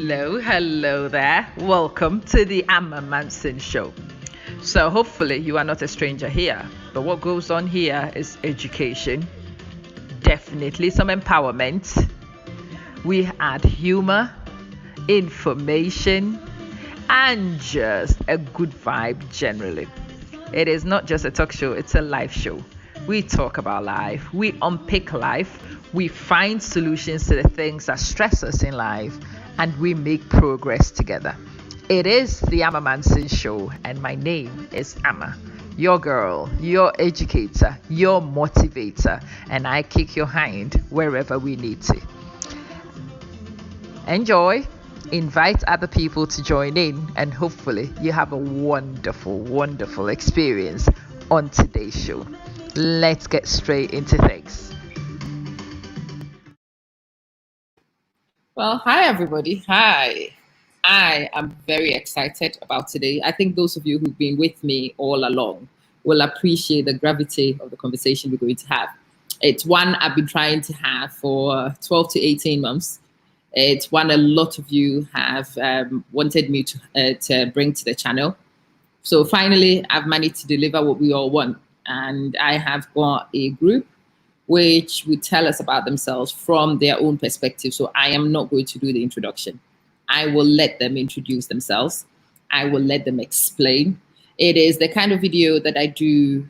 Hello there. Welcome to the Amma Manson Show. So, hopefully, you are not a stranger here. But what goes on here is education, definitely some empowerment. We add humor, information, and just a good vibe generally. It is not just a talk show, it's a live show. We talk about life, we unpick life, we find solutions to the things that stress us in life, and we make progress together. It is the Amma Manson Show, and my name is Amma, your girl, your educator, your motivator, and I kick your hind wherever we need to. Enjoy, invite other people to join in, and hopefully, you have a wonderful, wonderful experience on today's show. Let's get straight into things. Well, hi, everybody. Hi. I am very excited about today. I think those of you who've been with me all along will appreciate the gravity of the conversation we're going to have. It's one I've been trying to have for 12 to 18 months. It's one a lot of you have wanted me to bring to the channel. So finally, I've managed to deliver what we all want. And I have got a group which would tell us about themselves from their own perspective. So I am not going to do the introduction. I will let them introduce themselves. I will let them explain. It is the kind of video that I do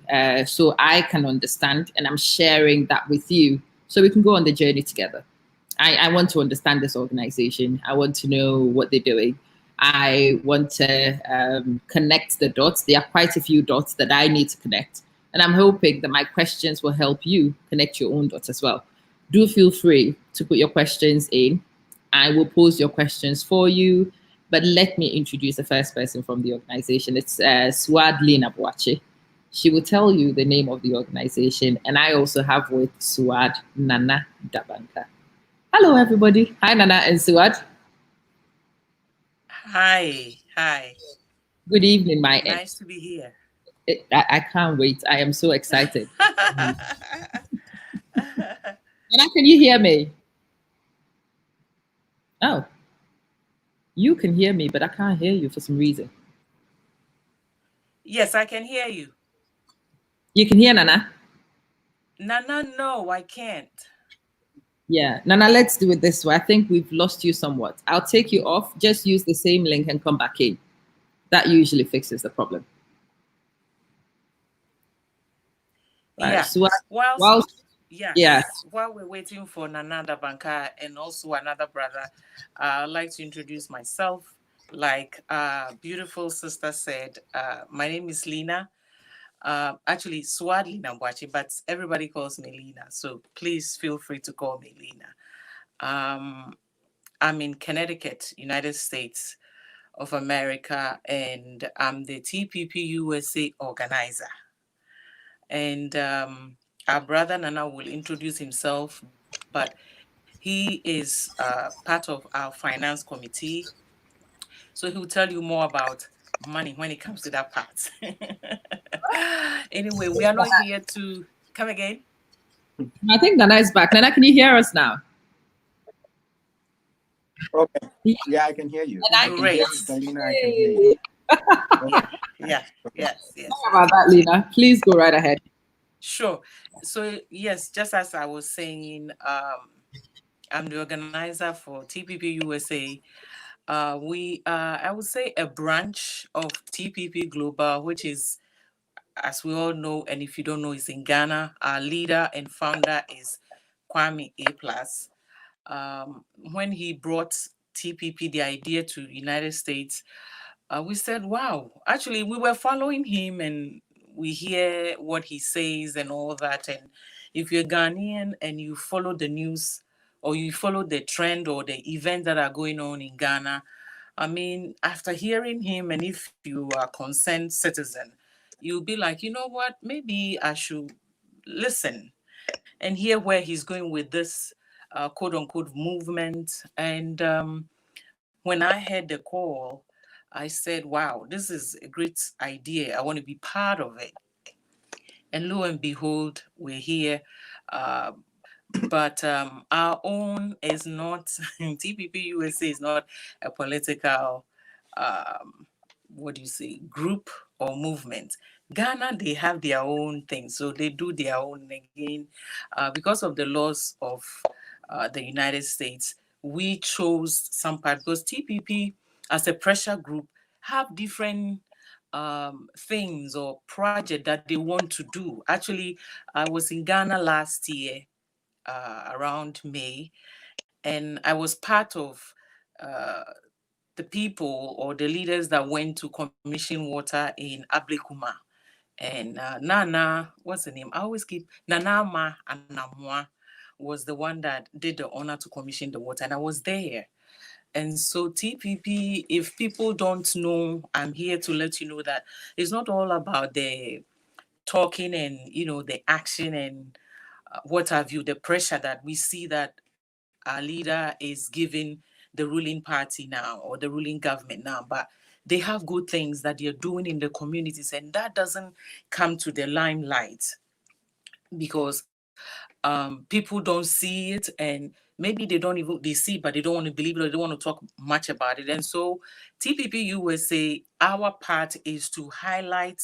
so I can understand, and I'm sharing that with you so we can go on the journey together. I want to understand this organization. I want to know what they're doing. I want to connect the dots. There are quite a few dots that I need to connect. And I'm hoping that my questions will help you connect your own dots as well. Do feel free to put your questions in. I will pose your questions for you. But let me introduce the first person from the organization. It's Suad Lina Boache. She will tell you the name of the organization. And I also have with Suad Nana Dabanka. Hello, everybody. Hi, Nana and Suad. Hi. Good evening, my Nice to be here. I can't wait. I am so excited. Nana, can you hear me? Oh, you can hear me, but I can't hear you for some reason. Yes, I can hear you. You can hear Nana? Nana, no, I can't. Yeah, Nana, let's do it this way. I think we've lost you somewhat. I'll take you off. Just use the same link and come back in. That usually fixes the problem. Right. Yeah. So while we're waiting for Nana Dabanka and also another brother, I'd like to introduce myself. Like beautiful sister said, my name is Lina. Actually, Suad Lina Mbwachi, but everybody calls me Lina. So please feel free to call me Lina. I'm in Connecticut, United States of America, and I'm the TPP USA organizer. And our brother Nana will introduce himself, but he is part of our finance committee. So he will tell you more about money when it comes to that part. Anyway, we are not here to come again. I think Nana is back. Nana, can you hear us now? Okay. Yeah, I can hear you. Great. Lina, I can hear you. Yes. Sorry about that, Lina. Please go right ahead. Sure. So yes, just as I was saying, I'm the organizer for TPP USA. We are, I would say, a branch of TPP Global, which is, as we all know, and if you don't know, is in Ghana. Our leader and founder is Kwame A+. When he brought TPP, the idea to United States, we said, wow, actually, we were following him and we hear what he says and all that. And if you're Ghanaian and you follow the news or you follow the trend or the events that are going on in Ghana, I mean, after hearing him, and if you are a concerned citizen, you'll be like, you know what, maybe I should listen and hear where he's going with this quote unquote movement. And when I heard the call, I said, wow, this is a great idea. I want to be part of it. And lo and behold, we're here. But our own is not, TPP USA is not a political, um, what do you say, group or movement. Ghana, they have their own thing. So they do their own again. Because of the laws of the United States, we chose some part because TPP as a pressure group have different things or project that they want to do. Actually, I was in Ghana last year around May, and I was part of uh, the people or the leaders that went to commission water in Ablekuma. And Nana, what's the name? I always keep Nanama Anamwa was the one that did the honor to commission the water, and I was there. And so TPP, if people don't know, I'm here to let you know that it's not all about the talking and the action and what have you, the pressure that we see that our leader is giving the ruling party now or the ruling government now, but they have good things that they're doing in the communities, and that doesn't come to the limelight because people don't see it, and maybe they don't even they see but they don't want to believe it or they don't want to talk much about it. And so TPP USA, our part is to highlight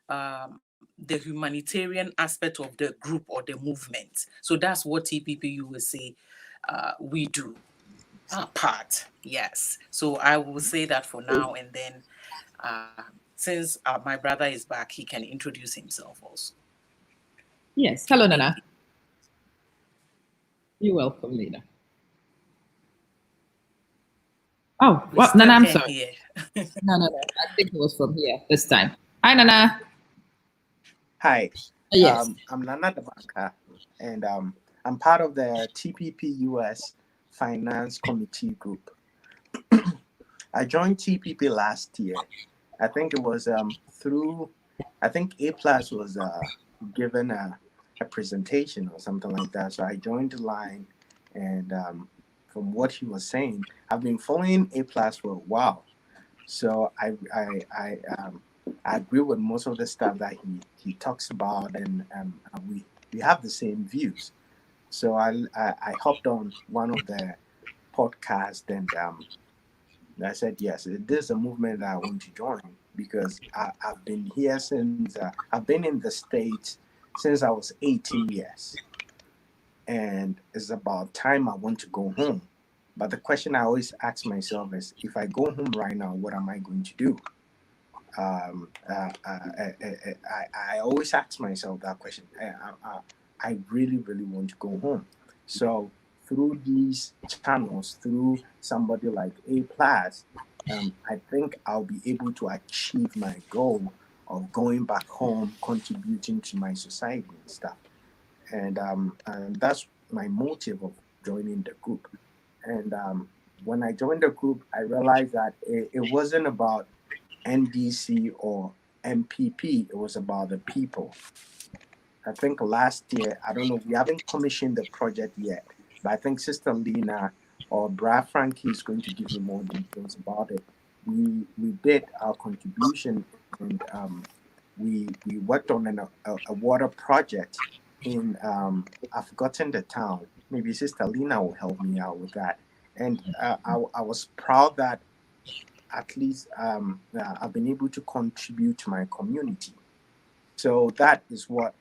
the humanitarian aspect of the group or the movement. So that's what TPP USA we do. Our part, yes. So I will say that for now, and then since my brother is back, he can introduce himself also. Yes. Hello, Nana. You're welcome, Lena. Oh, We well, still Nana, I'm can sorry. hear. No. I think it was from here this time. Hi, Nana. Hi, Yes. I'm Nana Dabanka, and I'm part of the TPP US Finance Committee Group. I joined TPP last year. I think it was through, I think A Plus was given a presentation or something like that. So I joined the line, and from what he was saying, I've been following A Plus for a while. So I agree with most of the stuff that he talks about, and we have the same views. So I hopped on one of the podcasts, and I said yes, this is a movement that I want to join because I've been here since I've been in the States since I was 18 years, and it's about time I want to go home. But the question I always ask myself is, if I go home right now, what am I going to do? I always ask myself that question. I really, really want to go home. So through these channels, through somebody like A Plus, I think I'll be able to achieve my goal of going back home, contributing to my society and stuff. And that's my motive of joining the group. And when I joined the group, I realized that it wasn't about NDC or MPP, it was about the people. I think last year, I don't know, we haven't commissioned the project yet, but I think Sister Lena or Brad Frankie is going to give you more details about it. We did our contribution, and we worked on a water project in I've forgotten the town. Maybe Sister Lena will help me out with that. And I was proud that at least I've been able to contribute to my community. So that is what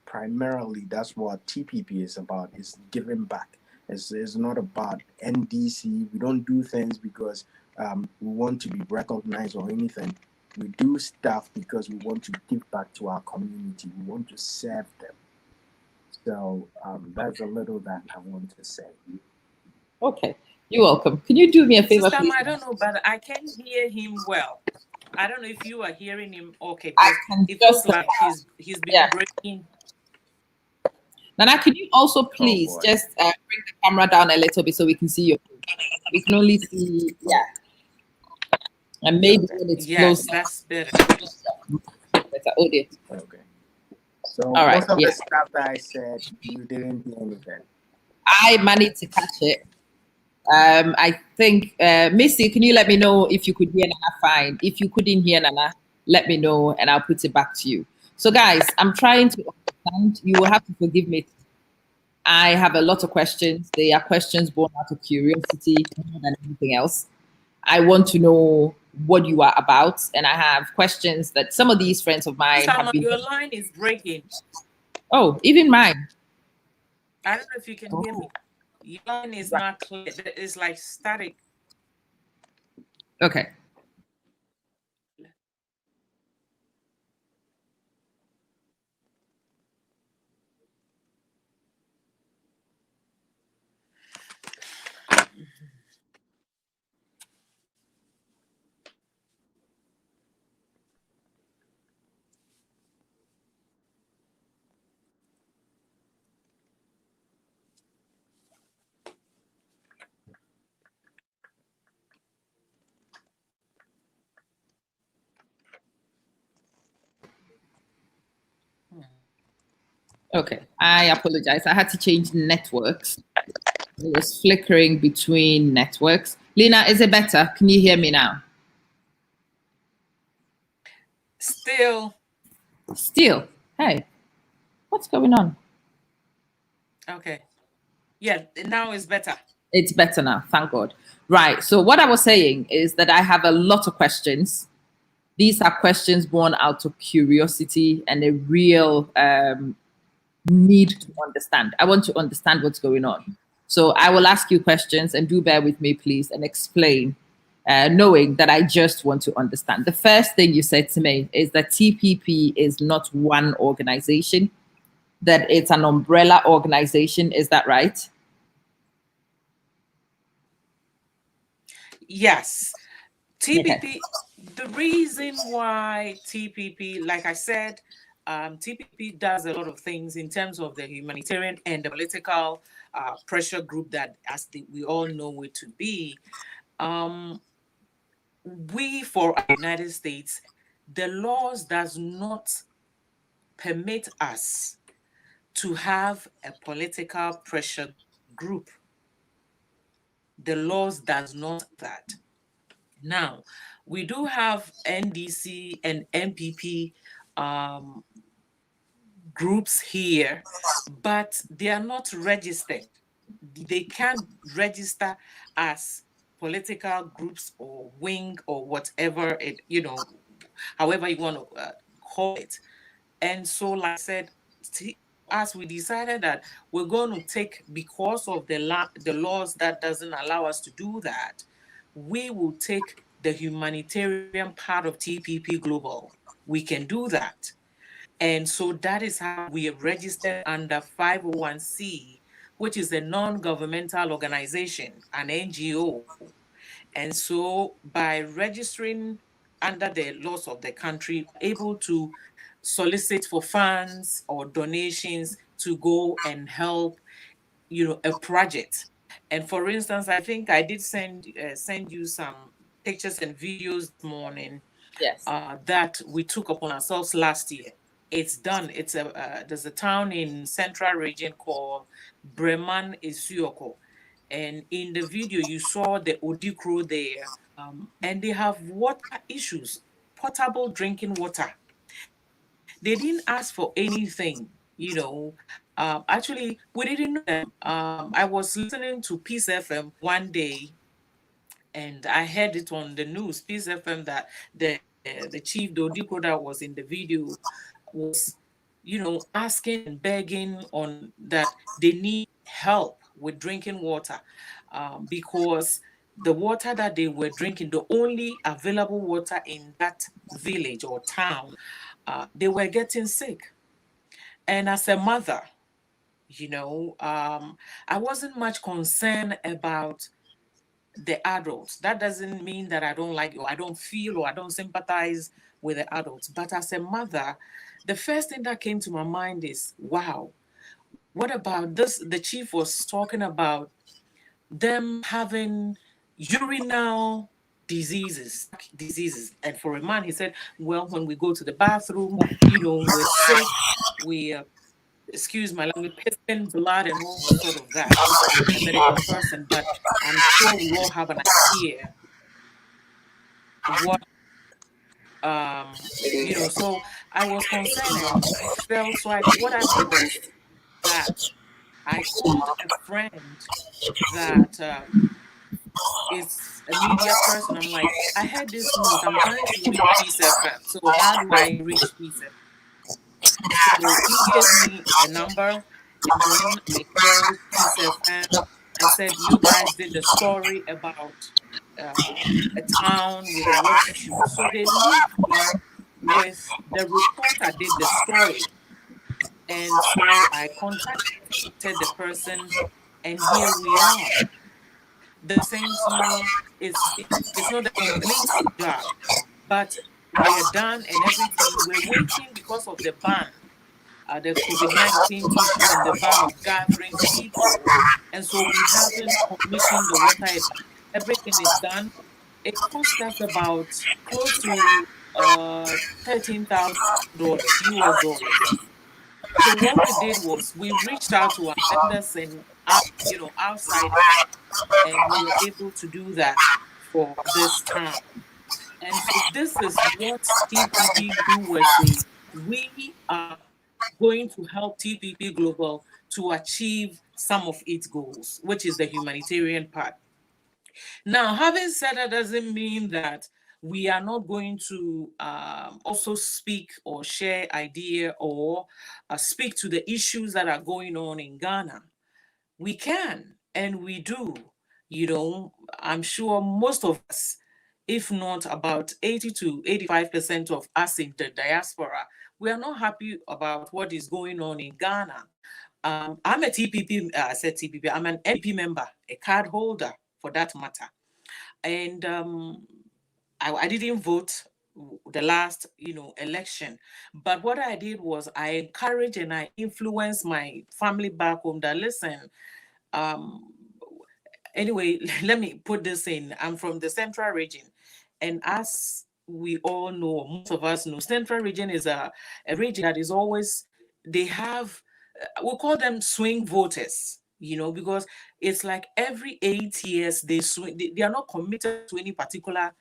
primarily that's what TPP is about, is giving back. It's not about NDC. We don't do things because we want to be recognized or anything. We do stuff because we want to give back to our community. We want to serve them. So that's a little that I want to say. Okay. You're welcome. Can you do me a favor, Sister, please? I don't know, but I can hear him well. I don't know if you are hearing him okay, I because can it just feels like he's been breaking. Nana, can you also Oh please boy. just bring the camera down a little bit so we can see your face? We can only see, and maybe Okay. when it's Yes, close, that's better. better audio. Okay. So All right, most of yeah. the stuff that I said, you didn't hear anything. I managed to catch it. I think, Missy, can you let me know if you could hear Nana fine? If you couldn't hear Nana, let me know and I'll put it back to you. So guys, I'm trying to understand. You will have to forgive me. I have a lot of questions. They are questions born out of curiosity more than anything else. I want to know what you are about, and I have questions that some of these friends of mine have Sama, been. your line is breaking. Oh, even mine. I don't know if you can hear me. Oh, Your line is right. not clear. It's like static. Okay. Okay. I apologize. I had to change networks. It was flickering between networks. Lena, is it better? Can you hear me now? Still. Still. Hey, what's going on? Okay. Yeah, now it's better. It's better now. Thank God. Right. So, what I was saying is that I have a lot of questions. These are questions born out of curiosity and a real need to understand. I want to understand what's going on. So I will ask you questions and do bear with me, please, and explain, knowing that I just want to understand. The first thing you said to me is that TPP is not one organization, that it's an umbrella organization. Is that right? Yes. Okay. TPP, the reason why TPP, like I said, TPP does a lot of things in terms of the humanitarian and the political pressure group that, as we all know it to be. Um, we, for our United States, the laws does not permit us to have a political pressure group. The laws does not that. Now, we do have NDC and MPP groups here, but they are not registered. They can't register as political groups or wing or whatever it, however you want to call it. And so, like I said, as we decided that we're going to take, because of the laws that doesn't allow us to do that, we will take the humanitarian part of TPP Global. We can do that. And so that is how we are registered under 501c, which is a non-governmental organization, an NGO. And so by registering under the laws of the country, able to solicit for funds or donations to go and help, a project. And for instance, I think I did send you some pictures and videos this morning Yes. that we took upon ourselves last year. It's done. There's a town in central region called Breman Isuoko, and in the video you saw the Odikro there, and they have water issues, potable drinking water. They didn't ask for anything, Actually, we didn't know them. I was listening to Peace FM one day, and I heard it on the news, Peace FM, that the chief, the Odiko that was in the video, was, asking and begging on that they need help with drinking water, because the water that they were drinking, the only available water in that village or town, they were getting sick. And as a mother, I wasn't much concerned about the adults. That doesn't mean that I don't like, or I don't feel, or I don't sympathize with the adults. But as a mother, the first thing that came to my mind is, wow, what about this? The chief was talking about them having urinal diseases. And for a man, he said, well, when we go to the bathroom, we're sick, we excuse my language, pissing blood and all sort of that. I'm not a medical person, but I'm sure we all have an idea what so I was concerned, and I felt, so what I did was that I called a friend that is a media person. I'm like, I heard this news. I'm trying to reach Peace FM. So how do I reach Peace FM? So he gave me a number, and then I called Peace FM. I said, you guys did the story about a town with a water issue. So they linked me with the reporter did the story. And so I contacted the person, and here we are. The Saints know it's not a complete job, but we are done and everything. We're waiting because of the ban, the COVID-19 issue and the ban of gathering people. And so we haven't commissioned the water. Everything is done. It cost us about close to $13,000 US dollars. So what we did was we reached out to our vendors and outsiders, and we were able to do that for this town. And so this is what TPP USA, we are going to help TPP Global to achieve some of its goals, which is the humanitarian part. Now, having said that doesn't mean that we are not going to also speak or share idea or speak to the issues that are going on in Ghana. We can, and we do. I'm sure most of us, if not about 80 to 85% of us in the diaspora, we are not happy about what is going on in Ghana. I'm a TPP, I said TPP, I'm an NPP member, a card holder for that matter. And I didn't vote the last election, but what I did was I encouraged and I influenced my family back home that listen, anyway, let me put this in. I'm from the central region, and as we all know, most of us know, central region is a region that is always, they have, we call them swing voters, because it's like every 8 years they swing. They are not committed to any particular,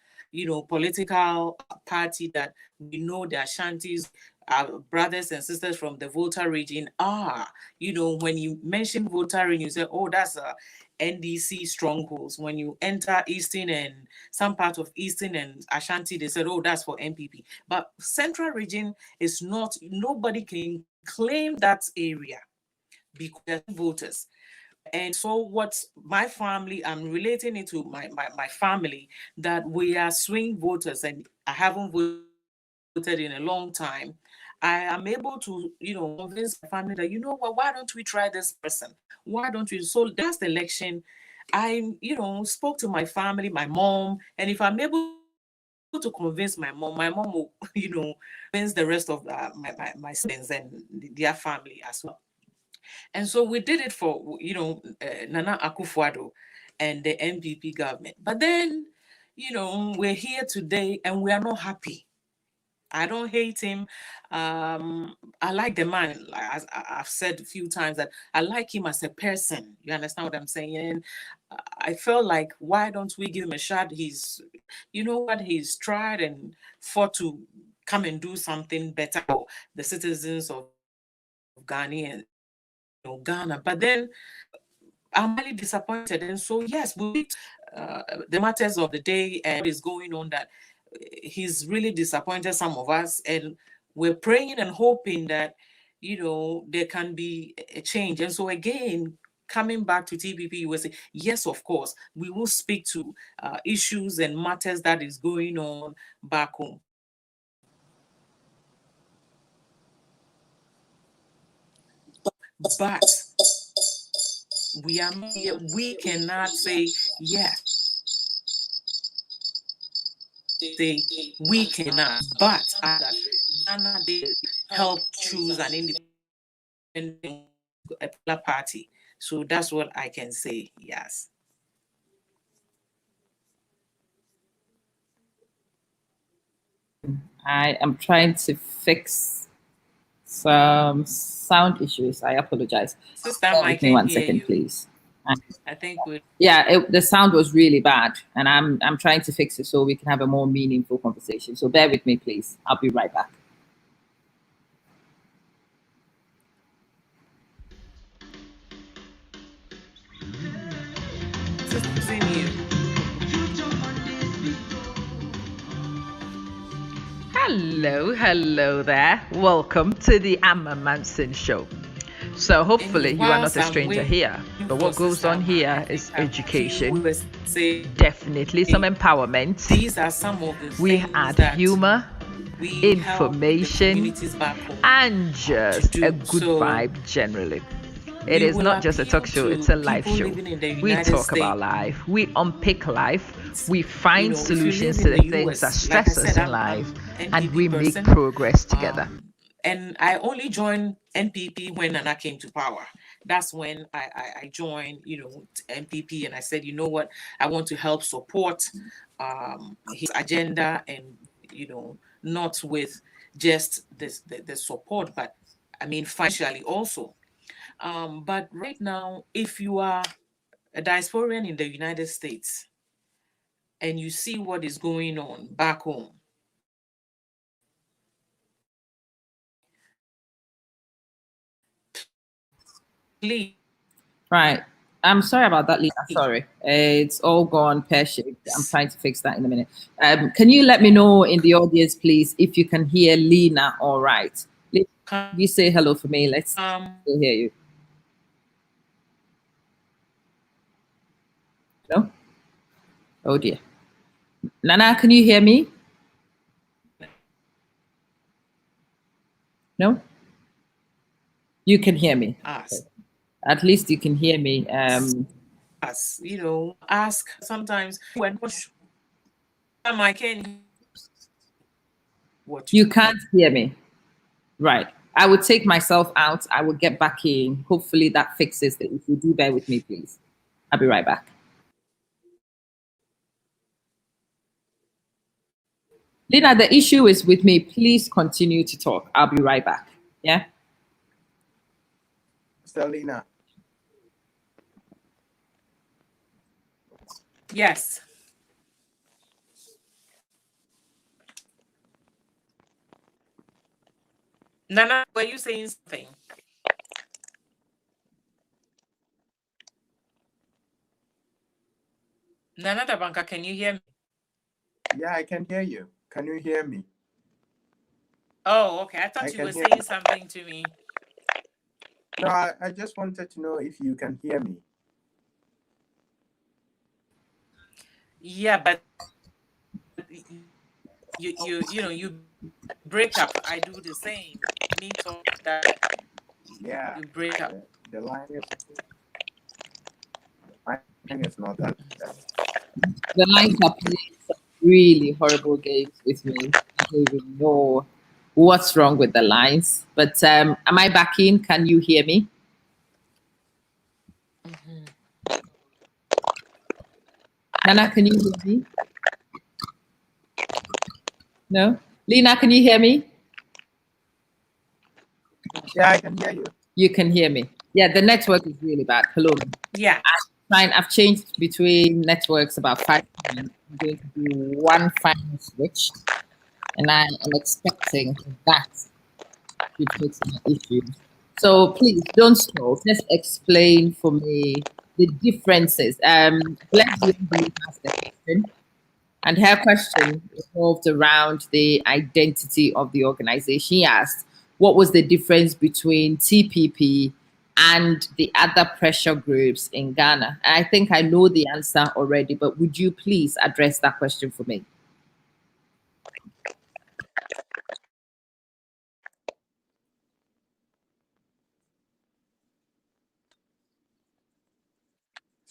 political party that we know the Ashantis, our brothers and sisters from the voter region are. When you mention voter region, you say, oh, that's a NDC strongholds. When you enter Eastern and some part of Eastern and Ashanti, they said, oh, that's for NPP. But Central region is not, nobody can claim that area because they're voters. And so what my family, I'm relating it to my family, that we are swing voters and I haven't voted in a long time. I am able to, convince my family that, what, why don't we try this person? Why don't we? So last election, I, spoke to my family, my mom, and if I'm able to convince my mom will, convince the rest of my siblings and their family as well. And so we did it for, Nana Akufo-Addo and the NPP government. But then, we're here today and we are not happy. I don't hate him. I like the man. As I've said a few times, that I like him as a person. You understand what I'm saying? And I felt like, why don't we give him a shot? He's, he's tried and fought to come and do something better for the citizens of Ghana. Ghana. But then I'm really disappointed. And so, yes, the matters of the day and what is going on, that he's really disappointed some of us. And we're praying and hoping that, there can be a change. And so, again, coming back to TPP USA, yes, of course, we will speak to issues and matters that is going on back home. But we are not here. We cannot say yes. Say we cannot. But Ghana did help choose an independent party. So that's what I can say. Yes. I am trying to fix some sound issues. I apologize. Sister, I Give me 1 second, please. I think we. Yeah, the sound was really bad, and I'm trying to fix it so we can have a more meaningful conversation. So bear with me, please. I'll be right back. Hello there. Welcome to the Amma Manson Show. So, hopefully, you are not a stranger here. But what goes on here is education, definitely some empowerment. These are some of the We things add that humor, we help the information, communities back home and to just a do. good So vibe generally. It we is will not just a appeal talk show, to it's a live people show. living in the We United talk about States. life, we unpick life, we find If you solutions live to in the the things that US, like I stress us said, in life, I'm and we NPP make person. progress together. And I only joined NPP when Nana came to power. That's when I joined, NPP, and I said, you know what, I want to help support his agenda, and not with just the support, but I mean financially also. But right now, if you are a diasporan in the United States and you see what is going on back home, please. Right. I'm sorry about that, Lisa. Sorry. It's all gone pear-shaped. I'm trying to fix that in a minute. Can you let me know in the audience, please, if you can hear Lena all right? Lena, you say hello for me. Let's still hear you. No? Oh, dear. Nana, can you hear me? No? You can hear me. Ask. At least you can hear me. Ask sometimes when I can. You can't hear me. Right. I would take myself out. I will get back in. Hopefully that fixes it. If you do bear with me, please. I'll be right back. Lina, the issue is with me. Please continue to talk. I'll be right back. Yeah? Stelina. Yes. Nana, were you saying something? Nana Tabanka, can you hear me? Yeah, I can hear you. Can you hear me? Oh, okay. I thought you were saying something to me. No, I just wanted to know if you can hear me. Yeah, but you break up. I do the same. Me talk that. Yeah. You break up. The line is not that. The lines are playing some really horrible games with me. I don't even know what's wrong with the lines. But am I back in? Can you hear me? Nana, can you hear me? No? Lena, can you hear me? Yeah, I can hear you. You can hear me. Yeah, the network is really bad. Hello. Yeah. I've changed between networks about 5 times. I'm going to do one final switch, and I am expecting that to fix my issues. So please don't stop. Just explain for me the differences. Let's ask the question. And her question revolved around the identity of the organization. She asked, what was the difference between TPP and the other pressure groups in Ghana? And I think I know the answer already, but would you please address that question for me?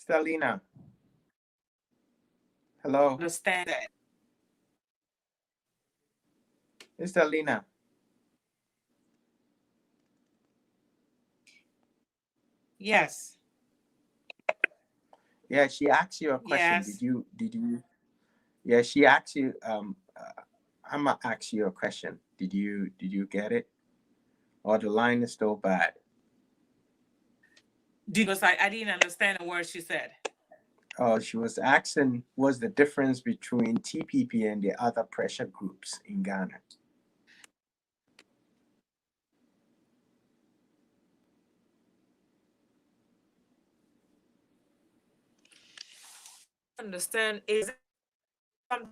Stelina. Hello. Understand that. Stelina. Yes. Yeah, she asked you a question. Yes. Did you Yeah, she asked you I'm gonna ask you a question. Did you get it? Or the line is still bad? Because I didn't understand a word she said. Oh, she was asking what's the difference between TPP and the other pressure groups in Ghana? Understand, is it something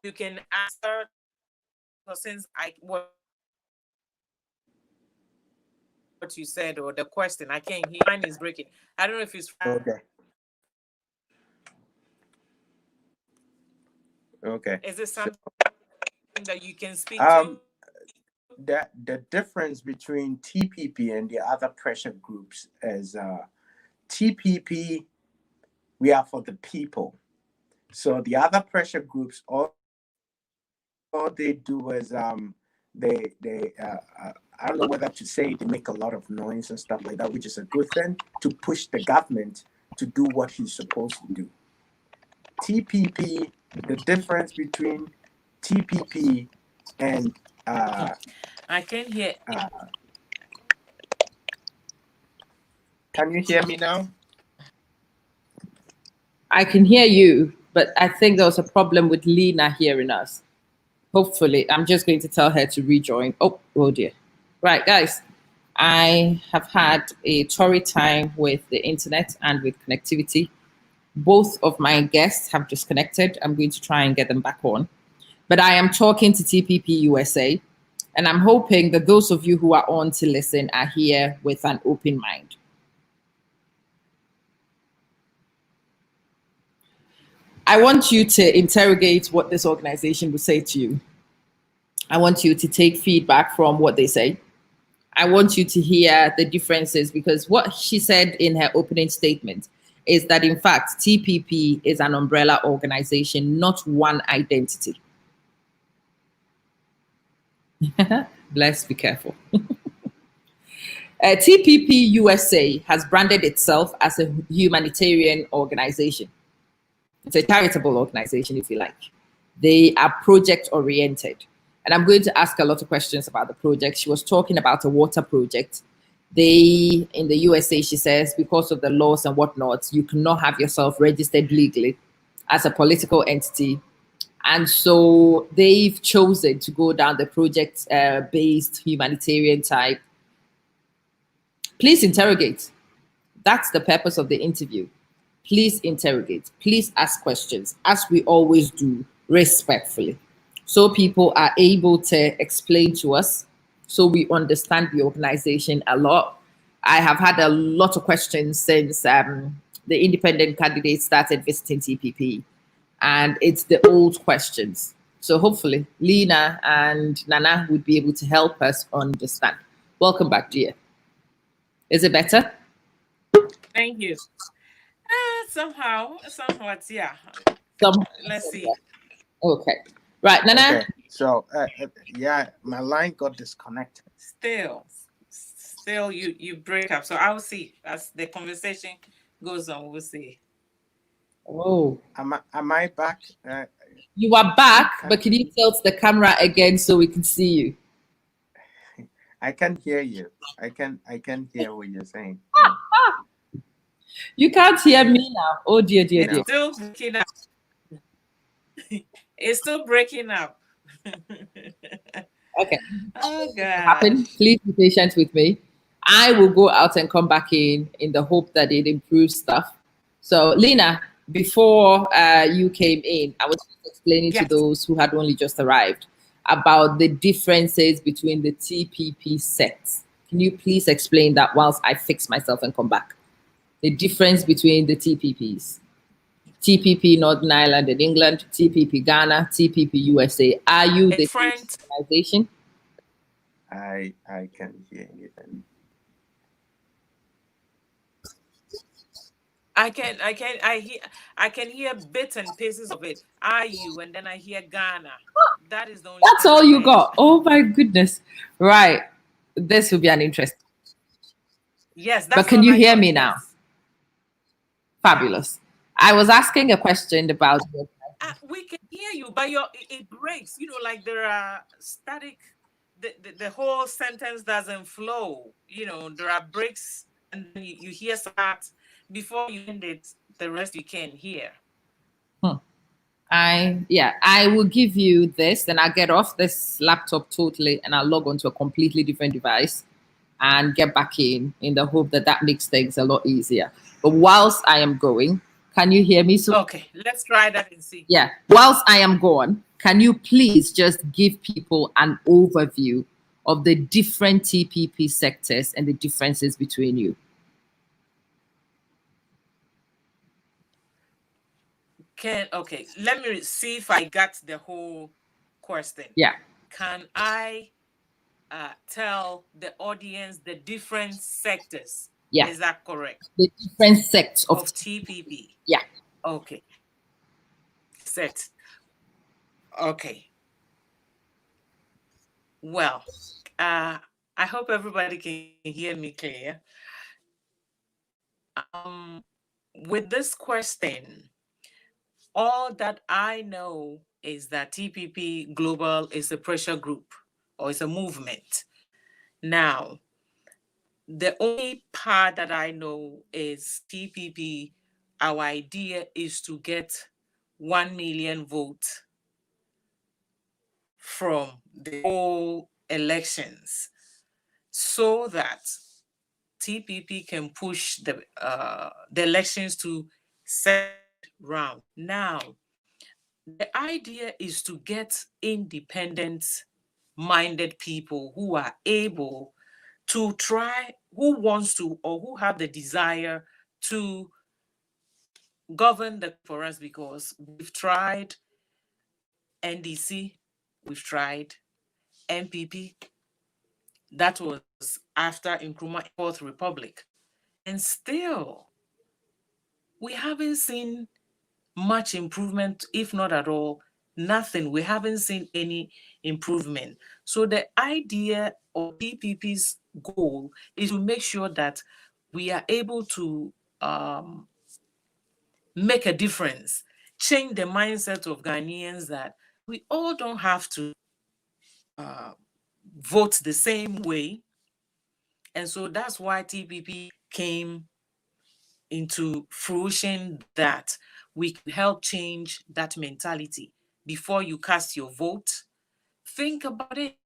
you can answer since what you said or the question, I can't hear. Mine is breaking. I don't know if it's Okay. Okay. Is it So something that you can speak to? the difference between TPP and the other pressure groups is TPP, we are for the people. So the other pressure groups, all they do is they I don't know whether to say they make a lot of noise and stuff like that, which is a good thing to push the government to do what he's supposed to do. TPP, the difference between TPP and I can hear. can you hear me now? I can hear you, but I think there was a problem with Lena hearing us. Hopefully, I'm just going to tell her to rejoin. Oh dear. Right, guys. I have had a torrid time with the internet and with connectivity. Both of my guests have disconnected. I'm going to try and get them back on. But I am talking to TPP USA, and I'm hoping that those of you who are on to listen are here with an open mind. I want you to interrogate what this organization will say to you. I want you to take feedback from what they say. I want you to hear the differences, because what she said in her opening statement is that, in fact, TPP is an umbrella organization, not one identity. Bless, be careful. TPP USA has branded itself as a humanitarian organization. It's a charitable organization, if you like. They are project oriented. And I'm going to ask a lot of questions about the project. She was talking about a water project. They, in the USA, she says, because of the laws and whatnot, you cannot have yourself registered legally as a political entity. And so they've chosen to go down the project-based humanitarian type. Please interrogate. That's the purpose of the interview. Please interrogate. Please ask questions, as we always do, respectfully, so people are able to explain to us, so we understand the organization a lot. I have had a lot of questions since the independent candidates started visiting TPP, and it's the old questions. So hopefully Lena and Nana would be able to help us understand. Welcome back, dear. Is it better? Thank you. Somewhat, yeah. Let's see. Okay. Right, Nana. Okay. So yeah, my line got disconnected. Still, you break up. So I'll see as the conversation goes on. We'll see. Oh, am I back? You are back, but can you tilt the camera again so we can see you? I can hear you. I can hear what you're saying. You can't hear me now. Oh dear, dear, dear. It's still breaking up. It's still breaking up. Okay. Oh God. Happen. Please be patient with me. I will go out and come back in the hope that it improves stuff. So, Lena, before you came in, I was explaining to those who had only just arrived about the differences between the TPP sets. Can you please explain that whilst I fix myself and come back? The difference between the TPPs. TPP Northern Ireland and England, TPP Ghana, TPP USA. Are you the friend organization? I can hear anything. I can hear bits and pieces of it. IU, and then I hear Ghana. That is the only. That's all you got. Oh my goodness! Right, this will be an interest. Yes, but can you hear me now? Fabulous. I was asking a question about. We can hear you, but it breaks. You know, like there are static. The whole sentence doesn't flow. You know, there are breaks, and then you hear that before you end it. The rest you can hear. I will give you this, then I'll get off this laptop totally, and I'll log on to a completely different device and get back in the hope that makes things a lot easier. But whilst I am going, Can you hear me? So, Okay, let's try that and see. yeah, whilst I am gone, can you please just give people an overview of the different TPP sectors and the differences between you? Okay, let me see if I got the whole question. Yeah, Can I tell the audience the different sectors? yeah, Is that correct? the different sects of Of TPP. yeah. Okay. Set. Okay. Well, I hope everybody can hear me clear. Um, with this question, all that I know is that TPP Global is a pressure group or it's a movement. Now, the only part that I know is TPP, our idea is to get 1 million votes from the whole elections so that TPP can push the elections to second round. Now, the idea is to get independent minded people who are able to try, who wants to, or who have the desire to govern for us, because we've tried NDC, we've tried MPP. That was after Nkrumah Fourth Republic. And still, we haven't seen much improvement, if not at all, nothing. We haven't seen any improvement. So the idea of TPP's goal is to make sure that we are able to make a difference, change the mindset of Ghanaians that we all don't have to vote the same way. And so that's why TPP came into fruition, that we can help change that mentality. Before you cast your vote, think about it.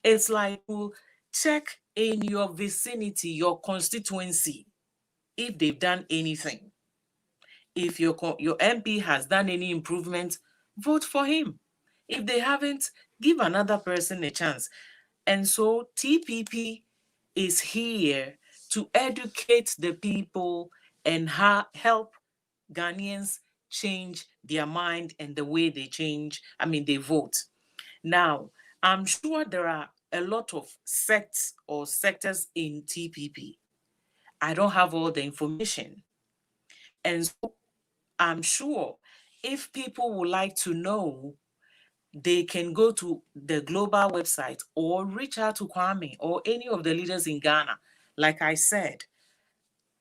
It's like to check in your vicinity, your constituency, if they've done anything. If your MP has done any improvement, vote for him. If they haven't, give another person a chance. And so TPP is here to educate the people and help Ghanaians change their mind and the way they vote. Now, I'm sure there are a lot of sects or sectors in TPP. I don't have all the information. And so I'm sure if people would like to know, they can go to the global website or reach out to Kwame or any of the leaders in Ghana. Like I said,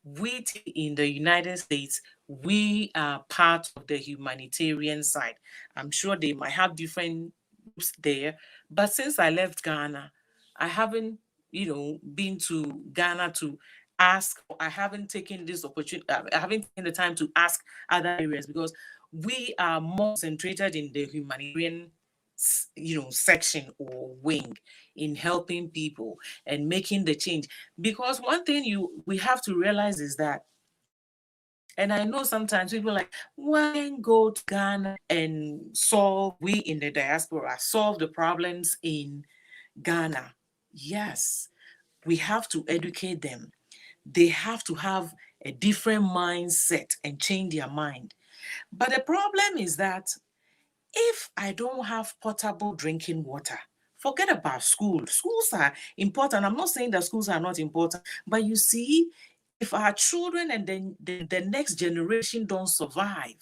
we in the United States, we are part of the humanitarian side. I'm sure they might have different groups there, but since I left Ghana, I haven't, been to Ghana to ask. I haven't taken this opportunity. I haven't taken the time to ask other areas because we are more concentrated in the humanitarian section or wing in helping people and making the change. Because one thing we have to realize is that, and I know sometimes people are like, why go to Ghana and we in the diaspora solve the problems in Ghana? Yes, we have to educate them. They have to have a different mindset and change their mind. But the problem is that if I don't have potable drinking water, forget about schools. Schools are important. I'm not saying that schools are not important, but you see, if our children and then the next generation don't survive,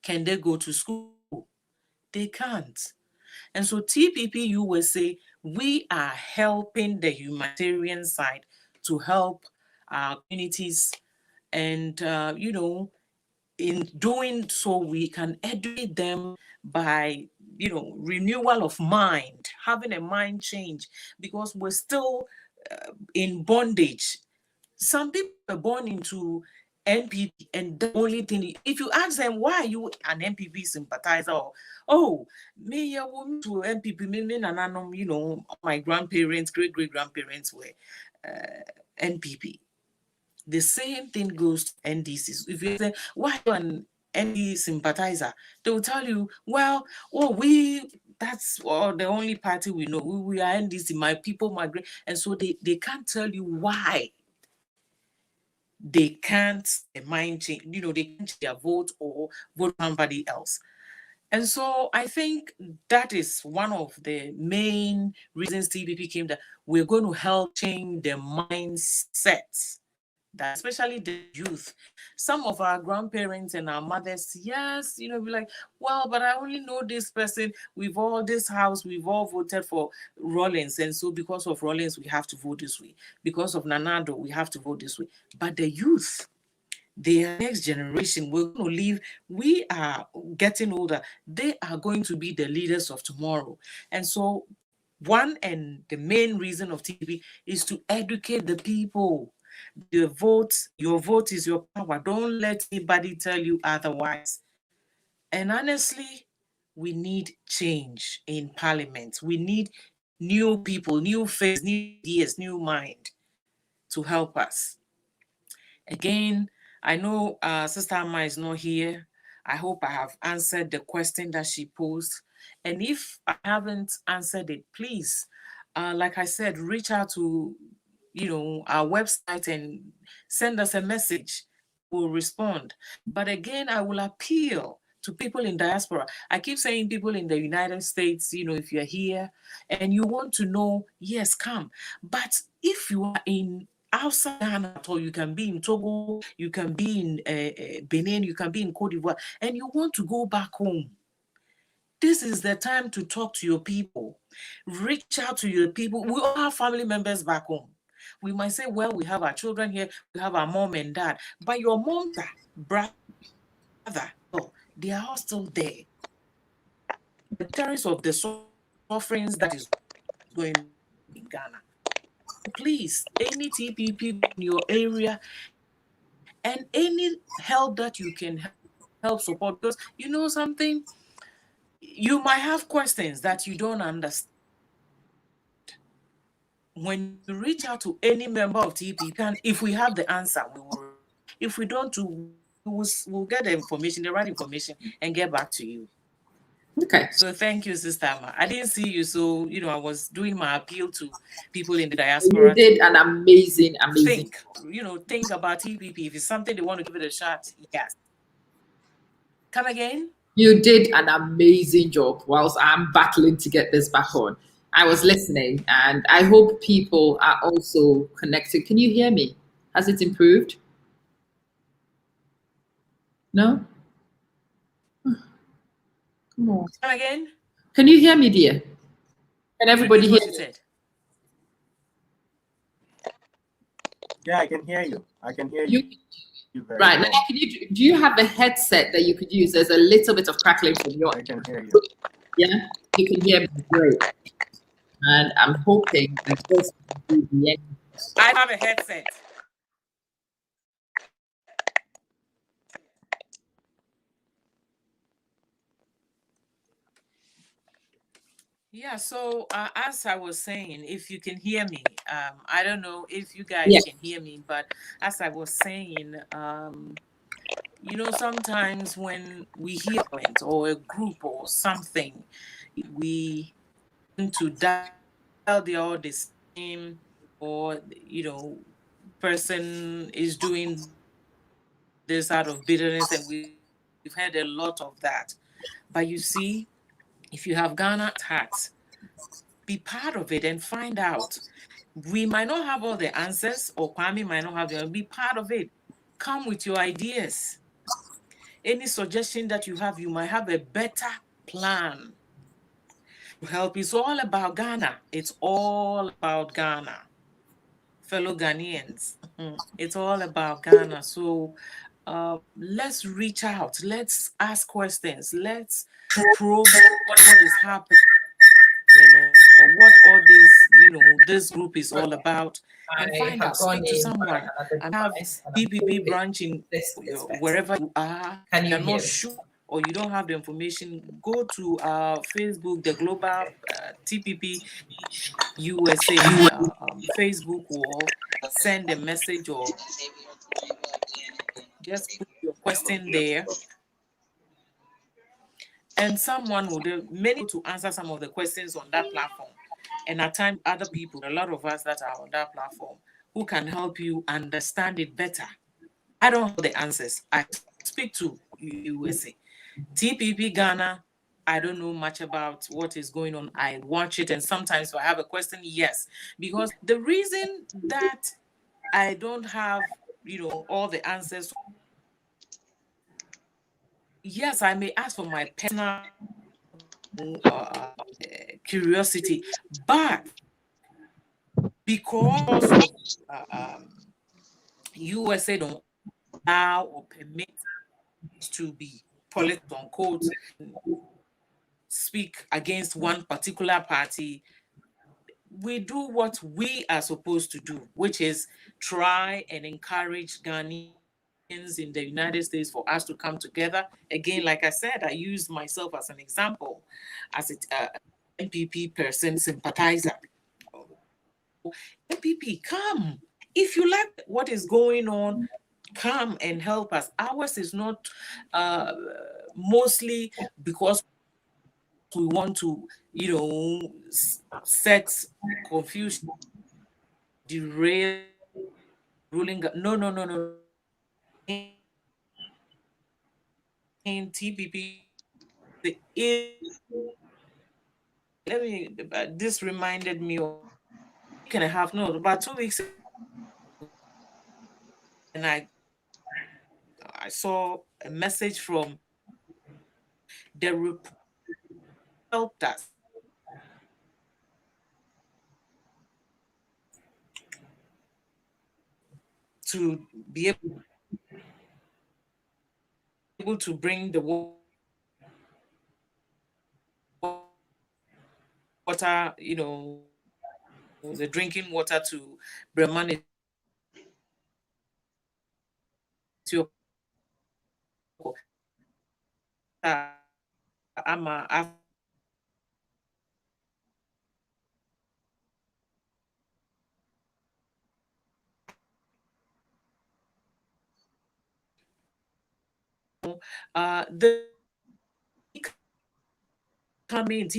can they go to school? They can't. And so TPP USA, we are helping the humanitarian side to help our communities. And, in doing so, we can educate them by, renewal of mind, having a mind change, because we're still in bondage. Some people are born into NPP, and the only thing, if you ask them, why are you an NPP sympathizer? Or, oh, me, I went to NPP, me, my grandparents, great grandparents were NPP. The same thing goes to NDCs. If you say, why are you an ND sympathizer? They will tell you, well, that's the only party we know. We are NDC, my people migrate. And so they can't tell you why they can't mind change, they can't change their vote or vote somebody else. And so I think that is one of the main reasons TPP came, that we're going to help change the mindset, that especially the youth. Some of our grandparents and our mothers, yes, be like, well, but I only know this person. We've all voted for Rollins. And so because of Rollins, we have to vote this way. Because of Nanado, we have to vote this way. But the youth, the next generation, we're going to leave. We are getting older. They are going to be the leaders of tomorrow. And so one and the main reason of TPP is to educate the people. Your vote is your power. Don't let anybody tell you otherwise. And honestly, we need change in parliament. We need new people, new face, new ideas, new mind to help us. Again, I know Sister Amma is not here. I hope I have answered the question that she posed. And if I haven't answered it, please, like I said, reach out to our website and send us a message. We'll respond. But again, I will appeal to people in diaspora. I keep saying people in the United States, if you're here and you want to know, yes, come. But if you are in outside Ghana, or you can be in Togo, you can be in Benin, you can be in Cote d'Ivoire, and you want to go back home, this is the time to talk to your people. Reach out to your people. We all have family members back home. We might say, well, we have our children here, we have our mom and dad, but your mom, brother, they are all still there. The terrorists of the sufferings that is going on in Ghana. Please, any TPP in your area and any help that you can help support, because something, you might have questions that you don't understand. When you reach out to any member of TPP, if we have the answer, we will. If we don't, we'll get the information, the right information, and get back to you. Okay. So thank you, Sister Amma. I didn't see you, so I was doing my appeal to people in the diaspora. You did an amazing. Think about TPP. If it's something they want to give it a shot, yes. Come again? You did an amazing job whilst I'm battling to get this back on. I was listening, and I hope people are also connected. Can you hear me? Has it improved? No? Come on. Come again? Can you hear me, dear? Can everybody hear me? Yeah, I can hear you. I can hear you. Right. Now, do you have a headset that you could use? There's a little bit of crackling from your. I can hear you. Yeah, you can hear me. Great. And I'm hoping that this will be the end. I have a headset. Yeah, so as I was saying, if you can hear me, I don't know if you guys can hear me, but as I was saying, sometimes when we hear it or a group or something, we tend to dial they're all the same, or person is doing this out of bitterness, and we've heard a lot of that. But you see, if you have Ghana heart, be part of it and find out. We might not have all the answers, or Kwame might not have them. Be part of it. Come with your ideas. Any suggestion that you have, you might have a better plan to help. It's all about Ghana. It's all about Ghana. Fellow Ghanaians, it's all about Ghana. So let's reach out. Let's ask questions. Let's probe what is happening. What all this group is all about, and find out. Speak to someone. And have TPP branch in wherever you are. You're not sure, or you don't have the information, go to our Facebook, the Global TPP USA Facebook wall, send a message or just put your question there. And someone would many to answer some of the questions on that platform. And at times, other people, a lot of us that are on that platform, who can help you understand it better. I don't have the answers. I speak to USA. TPP Ghana, I don't know much about what is going on. I watch it, and sometimes if I have a question, yes. Because the reason that I don't have, all the answers, yes, I may ask for my personal curiosity, but because of USA don't allow or permit to be political on quote speak against one particular party, we do what we are supposed to do, which is try and encourage Ghanaians in the United States for us to come together. Again, like I said, I use myself as an example, as an NPP person sympathizer. NPP, come. If you like what is going on, come and help us. Ours is not mostly because we want to, set confusion, derail ruling. No, no, no, no. In TPP, this reminded me of a week and a half, no, about 2 weeks ago, and I saw a message from the helped us to be able to bring the water, the drinking water to Bremen. The coming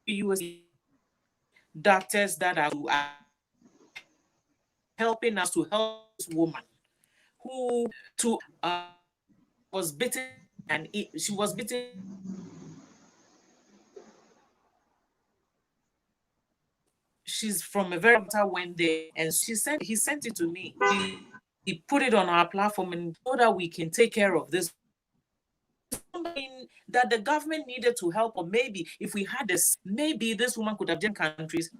US doctors that are helping us to help this woman who was bitten, and she was bitten. She's from a very went there, and he sent it to me. He put it on our platform, and so that we can take care of this. That the government needed to help, or maybe if we had this, maybe this woman could have done countries.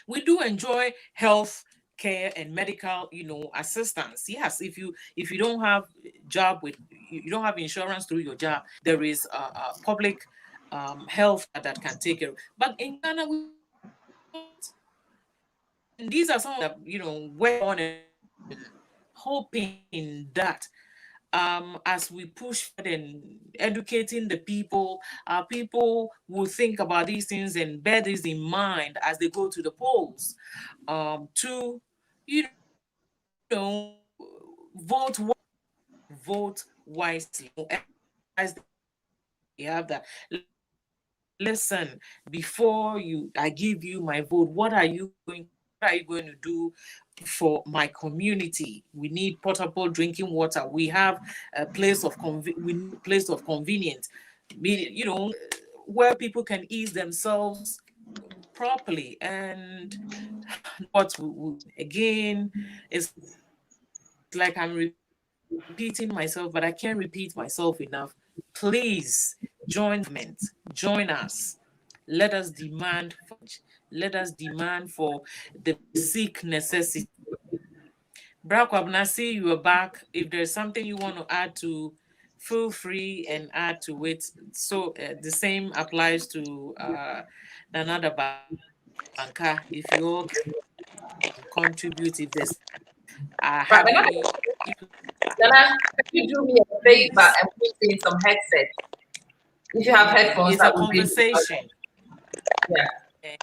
We do enjoy health care and medical, assistance. Yes, if you don't have job with, you don't have insurance through your job, there is a public health that can take care of. But in Ghana, these are some of the, we're on and hoping that as we push and educating the people, people will think about these things and bear this in mind as they go to the polls, to, vote wisely. As you have that, listen, before I give you my vote, what are you going to do for my community? We need potable drinking water. We have a place of convenience, where people can ease themselves properly. And what again is like I'm repeating myself, but I can't repeat myself enough. Please join us. Let us demand for the basic necessity. Brakwabna, see you are back. If there's something you want to add to, feel free and add to it. So the same applies to another banker. If you all can contribute, if there's Dana, can you do me a favor and put in some headsets? If you have headphones, it's a conversation. Yeah. And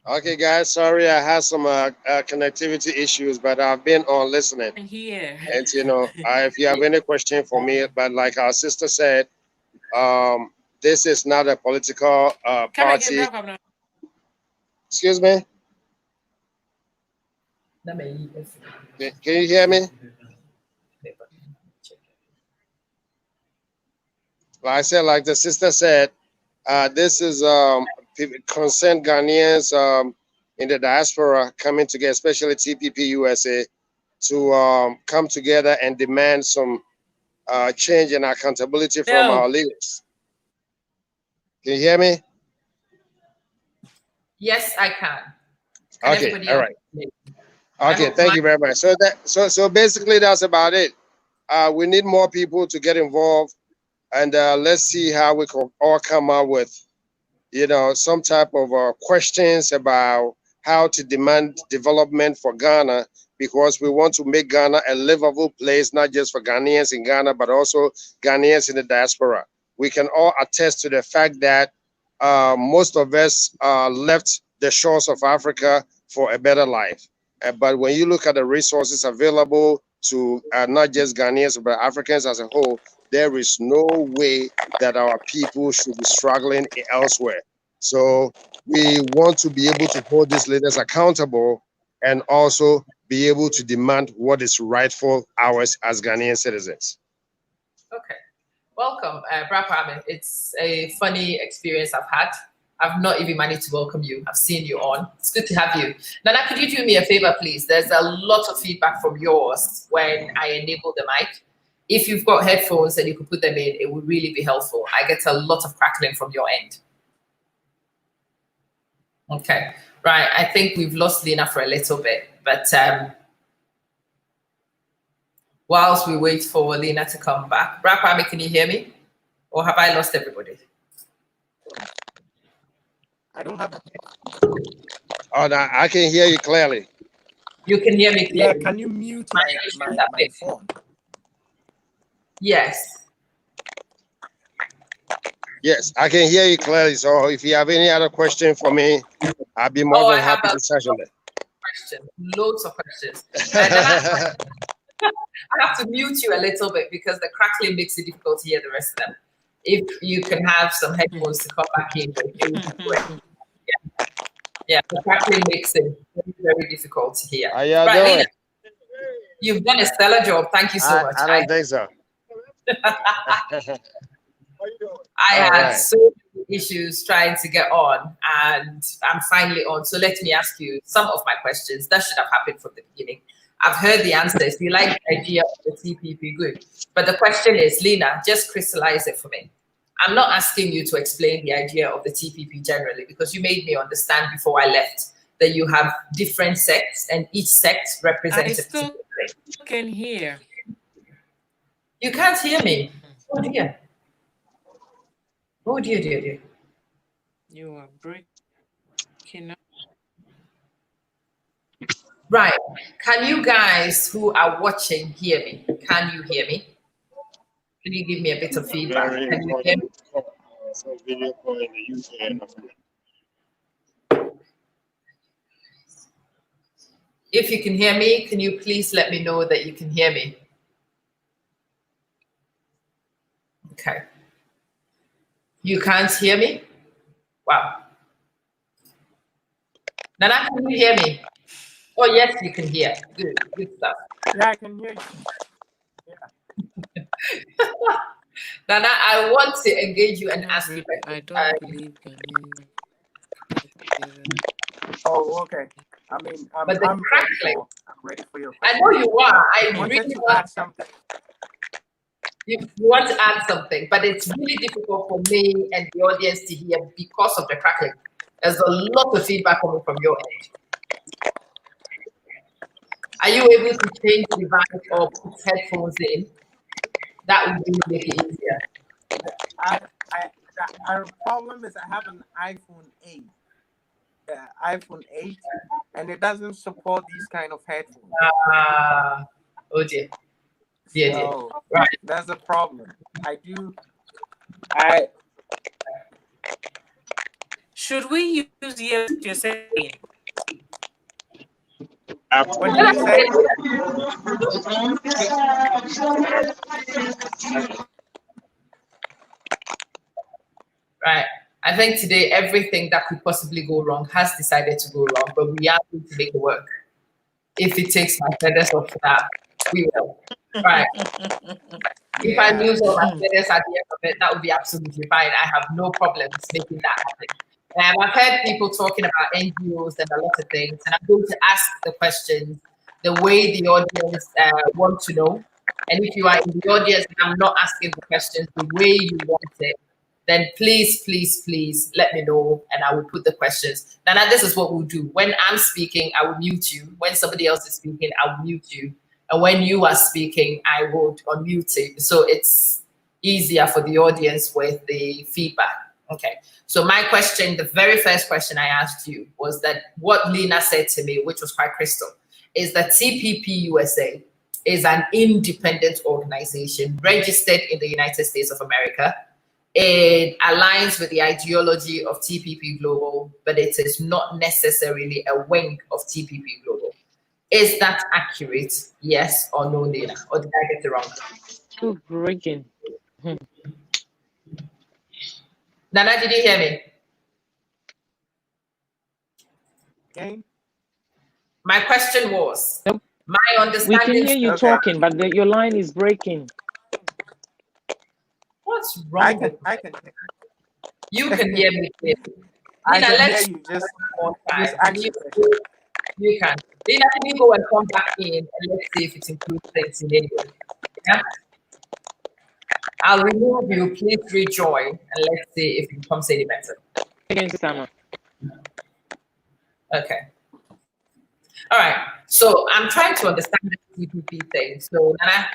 Okay, guys, sorry I had some connectivity issues, but I've been on listening. here. And if you have any question for me, but like our sister said, this is not a political Come again, party. Brother. Excuse me. Can you hear me? Like I said, like the sister said, this is concerned Ghanaians in the diaspora coming together, especially TPP USA, to come together and demand some change and accountability from our No. leaders. Can you hear me? Yes, I can. Okay, all right. Okay, thank you very much. So basically that's about it. We need more people to get involved, and let's see how we can all come up with, some type of questions about how to demand development for Ghana, because we want to make Ghana a livable place, not just for Ghanaians in Ghana, but also Ghanaians in the diaspora. We can all attest to the fact that most of us left the shores of Africa for a better life. But when you look at the resources available to not just Ghanaians, but Africans as a whole, there is no way that our people should be struggling elsewhere. So we want to be able to hold these leaders accountable and also be able to demand what is rightful ours as Ghanaian citizens. Okay. Welcome, Brapam. It's a funny experience I've had. I've not even managed to welcome you. I've seen you on. It's good to have you. Nana, could you do me a favor, please? There's a lot of feedback from yours when I enable the mic. If you've got headphones and you could put them in, it would really be helpful. I get a lot of crackling from your end. Okay, right. I think we've lost Lena for a little bit, but whilst we wait for Lena to come back, Brapam, can you hear me? Or have I lost everybody? I don't have. Oh, no, I can hear you clearly. You can hear me clearly. Yeah, can you mute my phone? Yes. Yes, I can hear you clearly. So if you have any other question for me, I'll be more than happy to touch on it. Loads of questions. I have to mute you a little bit because the crackling makes it difficult to hear the rest of them. If you can have some headphones to come back in, it would be great. Yeah, the crackling makes it very, very difficult to hear. Right, Lena, you've done a stellar job. Thank you so much. I don't think so. I had so many issues trying to get on, and I'm finally on. So let me ask you some of my questions. That should have happened from the beginning. I've heard the answers. You like the idea of the TPP, good. But the question is, Lena, just crystallize it for me. I'm not asking you to explain the idea of the TPP generally, because you made me understand before I left that you have different sects and each sect represents. I still can hear. You can't hear me. Oh dear. Oh dear, dear, dear. You are breaking up. Right. Can you guys who are watching hear me? Can you hear me? Can you give me a bit of feedback? Can you hear me? Video call in the UK. If you can hear me, can you please let me know that you can hear me? Okay. You can't hear me? Wow. Nana, can you hear me? Oh, yes, you can hear. Good, good stuff. Yeah, I can hear you. Yeah. Nana, I want to engage you and ask you. I don't believe Oh, okay. I mean, I'm ready for your question. I know you are. I wanted really to want add something. You want to add something, but it's really difficult for me and the audience to hear because of the crackling. There's a lot of feedback coming from your end. Are you able to change the device or put headphones in? That would really make it easier. Our problem is I have an iPhone 8, and it doesn't support these kind of headphones. Oh dear. So right. That's a problem. Should we use yes, you're saying? What did you say? Right. I think today everything that could possibly go wrong has decided to go wrong, but we are going to make it work. If it takes my feathers off that, we will. Right. If I lose all my feathers at the end of it, that would be absolutely fine. I have no problems making that happen. I've heard people talking about NGOs and a lot of things, and I'm going to ask the questions the way the audience want to know. And if you are in the audience and I'm not asking the questions the way you want it, then please, please, please let me know and I will put the questions. Now, this is what we'll do. When I'm speaking, I will mute you. When somebody else is speaking, I will mute you. And when you are speaking, I would unmute it. So it's easier for the audience with the feedback. Okay. So my question, the very first question I asked you was that what Lena said to me, which was quite crystal, is that TPP USA is an independent organization registered in the United States of America. It aligns with the ideology of TPP Global, but it is not necessarily a wing of TPP Global. Is that accurate? Yes or no, Lena? Or did I get it wrong? Too breaking. Nana, did you hear me? Okay. My question was, Nope. my understanding. We can hear you talking, but your line is breaking. What's wrong? I can. You can hear me clearly. I Lena, can let's hear you. Just time. You can. Lena, can you go and come back in and let's see if it includes things in any way? Yeah. I'll remove you. Please rejoin and let's see if it becomes any better. Okay. All right. So I'm trying to understand the TPP thing. So Nana,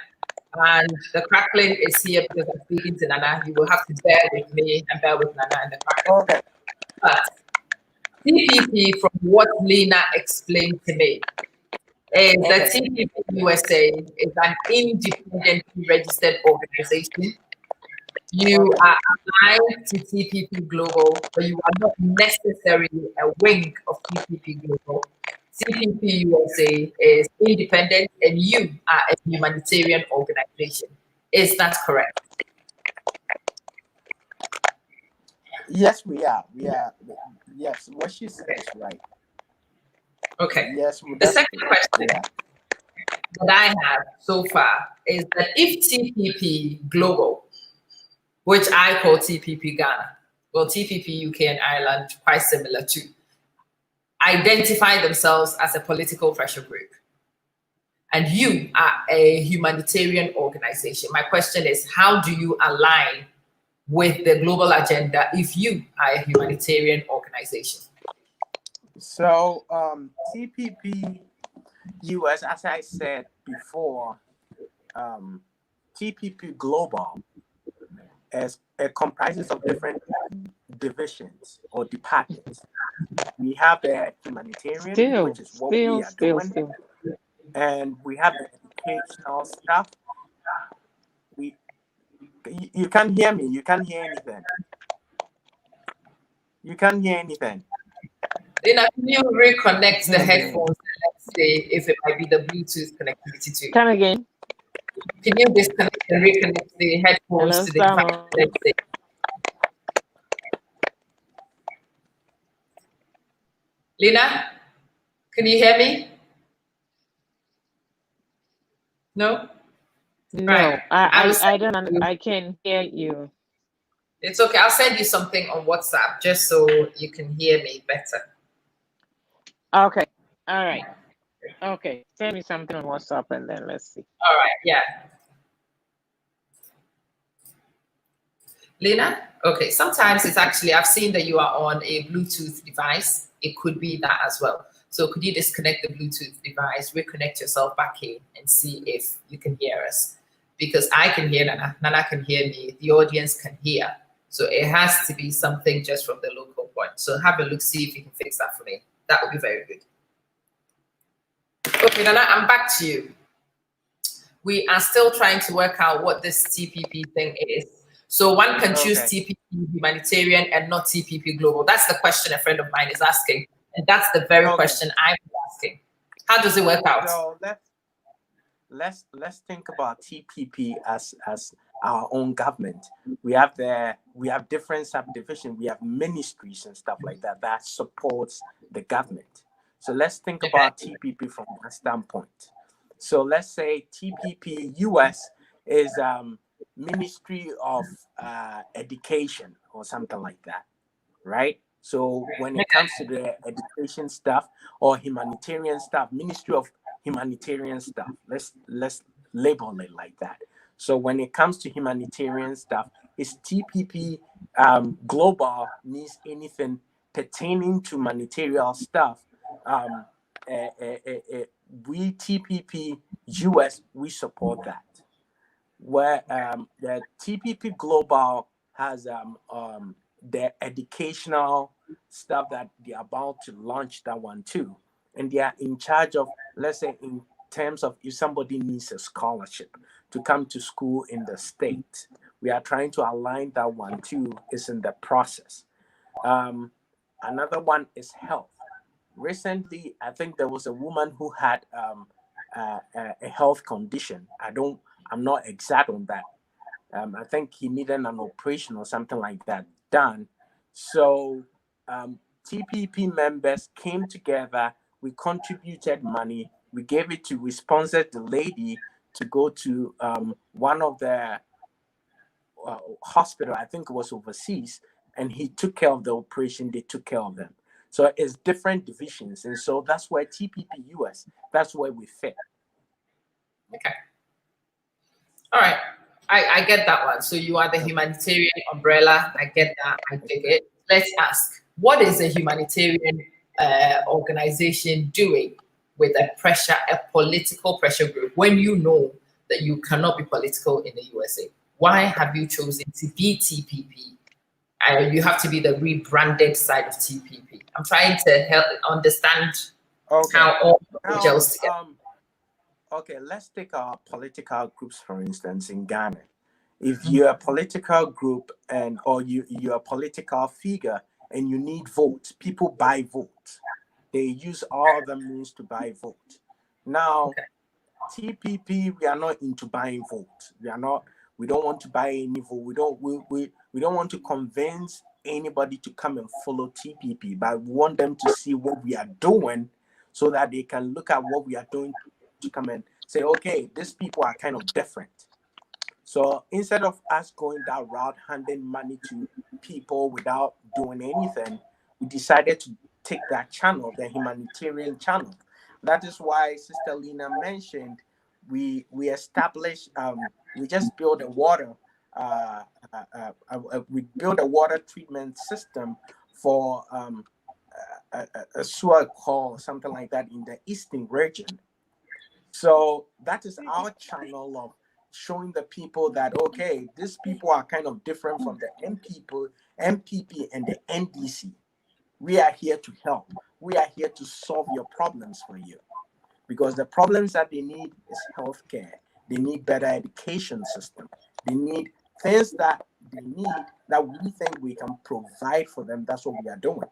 and the crackling is here because I'm speaking to Nana. You will have to bear with me and bear with Nana and the crackling. Okay. But TPP, from what Lena explained to me, is that TPP USA is an independently registered organization. You are aligned to TPP Global, but you are not necessarily a wing of TPP Global. TPP USA is independent and you are a humanitarian organization. Is that correct? Yes, we are. We are. Yes, what she said is right. Okay. Yes. The second question that I have so far is that if TPP Global, which I call TPP Ghana, well, TPP UK and Ireland, quite similar too, identify themselves as a political pressure group, and you are a humanitarian organization. My question is, how do you align with the global agenda if you are a humanitarian organization? So TPP US, as I said before, TPP Global it comprises of different divisions or departments. We have the humanitarian, which is what we are doing. And we have the educational stuff. You can't hear me. You can't hear anything. You can't hear anything. Then can you reconnect the headphones and let's see if it might be the Bluetooth connectivity too? Come again. Can you disconnect and reconnect the headphones to the device? Let's see. Lena, can you hear me? No? No, right. I don't. I can't hear you. It's okay. I'll send you something on WhatsApp just so you can hear me better. Okay. All right. Okay. Send me something on WhatsApp and then let's see. All right. Yeah. Lena? Okay. Sometimes it's actually, I've seen that you are on a Bluetooth device. It could be that as well. So could you disconnect the Bluetooth device, reconnect yourself back in and see if you can hear us? Because I can hear Nana. Nana can hear me. The audience can hear. So it has to be something just from the local point. So have a look, see if you can fix that for me. That would be very good. Okay, Nana, I'm back to you. We are still trying to work out what this TPP thing is. So one can choose TPP humanitarian and not TPP global. That's the question a friend of mine is asking. And that's the very question I'm asking. How does it work out? So let's think about TPP as our own government. We have different subdivisions. We have ministries and stuff like that that supports the government. So let's think about TPP from that standpoint. So let's say TPP US is Ministry of Education or something like that, right? So when it comes to the education stuff or humanitarian stuff, Ministry of Humanitarian stuff, let's label it like that. So when it comes to humanitarian stuff, is TPP global needs anything pertaining to humanitarian stuff? We TPP US, we support that. Where the TPP Global has the educational stuff that they're about to launch that one too, and they are in charge of, let's say, in terms of if somebody needs a scholarship to come to school in the state, we are trying to align that one too. Is in the process. Another one is health. Recently, I think there was a woman who had a health condition. I'm not exact on that. I think he needed an operation or something like that done. So TPP members came together. We contributed money. We sponsored the lady to go to one of the hospital. I think it was overseas, and he took care of the operation. They took care of them. So it's different divisions, and so that's where TPP US. That's where we fit. Okay. All right. I get that one. So you are the humanitarian umbrella. I get that. I dig it. Let's ask, what is a humanitarian organization doing with a political pressure group when you know that you cannot be political in the USA? Why have you chosen to be TPP? You have to be the rebranded side of TPP. I'm trying to help understand how all gels together. Okay, let's take our political groups, for instance, in Ghana. If you're a political group or you're a political figure and you need votes, people buy votes. They use all the means to buy votes. Now, TPP, we are not into buying votes. We don't want to buy any vote. We don't want to convince anybody to come and follow TPP, but we want them to see what we are doing so that they can look at what we are doing to come and say, okay, these people are kind of different. So instead of us going that route, handing money to people without doing anything, we decided to take that channel, the humanitarian channel. That is why Sister Lena mentioned we established, we just built we built a water treatment system for a sewer call, something like that, in the eastern region. So that is our channel of showing the people that, okay, these people are kind of different from the MPP and the NDC. We are here to help. We are here to solve your problems for you. Because the problems that they need is healthcare. They need better education system. They need things that they need that we think we can provide for them. That's what we are doing.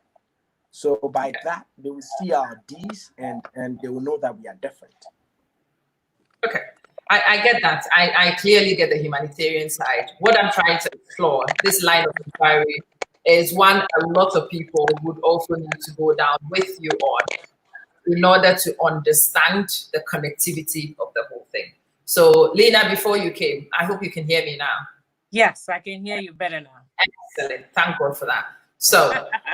So by that, they will see our Ds and they will know that we are different. Okay, I get that. I clearly get the humanitarian side. What I'm trying to explore, this line of inquiry, is one a lot of people would also need to go down with you on in order to understand the connectivity of the whole thing. So, Lena, before you came, I hope you can hear me now. Yes, I can hear you better now. Excellent. Thank God for that. So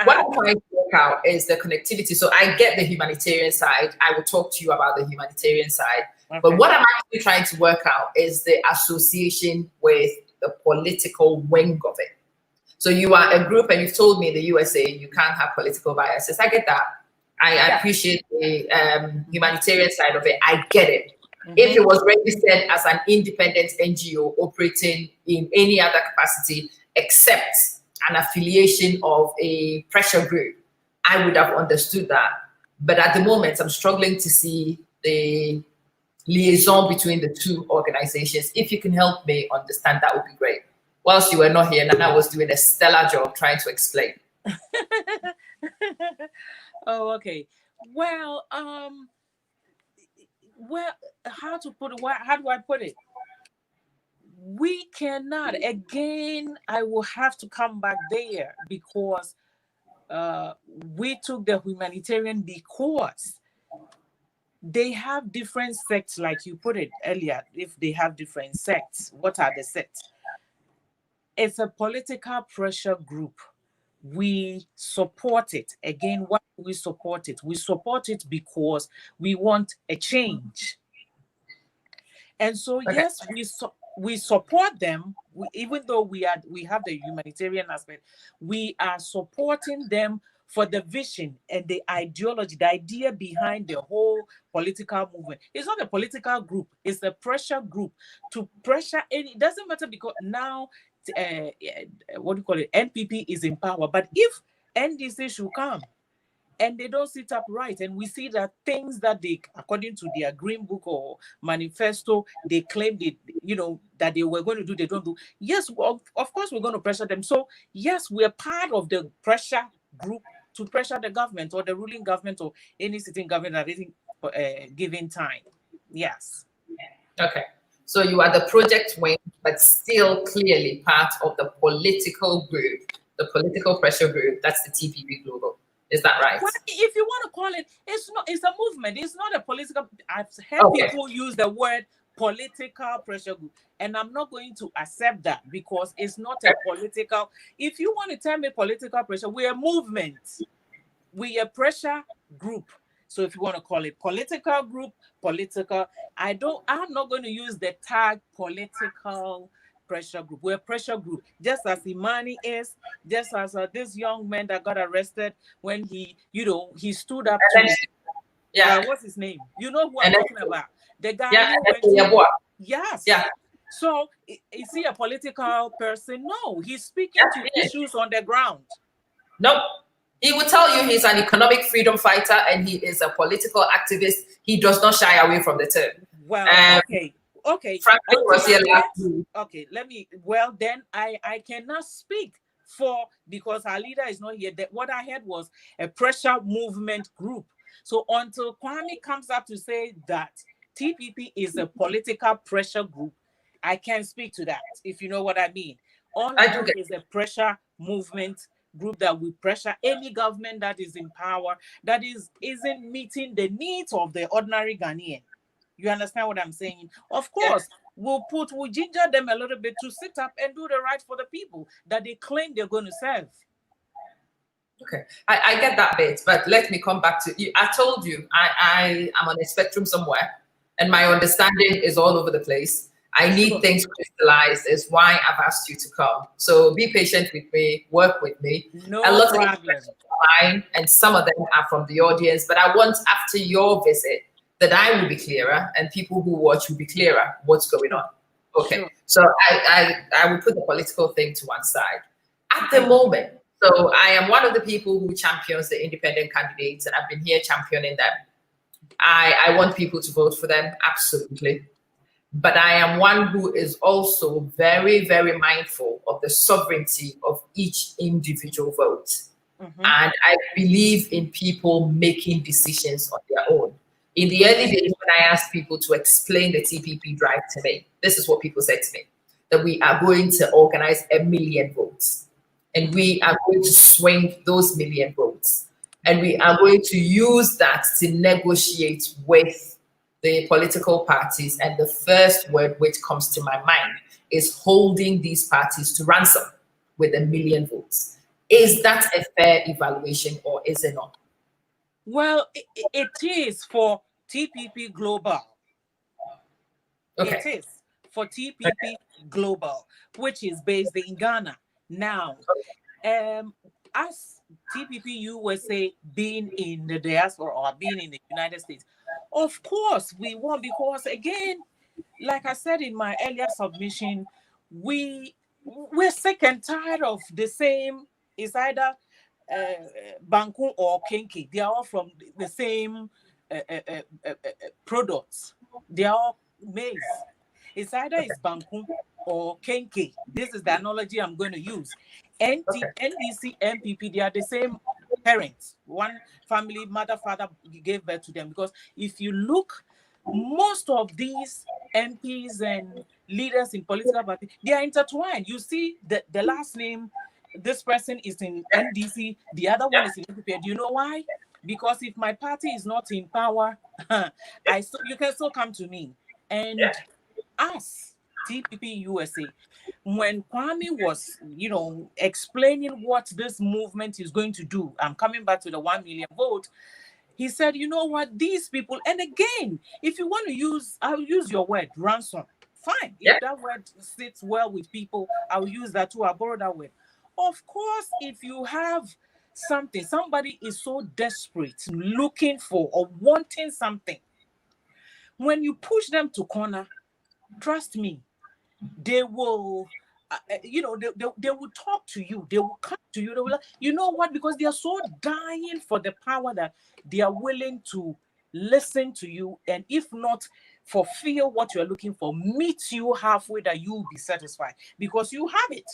what I'm trying to work out is the connectivity. So I get the humanitarian side. I will talk to you about the humanitarian side. Okay. But what I'm actually trying to work out is the association with the political wing of it. So you are a group and you've told me in the USA you can't have political biases. I get that. I appreciate the humanitarian side of it. I get it. Mm-hmm. If it was registered as an independent NGO operating in any other capacity except an affiliation of a pressure group, I would have understood that. But at the moment, I'm struggling to see the liaison between the two organizations. If you can help me understand, that would be great. whilst you were not here, Nana was doing a stellar job trying to explain. Oh, okay. Well, how to put it? How do I put it? We cannot. Again, I will have to come back there because we took the humanitarian because they have different sects, like you put it earlier. If they have different sects, what are the sects? It's a political pressure group. We support it. Again, why do we support it? We support it because we want a change. And so, yes, we support them. Even though we have the humanitarian aspect, we are supporting them for the vision and the ideology, the idea behind the whole political movement. It's not a political group, it's a pressure group to pressure any. It doesn't matter because now, what do you call it? NPP is in power. But if NDC should come and they don't sit up right, and we see that things that they, according to their green book or manifesto, they claim that they were going to do, they don't do. Yes, well, of course we're going to pressure them. So yes, we're part of the pressure group to pressure the government or the ruling government or any sitting government at any given time. Yes. Okay. So you are the project wing, but still clearly part of the political group, the political pressure group. That's the TPP Global. Is that right? Well, if you want to call it, it's a movement. It's not a political. I've heard people use the word political pressure group, and I'm not going to accept that because it's not a political. If you want to tell me political pressure, we're a movement. We're a pressure group. So if you want to call it political group, I'm not going to use the tag political pressure group. We're a pressure group, just as Imani is, just as this young man that got arrested when he stood up to, what's his name? You know who I'm talking about? The guy yes. Yeah. So is he a political person? No, he's speaking to issues on the ground. No. He will tell you he's an economic freedom fighter and he is a political activist. He does not shy away from the term. Well, okay. Franklin was here last week. Okay, then I cannot speak because our leader is not here. What I heard was a pressure movement group. So until Kwame comes up to say that TPP is a political pressure group, I can't speak to that, if you know what I mean. All I do is a pressure movement group that will pressure any government that is in power that isn't meeting the needs of the ordinary Ghanaian. You understand what I'm saying? Of course, we'll ginger them a little bit to sit up and do the right for the people that they claim they're going to serve. Okay, I get that bit, but let me come back to you. I told you I am on a spectrum somewhere, and my understanding is all over the place. I need things crystallized, is why I've asked you to come. So be patient with me, work with me. No problem. A lot of questions are mine, and some of them are from the audience, but I want after your visit that I will be clearer and people who watch will be clearer what's going on. Okay, sure. So I will put the political thing to one side. At the moment, so I am one of the people who champions the independent candidates, and I've been here championing them. I want people to vote for them, absolutely. But I am one who is also very, very mindful of the sovereignty of each individual vote. Mm-hmm. And I believe in people making decisions on their own. In the early days, when I asked people to explain the TPP drive to me, this is what people said to me, that we are going to organize 1 million votes. And we are going to swing those 1 million votes. And we are going to use that to negotiate with the political parties. And the first word which comes to my mind is holding these parties to ransom with 1 million votes. Is that a fair evaluation or is it not? Well, it is for TPP Global. Okay. It is for TPP Global, which is based in Ghana. Now, as TPP USA being in the diaspora or being in the United States, of course we won because, again, like I said in my earlier submission, we're sick and tired of the same. It's either Banku or Kenke. They are all from the same products. They are all maize. It's either it's Banku or Kenke. This is the analogy I'm going to use. NDC, MPP, they are the same parents. One family, mother, father gave birth to them. Because if you look, most of these MPs and leaders in political parties, they are intertwined. You see the last name, this person is in NDC, the other one is in MPP. Do you know why? Because if my party is not in power, you can still come to me. And us, TPP USA, when Kwame was, explaining what this movement is going to do, I'm coming back to the 1 million vote. He said, you know what, these people, and again, if you want to use, I'll use your word, ransom. Fine. If that word sits well with people, I'll use that too. I'll borrow that word. Of course, if you have somebody is so desperate, looking for or wanting something, when you push them to corner, trust me, they will, they will talk to you. They will come to you. They will, you know what? Because they are so dying for the power that they are willing to listen to you. And if not fulfill what you're looking for, meet you halfway that you will be satisfied because you have it.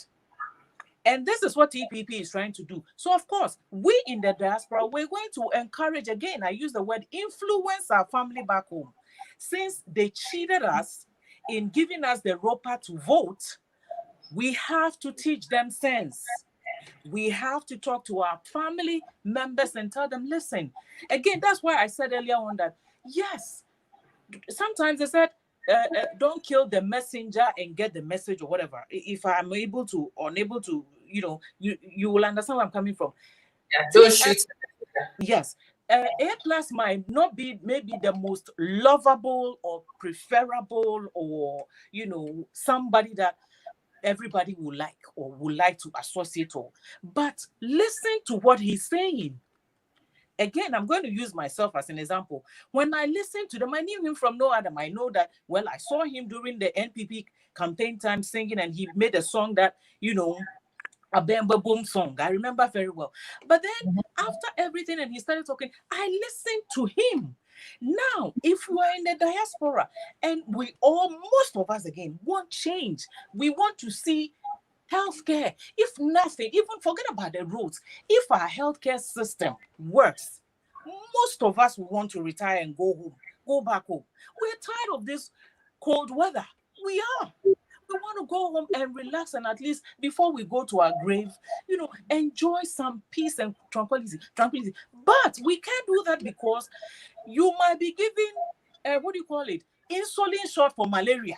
And this is what TPP is trying to do. So, of course, we in the diaspora, we're going to encourage, again, I use the word, influence our family back home. Since they cheated us in giving us the ROPA to vote, we have to teach them sense. We have to talk to our family members and tell them, listen, again, that's why I said earlier on that, yes, sometimes they said, don't kill the messenger and get the message or whatever. If I'm able to, unable to, you will understand where I'm coming from. Yeah, don't shoot. Yes. A+ might not be maybe the most lovable or preferable or, somebody that everybody would like or would like to associate or, but listen to what he's saying. Again, I'm going to use myself as an example. When I listen to them, I knew him from no Adam. I know that, well, I saw him during the NPP campaign time singing, and he made a song that, a Bemba Boom song. I remember very well. But then after everything and he started talking, I listened to him. Now, if we are in the diaspora and most of us again want change, we want to see healthcare. If nothing, even forget about the roads. If our healthcare system works, most of us will want to retire and go back home. We're tired of this cold weather. We are. We want to go home and relax, and at least before we go to our grave, enjoy some peace and tranquility. But we can't do that because you might be giving, what do you call it? Insulin shot for malaria.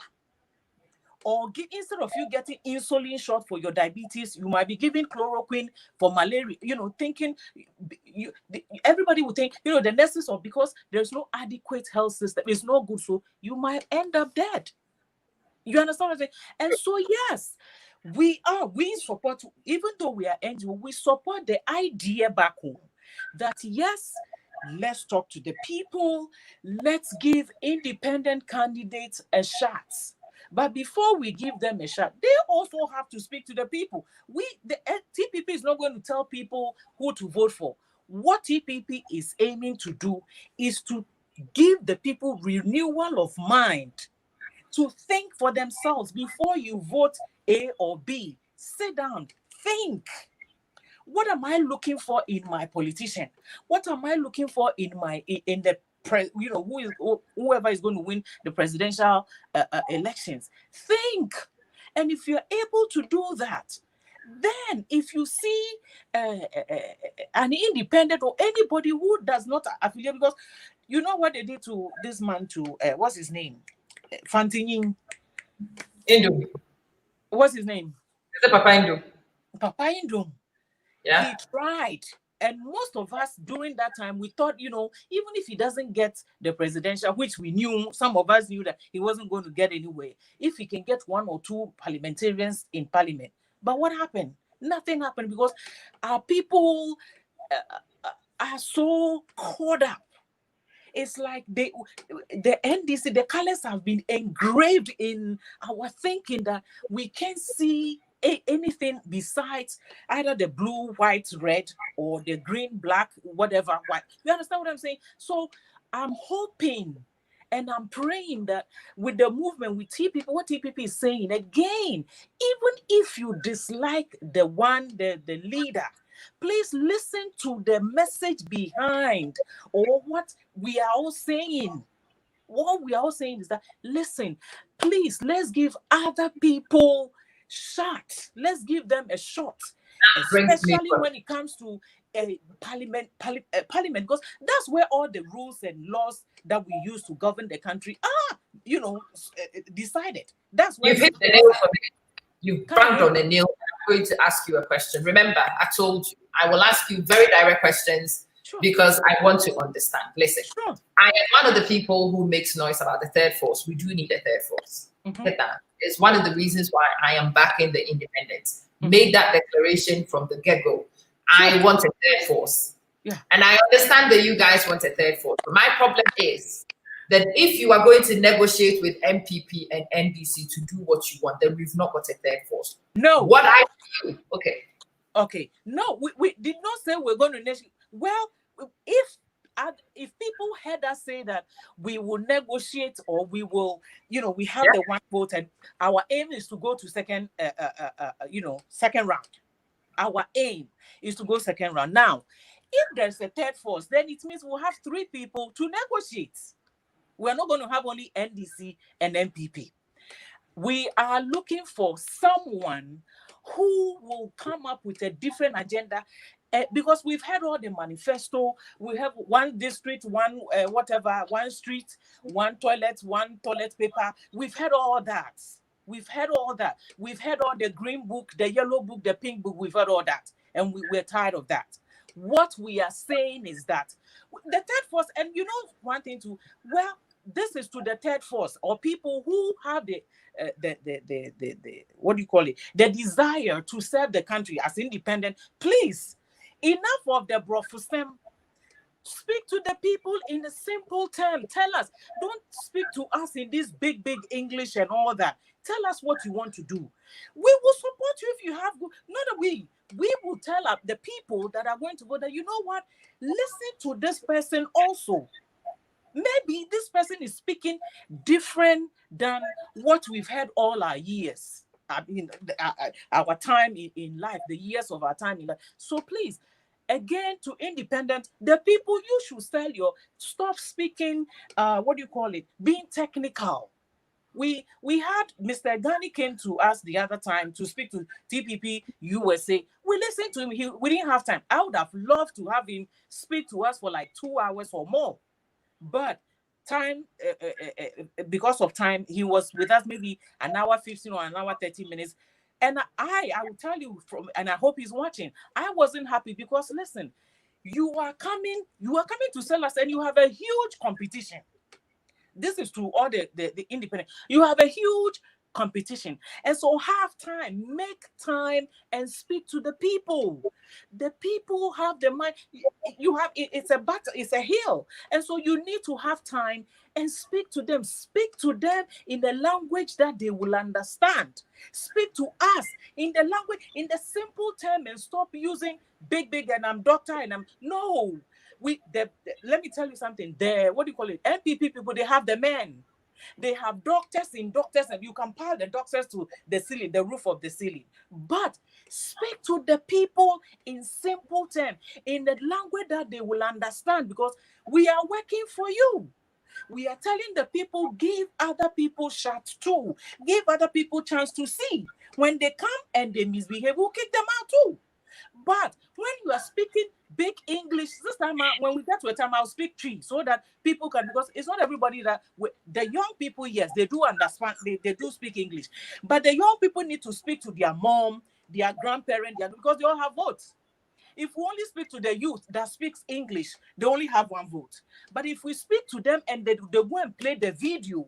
Or instead of you getting insulin shot for your diabetes, you might be giving chloroquine for malaria, thinking everybody would think, the nurses, or because there's no adequate health system, it's no good, so you might end up dead. You understand what I'm saying? And so, yes, we support, even though we are NGO, we support the idea back home that, yes, let's talk to the people, let's give independent candidates a shot. But before we give them a shot, they also have to speak to the people. The TPP is not going to tell people who to vote for. What TPP is aiming to do is to give the people renewal of mind to think for themselves before you vote A or B. Sit down, think. What am I looking for in my politician? What am I looking for in the whoever is going to win the presidential elections? Think. And if you're able to do that, then if you see an independent or anybody who does not affiliate, because you know what they did to this man, to what's his name? Fantini. Indo. What's his name? Is it Papa Indo? Papa Indo. Yeah. He tried. And most of us during that time, we thought, even if he doesn't get the presidential, which we knew, some of us knew that he wasn't going to get anywhere, if he can get 1 or 2 parliamentarians in parliament. But what happened? Nothing happened because our people are so caught up. It's like the NDC, the colors have been engraved in our thinking that we can't see anything besides either the blue, white, red, or the green, black, whatever, white. You understand what I'm saying? So I'm hoping And I'm praying that with the movement, with TPP, what TPP is saying again, even if you dislike the leader, please listen to the message behind or what we are all saying. What we are all saying is that, listen, please, let's give other people shot. Let's give them a shot, especially when it comes to parliament, because that's where all the rules and laws that we use to govern the country are, decided. That's where you've hit the nail for me. You banged on the nail. I'm going to ask you a question. Remember, I told you I will ask you very direct questions. Sure. Because I want to understand. Listen, sure. I am one of the people who makes noise about the third force. We do need a third force. Mm-hmm. It's one of the reasons why I am backing the independence. Mm-hmm. Made that declaration from the get-go. I want a third force. Yeah. And I understand that you guys want a third force. But my problem is that if you are going to negotiate with MPP and NDC to do what you want, then we've not got a third force. No. What I do, okay. No, we did not say we're going to negotiate. Well, if people heard us say that we will negotiate or we will, we have the one vote and our aim is to go to second round. Our aim is to go second round. Now, if there's a third force, then it means we'll have 3 people to negotiate. We're not going to have only NDC and MPP. We are looking for someone who will come up with a different agenda. Because we've had all the manifesto, we have one district, one one street, one toilet paper. We've had all that. We've had all that. We've had all the green book, the yellow book, the pink book. We've had all that. And we're tired of that. What we are saying is that the third force, and one thing too, this is to the third force or people who have the what do you call it? The desire to serve the country as independent. Please, enough of the brofusem. Speak to the people in a simple term. Tell us. Don't speak to us in this big English and all that. Tell us what you want to do. We will support you if you have good. Not that we will tell up the people that are going to go that, you know what? Listen to this person also. Maybe this person is speaking different than what we've had all our years. I mean, our time in life, the years of our time in life. So please, again, to independent, the people, you should stop speaking, being technical. We had Mr. Ghani came to us the other time to speak to TPP USA. We listened to him. We didn't have time. I would have loved to have him speak to us for like 2 hours or more. But time, because of time, he was with us maybe an hour 15 or an hour 30 minutes. And I will tell you and I hope he's watching, I wasn't happy because, listen, you are coming to sell us and you have a huge competition. This is to all the independent. You have a huge competition. And so have time, make time and speak to the people. The people have the mind. It's a battle, it's a hill. And so you need to have time and speak to them. Speak to them in the language that they will understand. Speak to us in the language, in the simple term, and stop using big and I'm doctor and I'm no. Let me tell you something. MPP people, they have the men. They have doctors, and you can pile the doctors to the ceiling, the roof of the ceiling. But speak to the people in simple terms, in the language that they will understand, because we are working for you. We are telling the people, give other people shots too. Give other people chance to see. When they come and they misbehave, we'll kick them out too. But when you are speaking big English, this time when we get to a time, I'll speak tree so that people can, because it's not everybody the young people, yes, they do understand, they do speak English. But the young people need to speak to their mom, their grandparent, because they all have votes. If we only speak to the youth that speaks English, they only have 1 vote. But if we speak to them and they go and play the video,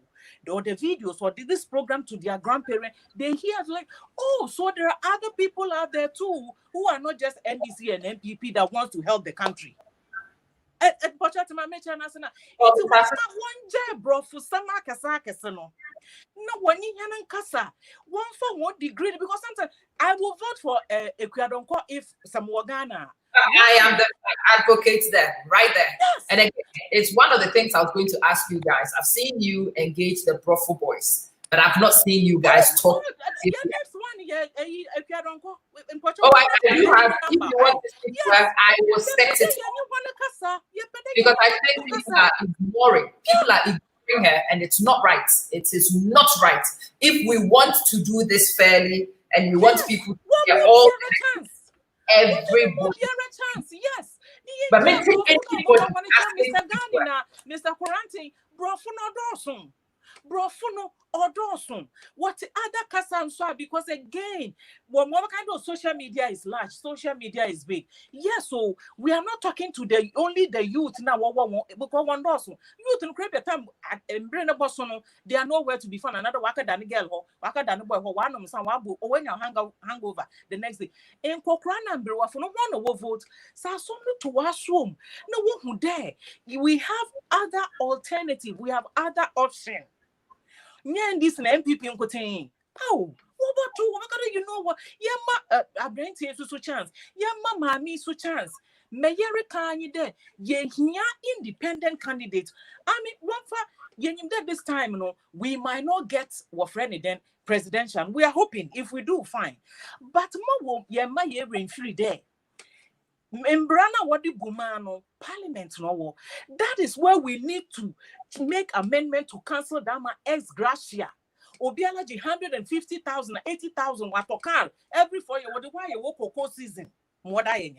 or the videos or this program to their grandparents, they hear like, oh, so there are other people out there too who are not just NDC and MPP that wants to help the country. Because sometimes I will vote for Ekuadonko if some Ghana. I am the advocate there, right there. Yes. And again, it's one of the things I was going to ask you guys. I've seen you engage the brothel boys, but I've not seen you guys talk. Yeah, next one, yeah, if you don't go in Oh, I do have. If you want to speak to her, I will set it because I think people are ignoring. People are ignoring her, and it's not right. It is not right. If we want to do this fairly, and we want people to get all everybody. Yes. But me take anybody Mr. Quarantine, Brofuno or Dawson. What other Kasan saw? Because again, what kind of social media is large, social media is big. Yes, so we are not talking to the only the youth now. Because one Dawson, youth and create a time and bring a boss on, they are nowhere to be found. Another waka than a girl, waka than a boy, one of some wabu, or when you hangover the next day. In Pokrana and Brewa for no one vote, so to assume no one who dare. We have other alternative, we have other option. Nyan this an MPP in oh, what about you know what? I bring to so chance. Mama me so chance. Mayor can you there? Ye independent candidate. I mean, one for this time, you know, we might not get what friend then presidential. We are hoping if we do fine. But more my year in free there. Membrana what the Bumano Parliament no. That is where we need to make amendment to cancel Dama ex gratia. Obialaji 150,000, 80,000 watokal every 4 years. What do you work cocoa season? What are you?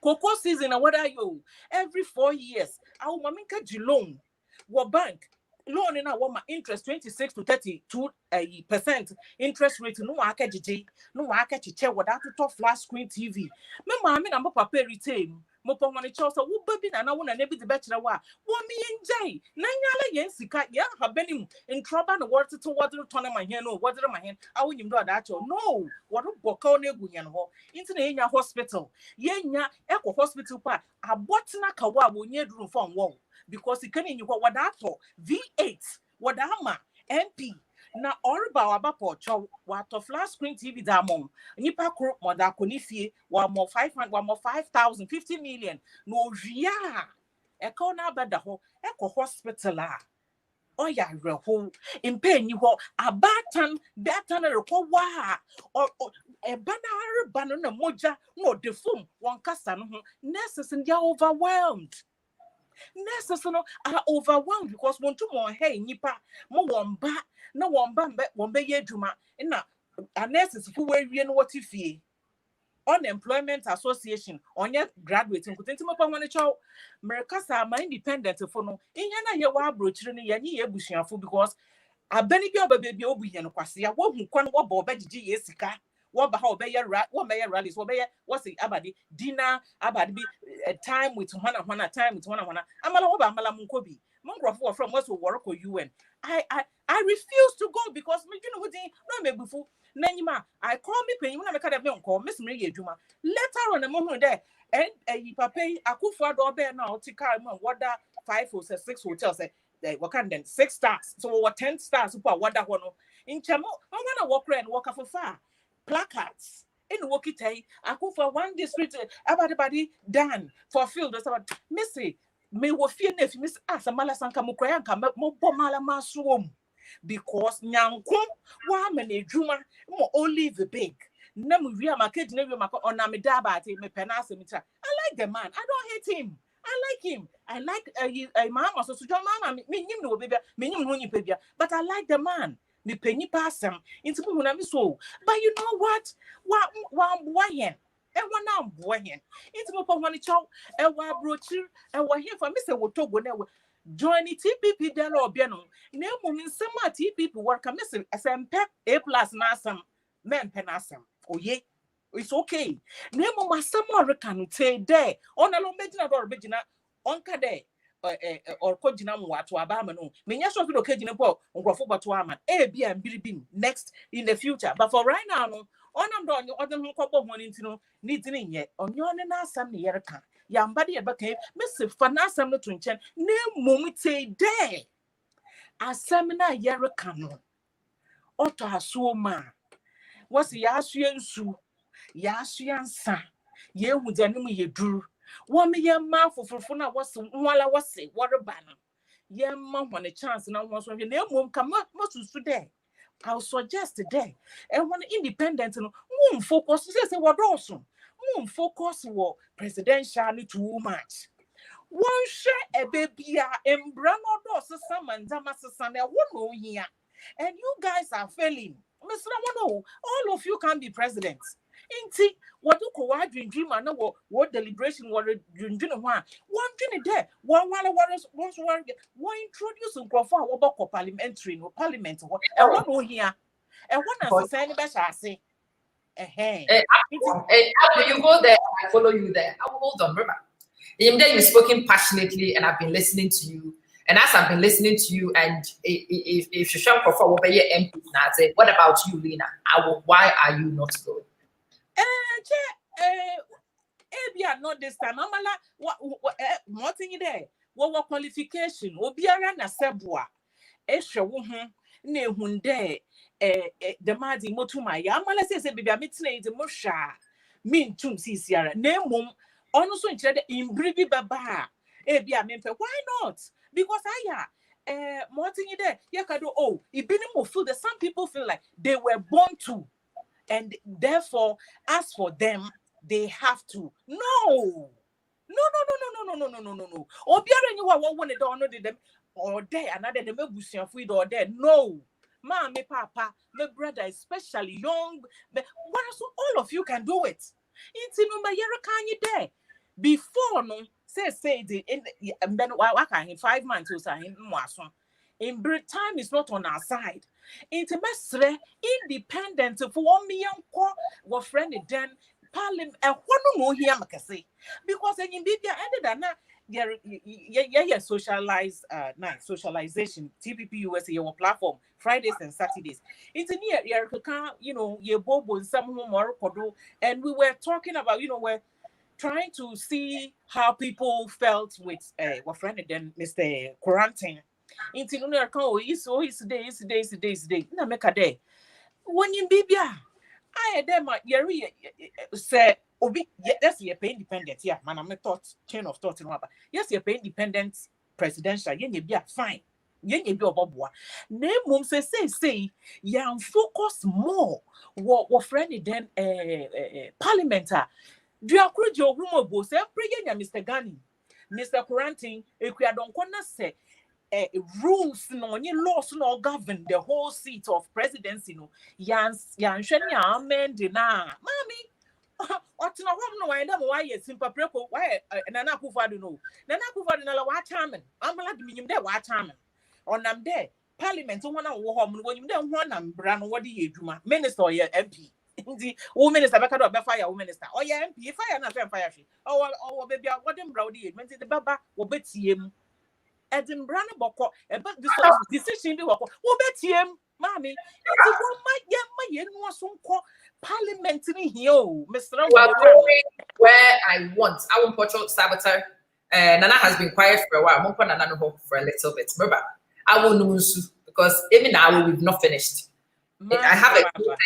Cocoa season and what are you? Every 4 years. Our maminka loan. What bank? Loan in our interest 26 to 32% interest rate. No akajiji, no akachiche without to top flat screen TV. Me mama na mo papa retain. Mo pa woni cho so wo baby na wo na be the bachelor wa. Wo me enjay. Na nyala yen sika ya ha benim in trouble no water to water turn my hand no water my hand. I won you do that no. What boka na egu yan ho. Into na enya hospital. Yenya eko hospital pa abotna kawa wo nye duru from wo. Because it can in you what that V8 what ama MP na oriba abapo cho what flat screen TV damon nipa kro moda konifie wa mo 500 wa mo 5,000 50 million no ria e ko na beda ho e ko hospital a oya reho impe ni ho abatan betan rekọ wa e bana na moja no de fum won kasa no ho nurses and they are overwhelmed. Nurses are overwhelmed because want to more hey nipa mo womba na womba ye dwuma na nurses who we no what ifie unemployment association onye graduate nkutinti mo pa woni chaw merkasa ma independent for no inya na ye wa brochire ne ye ebusuafo because abani bi obabebi obuye no kwase ya wo hu kwan wo ba obagigi ye sika wo ba ha obeye rallies wo beye what's it abadi dinner abadi bi time with one time with one amala wo ba amala munkobi mongrofo from what's work or UN I refuse to go because me you know what no me bufu nanyima I call me penny na me ka dem call miss me ye adwuma later on mo hu there and papa akufo do be na otika mo wada 5 or 6 hotels what can then 6 stars so what 10 stars super wada hono in chamo I wanna walk around walk for far placards in Wokite, I go for one district, everybody done fulfilled. Missy, may we fear if Miss Asamala Sanka Mukoyan come up more pomala masroom because Nyankum, Wamane Juma, more olive big. Namu via my kid, never on Amidaba, me penasimita. I like the man, I don't hate him. I like him. I like a mama, so John Mama, me no baby, me baby, but I like the man. Me penny pass him into so. But you know what? One boy, and one now boy, into one chow, and one brochure, and one here for Mr. Wotogo never join the TPP Dell or Biano. No woman, some TPP work a missing as a A+ nasam, men penasam. Oh, ye, it's okay. Nemo my summer can say there on a long bedina on Kade. Or Kojinam to Abamano. Menya so to Kajina Bo, or Grofo to Aman, be and Bilibin next in the future. But for right now, on I'm done, you other couple wanting to know, needs in yet, on your Nasam Yerka. Yambadi Abake, Mr. Fanasam no Tunchen, name moment say there. A seminar Yerkano. Otto Hasuma. What's the Yasuan Su? Yasuan Sa. ye hu danu ye duru wo me ye ma fofofo na wo se nwala wo se wo reba no ye ma ho ne chance na wo so hwe na emom kama masusu de I'll suggest there and when independent no focus say what also focus wo presidential too much one share a baby embra no do samandama sesane wo no hia and you guys are failing Mr. Wano, all of you can be presidents. Inti, what do ko wa dream and no what deliberation what dream one dream there one introduce Crawford what parliamentary no parliament what and one no here and one as say better say When you go there, I follow you there. I will hold on, remember. You've spoken passionately, and I've been listening to you. And as I've been listening to you, and if Shoshan Crawford will be your MP now, I say, what about you, Lena? Why are you not going? Not this time. Amala, what thing there? What qualification? Obiara na sebua. Ehwe wo ho na ehunde the madi motuma ya amala say baby ametina de mo hwa me ntum sisiara na emom ono so nkire de imbribi baba bia mempe why not because aya more thing there you can do ibini feel that some people feel like they were born to and therefore as for them they have to no obiara nyi wa wo ne do no de them or there another the mebusian food or there no mommy papa my brother especially young but what so all of you can do it into no my yere can you there before no say the and then why can 5 months or so him mwaso in time is not on our side into mesre independent for 1 million what friend then parliament and one no here makase because in bibia ended na yeah socialize socialization TPP USA your platform Fridays and Saturdays it's near your bobo and some more and we were talking about we're trying to see how people felt with what friend then Mr. Quarantine into is day na make a day when you bibia I dem yeri say obi yes you pay independent yeah man I'm thought chain of thought no yes you pay independent presidential you be fine you be oboboa na mum say you focus more what friend then parliament do akuru je ogumo bo say pray ya Mr. Gani Mr. Quarantine ekua don kona say rules no any laws no govern the whole seat of presidency no yan hwani amend na mami otina hom no why dem why simple preko why nana akufado no nana akufado na la wa chairman amala de minyim de wa chairman onam de parliament won na wo hom no wonyim de ho na mbra no wode ye adwuma minister or MP ndi wo minister beka do be fire wo minister or MP fire na fire hwe o baby wode mbra wode ye adwuma ndi baba wo betiem Edinburgh boko about the decision be wako wo betiem mami it's one my no so nko parliament ni here o Mr. We are going where I want. I won't put saboteur. Nana has been quiet for a while. I'm Nana no hope for a little bit. Remember, I will know because even now we've not finished. I have a push.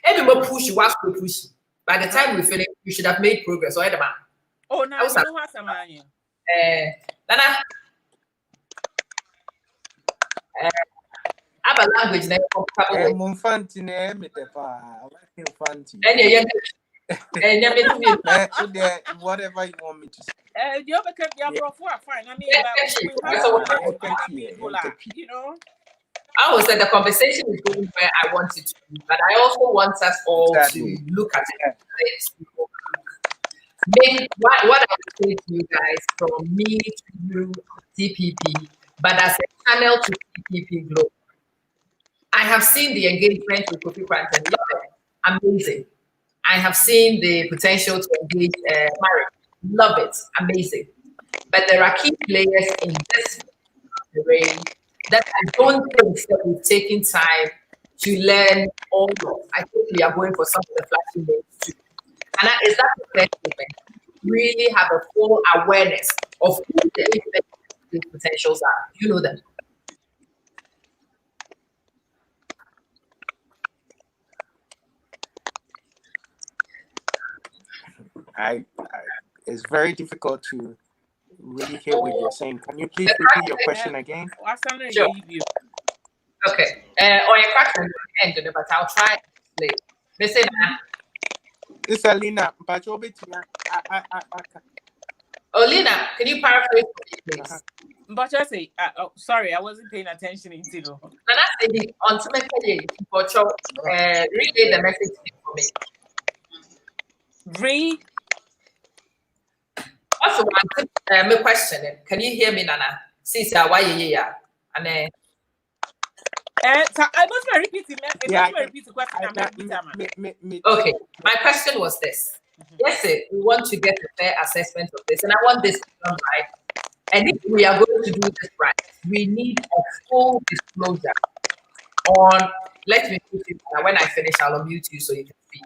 Everybody push. You have to push. By the time we finish, you should have made progress. Or man. Oh, now you know what's a Nana. I have a language name comfortable. Whatever you want me to say. The other can be fine. I mean, you know. I was that the conversation is going where I want it to be, but I also want us all to look at it. What I would say to you guys from me to you, TPP, but as a channel to TPP Global. I have seen the engagement with Kofi Quantum. Love it. Amazing. I have seen the potential to engage marriage. Love it. Amazing. But there are key players in this terrain that I don't think that we've taken time to learn all of. I think we are going for some of the flashing names too. And is that the first statement? Really have a full awareness of who the potentials are. You know them. it's very difficult to really hear what you're saying. Can you please repeat your question again? Sure. Okay. Or in fact, but I'll try. Listen, This is Alina. Olina, can you paraphrase for me, please? But I say, sorry, I wasn't paying attention into it. And that's the ultimately for relay the message for me. Also, my question. Can you hear me, Nana? Sisa, why you here? And so I was repeating. Yeah, repeat the question. Okay, my question was this. Yes, sir, we want to get a fair assessment of this, and I want this to be done right. And if we are going to do this right, we need a full disclosure on. Let me put it. When I finish, I'll unmute you so you can speak.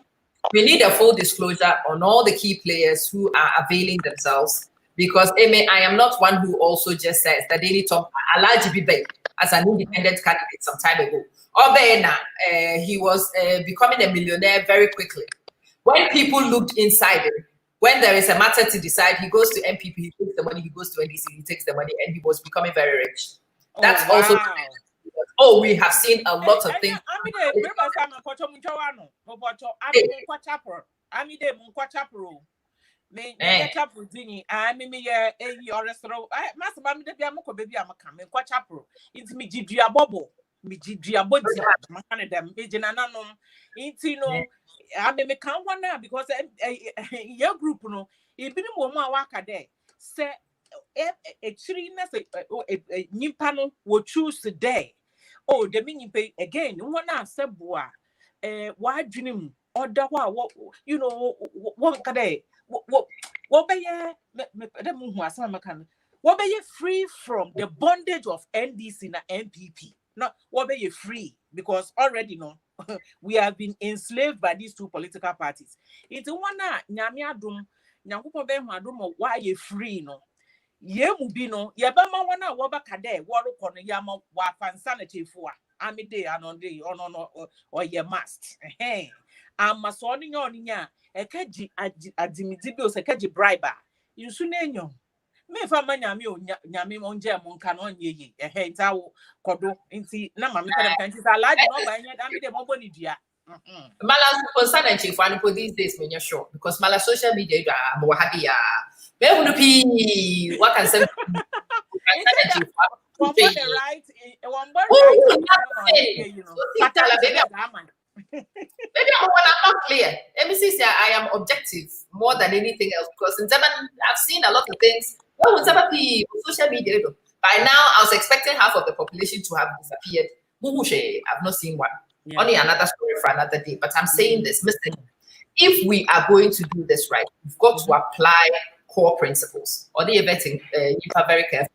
We need a full disclosure on all the key players who are availing themselves. Because I am not one who also just says that they need to Alaji Bibe as an independent candidate some time ago. Obena, he was becoming a millionaire very quickly. When people looked inside him, when there is a matter to decide, he goes to MPP, he takes the money, he goes to NDC, he takes the money, and he was becoming very rich. That's also. Oh, we have seen a lot of things. I me can one now because your group no it be no more waka there say a tree a nimpa no will choose today. Oh, the meaning pay again one answer boa why dream or the what you know what kade what be what be free from the bondage of NDC na MPP. No, what be you free because already no we have been enslaved by these two political parties. It's one nyame adom nyankopon be hu adom why you free no ye mu bi no ye ba ma wana wo ba kade wo ro kono ya ma wa fansa na chefo a amide anonde ono or ye must amma so ni nya e kaji adimidi bi o se kaji bribe insu na enyo me fa ma nyame onje mo nka no nye yi nta wo kodo nti na ma me kada kan ti sa alaji no ba nya amide mo boni dua Mala concern and chief and for these days when you're sure because Mala social media more happy where would be what can say one right maybe I'm not clear. MCC, I am objective more than anything else because in Zaman I've seen a lot of things. Well, with social media, by now I was expecting half of the population to have disappeared. I've not seen one. Yeah. Only another story for another day. But I'm saying this, listen, if we are going to do this right, we've got to apply core principles. Or the vetting, you are very careful.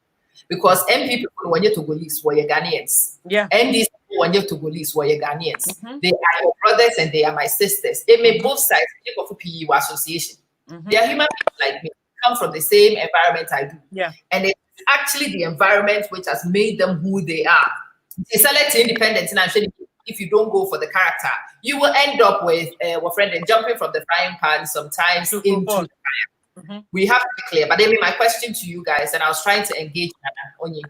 Because MP people want you to go list were Ghanaians. Yeah. And these people want you to go list were Ghanaians. They are your brothers and they are my sisters. They may both sides of a PU association. They are human beings like me, come from the same environment I do. Yeah. And it's actually the environment which has made them who they are. They select independence, and I'm sure if you don't go for the character, you will end up with a friend and jumping from the frying pan sometimes into the fire. We have to be clear. But my question to you guys, and I was trying to engage on you.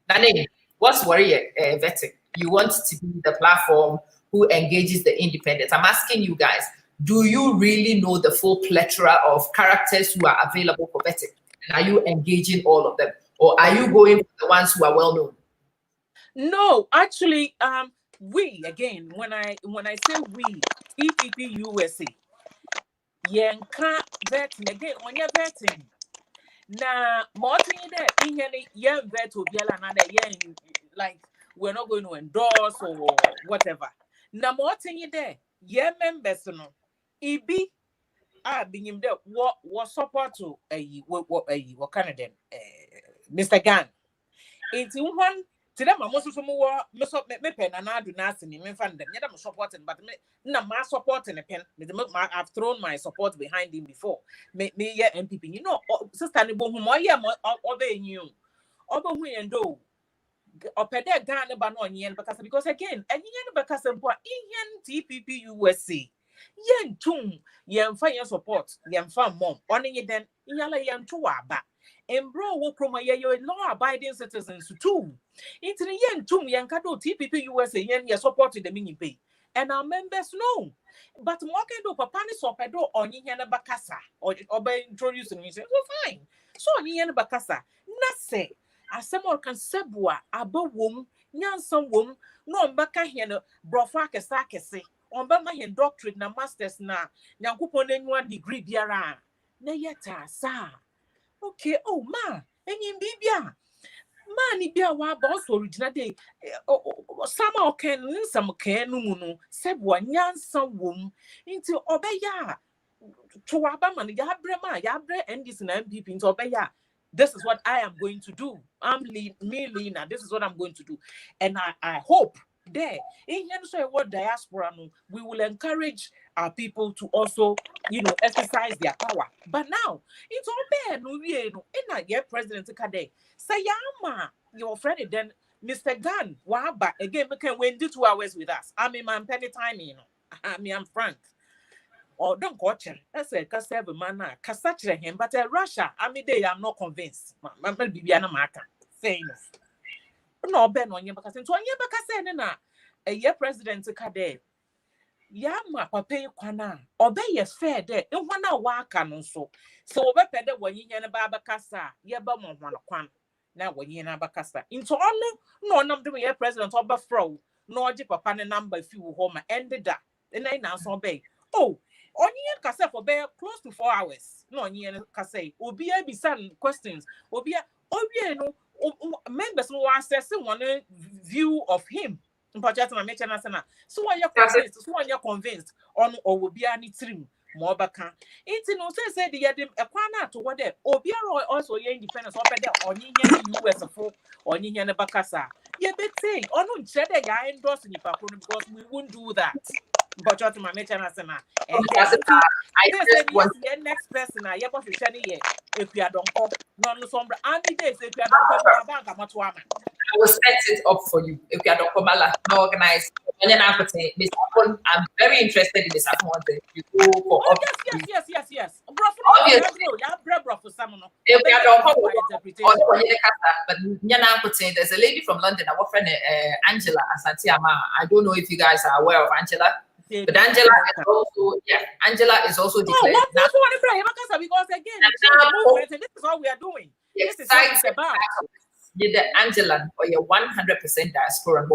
Nane, what's worry vetting? You want to be the platform who engages the independents. I'm asking you guys, do you really know the full plethora of characters who are available for vetting? And are you engaging all of them? Or are you going for the ones who are well known? No, actually, we again when I say we, TPP USA, yenka vetting again when you're vetting. Now, more thing that you vet will be another like we're not going to endorse or whatever. Now, more thing there, members no, be being him there what support to what Canada, Mr. Gan. It's one. Today, my most of me pen and I do nothing. Me find them. Yeah, I'm supporting, but me na my supporting a pen. I've thrown my support behind him before. Me yeah MPP. You know, sister ni bohu mo yeah mo obey you. Obo hu endo. Opede Ghana ba no yen because again, and yen because impo yen TPP USA. yen tum yen fa yen support yen fa mom on ye then yala yen to aba embro wo kroma ye law abiding citizens too intini yen tum yen kado TPP USA yen ye support the mini pay and our members know but mo do papa ni so pedo onye yen bakasa or be introduce me say oh fine so onye yen bakasa na say asem or kan sebua abawom nyansan wom no mbaka hie no brofa akese on ba ma hie doctorate na masters na nyankopon enwa degree biara na yeta sa okay oh ma enyim bibia ma ni bia wa ba so original day sama oken nsam kan no mu no sebua nyansan wom nti obeya to aba man ya bre NDC na MPP nti obeya this is what I am going to do. Lena. This is what I'm going to do. And I hope there, in what diaspora, we will encourage our people to also, exercise their power. But now, it's all bad. In a year, President Kade, Sayama, your friend, then Mr. Gunn, Waba, again, we can win 2 hours with us. I mean, I'm penny time, I'm frank. Or don't watch it. That's a Cassava man, Cassatra him, but Russia, they am not convinced. Mamma Bibiana Marca, famous. No, Ben on your because in 20 years, a year president Kade. Yama, papa, quana, obey your fair day, and 1 hour can so. So, over pedal when you in a babacassa, yabam on 1 quan. Now, when you in a bacassa. Into all no, I'm doing a president of a fro, no, Jip upon a number few home ended that. And I now obey. Oh, Onye kasa for bear close to 4 hours. No, onye kasa. Obia be some questions. Obia no members no assess one view of him. But just na mention na. So when you're convinced on obia ni trim more baka. It's no say the yadim a kwana to what there. Obia also ye independence up there onye US for onye ne bakasa. Ye bet say onu chede ya endorse ni papro because we won't do that. But you to my mention as na. Next person I yebo to share here if you are don't come no sombre and days if you are don't come bank amatuama. I will set it up for you if you are don't come no organize. I'm very interested in this. I want you go for yes. Bro for someone. If you are don't come but there's a lady from London, our friend Angela Asantiama. I don't know if you guys are aware of Angela. But Angela is also declared. Because again, this is what we are doing. This is what it's about. The Angela or your 100% diaspora,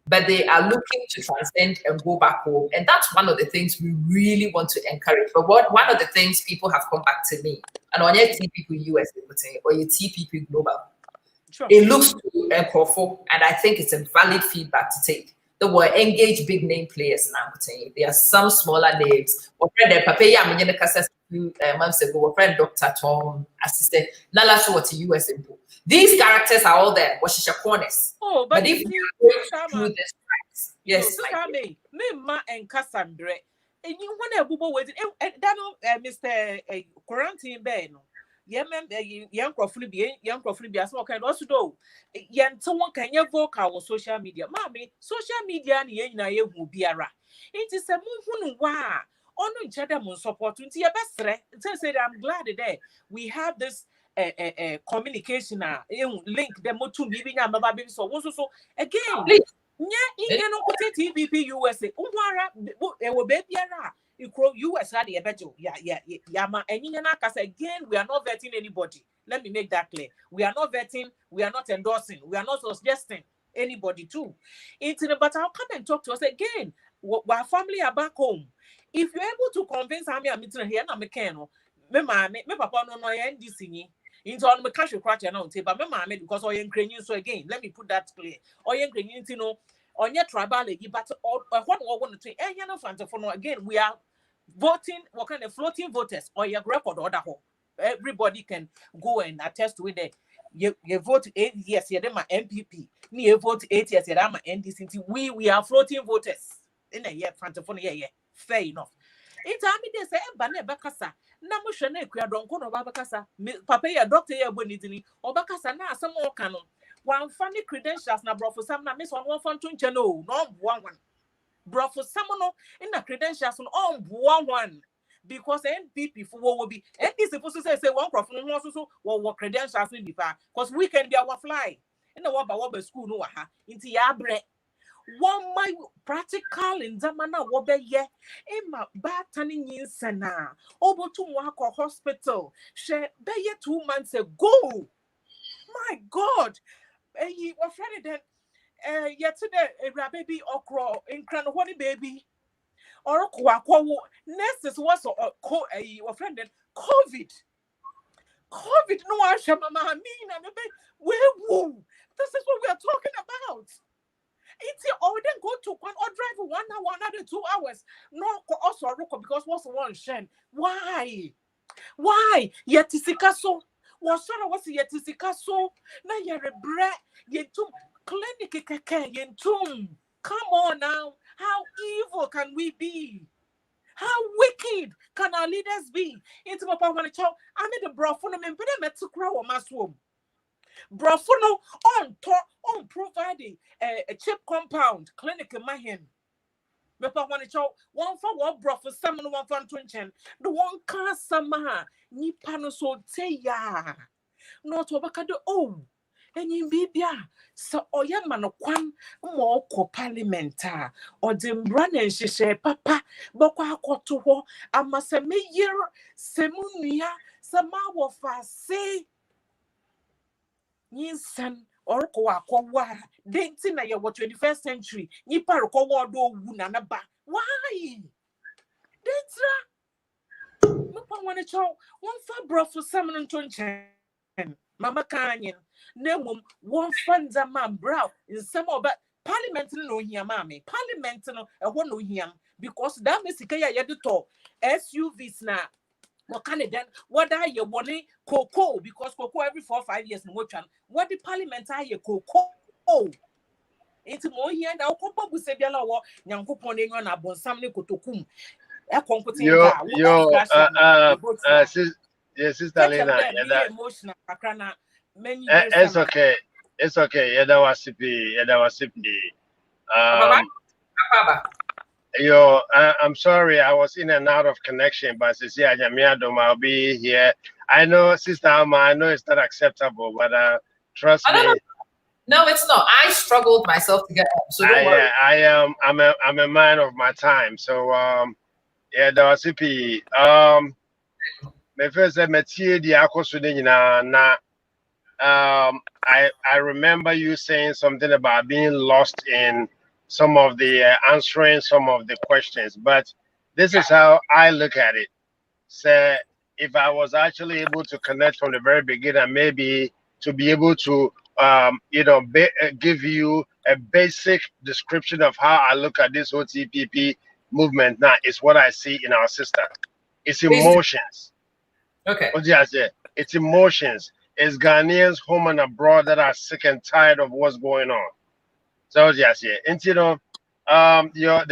but they are looking to transcend and go back home, and that's one of the things we really want to encourage. But one of the things people have come back to me, and on your TPP USA or your TPP Global, sure. It looks to Crawford, and I think it's a valid feedback to take. They were engaged big name players now. There are some smaller names. Our friend Papa few months ago, our friend Dr. Tom assisted Nala Show to US Info. These characters are all there. Washisha corners. Oh, but if you go through this practice, yes, me ma and Cassandra. And you want to go with it. Mr. Quarantine Ben. Young Crofley, as well can also do. Someone can you vocal on social media. Mommy, social media and ye will be a rat. It is a move wow. On each other, support to your best. Say I'm glad that we have this communication link them to maybe now baby so again. Yeah, TPP USA. Will be US had a better. Yeah, and again, we are not vetting anybody. Let me make that clear. We are not vetting, we are not endorsing, we are not suggesting anybody too. But I'll come and talk to us again. Our family are back home. If you're able to convince me, I'm meeting here, I'm a can. Me papa no NDC. Into on the cash crash and on but me because I am Ukrainian. So again, let me put that clear. I am Ukrainian, on your tribal, but what we want to say, again, we are voting, what kind of floating voters or your record order. Everybody can go and attest to it. You vote 8 years, you're my MPP. Me vote 8 years, you're my NDC. We are floating voters in a year, francophone, fair enough. It's a me they say, Bane Bakasa. Namushane, Kuyadonko, or Babakasa, Papa, doctor, Bonitini, or Bakasa, now some more canon. One funny credentials, now brought for some, miss on 1 fun to no, one. bro for someone in the credentials on one because NPP for what will be and this supposed to say one crop no so what credentials will be far because we can be our fly in the what school no ha into ya bre one my practical in zamana wo be ye in my batani yinsana obo to work hospital she be ye 2 months ago. My God, you were friendly then. Yesterday, a baby okro in crown baby or nurses was a friend then COVID. No one shall mama mean and woo. This is what we are talking about. It's or then go to one or drive 1 hour, another 2 hours. No, also because what's one shen? Why? Yet so. Was yet so na you're a brat yentum clinic yentum. Come on now, how evil can we be? How wicked can our leaders be? Into my power child, I made a brofuno and put them to crow or maswom. Brofuno on providing a chip compound clinic in my hand. Mepa one child, one for what bro for someone one for 20. The one can sama ni pano so teya. Not wabakado oh. And in Bibia, so oya manokwan mo ko parliamenta or dem brand and she say papa bokwa akoto ho amase me year semunia sama wo fa say yinsan or ko akwa denti na ye 21st century ni par ko wo do wu na ba why dentra mo pa wane chow one fa bro for salmon tonchen mama kanyin nemum one friends a man brow in some of parliament no here mammy parliament no no here because that mesika ya to SUVs na what can it then what are you wanting cocoa because cocoa every 4 or 5 years in which one what the parliament are you cocoa it's more here now cocoa we say biala wo nyankopon enyo na bonsam ne kotokum e konkotin ka sister Lena emotional akrana many it's okay. It's okay. Yada wasipi. I'm sorry. I was in and out of connection, but Sisi Ajamiadom, I'll be here. I know, Sister Alma, I know it's not acceptable, but trust me. No, it's not. I struggled myself to get home, so don't worry. I'm a man of my time. So Yada wasipi. My first I remember you saying something about being lost in some of the answering some of the questions, but this is how I look at it. So if I was actually able to connect from the very beginning, maybe to be able to give you a basic description of how I look at this whole TPP movement now, it's what I see in our system. It's emotions. Okay. What did I say? It's emotions. It's Ghanaians home and abroad that are sick and tired of what's going on. So yes, yeah. And the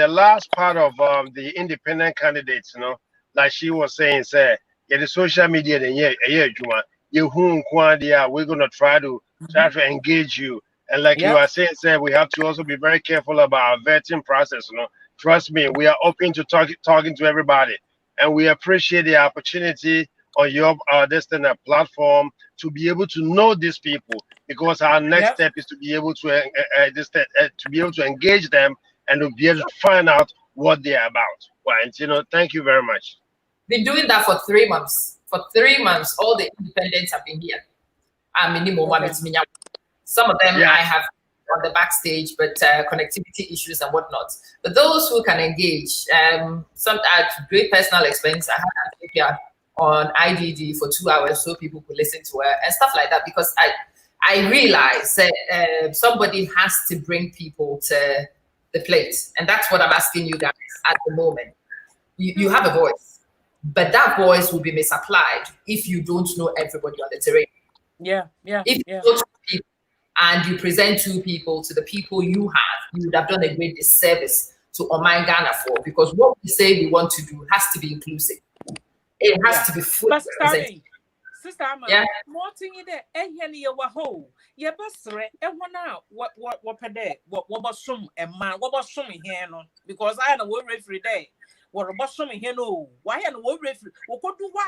last part of the independent candidates, like she was saying, say, the social media, we're gonna try to engage you. And like you are saying, we have to also be very careful about our vetting process. Trust me, we are open to talking to everybody, and we appreciate the opportunity on your platform to be able to know these people, because our next step is to be able to engage them and to be able to find out what they're about. Well, thank you very much. Been doing that for 3 months. For 3 months, all the independents have been here. Some of them I have on the backstage, but connectivity issues and whatnot. But those who can engage, some at great personal expense, I had on IDD for 2 hours so people could listen to her and stuff like that, because I realize that somebody has to bring people to the plate, and that's what I'm asking you guys at the moment. You have a voice, but that voice will be misapplied if you don't know everybody on the terrain. If you go to people and you present 2 people to the people you would have done a great disservice to Oman Ghana for, because what we say we want to do has to be inclusive. It has to be full. sister ama more thing there ehia ne ye wa ho ye besre ehona what pede what bosom e man what bosom here no because I na we referee there what bosom here no why na we referee we ko do wa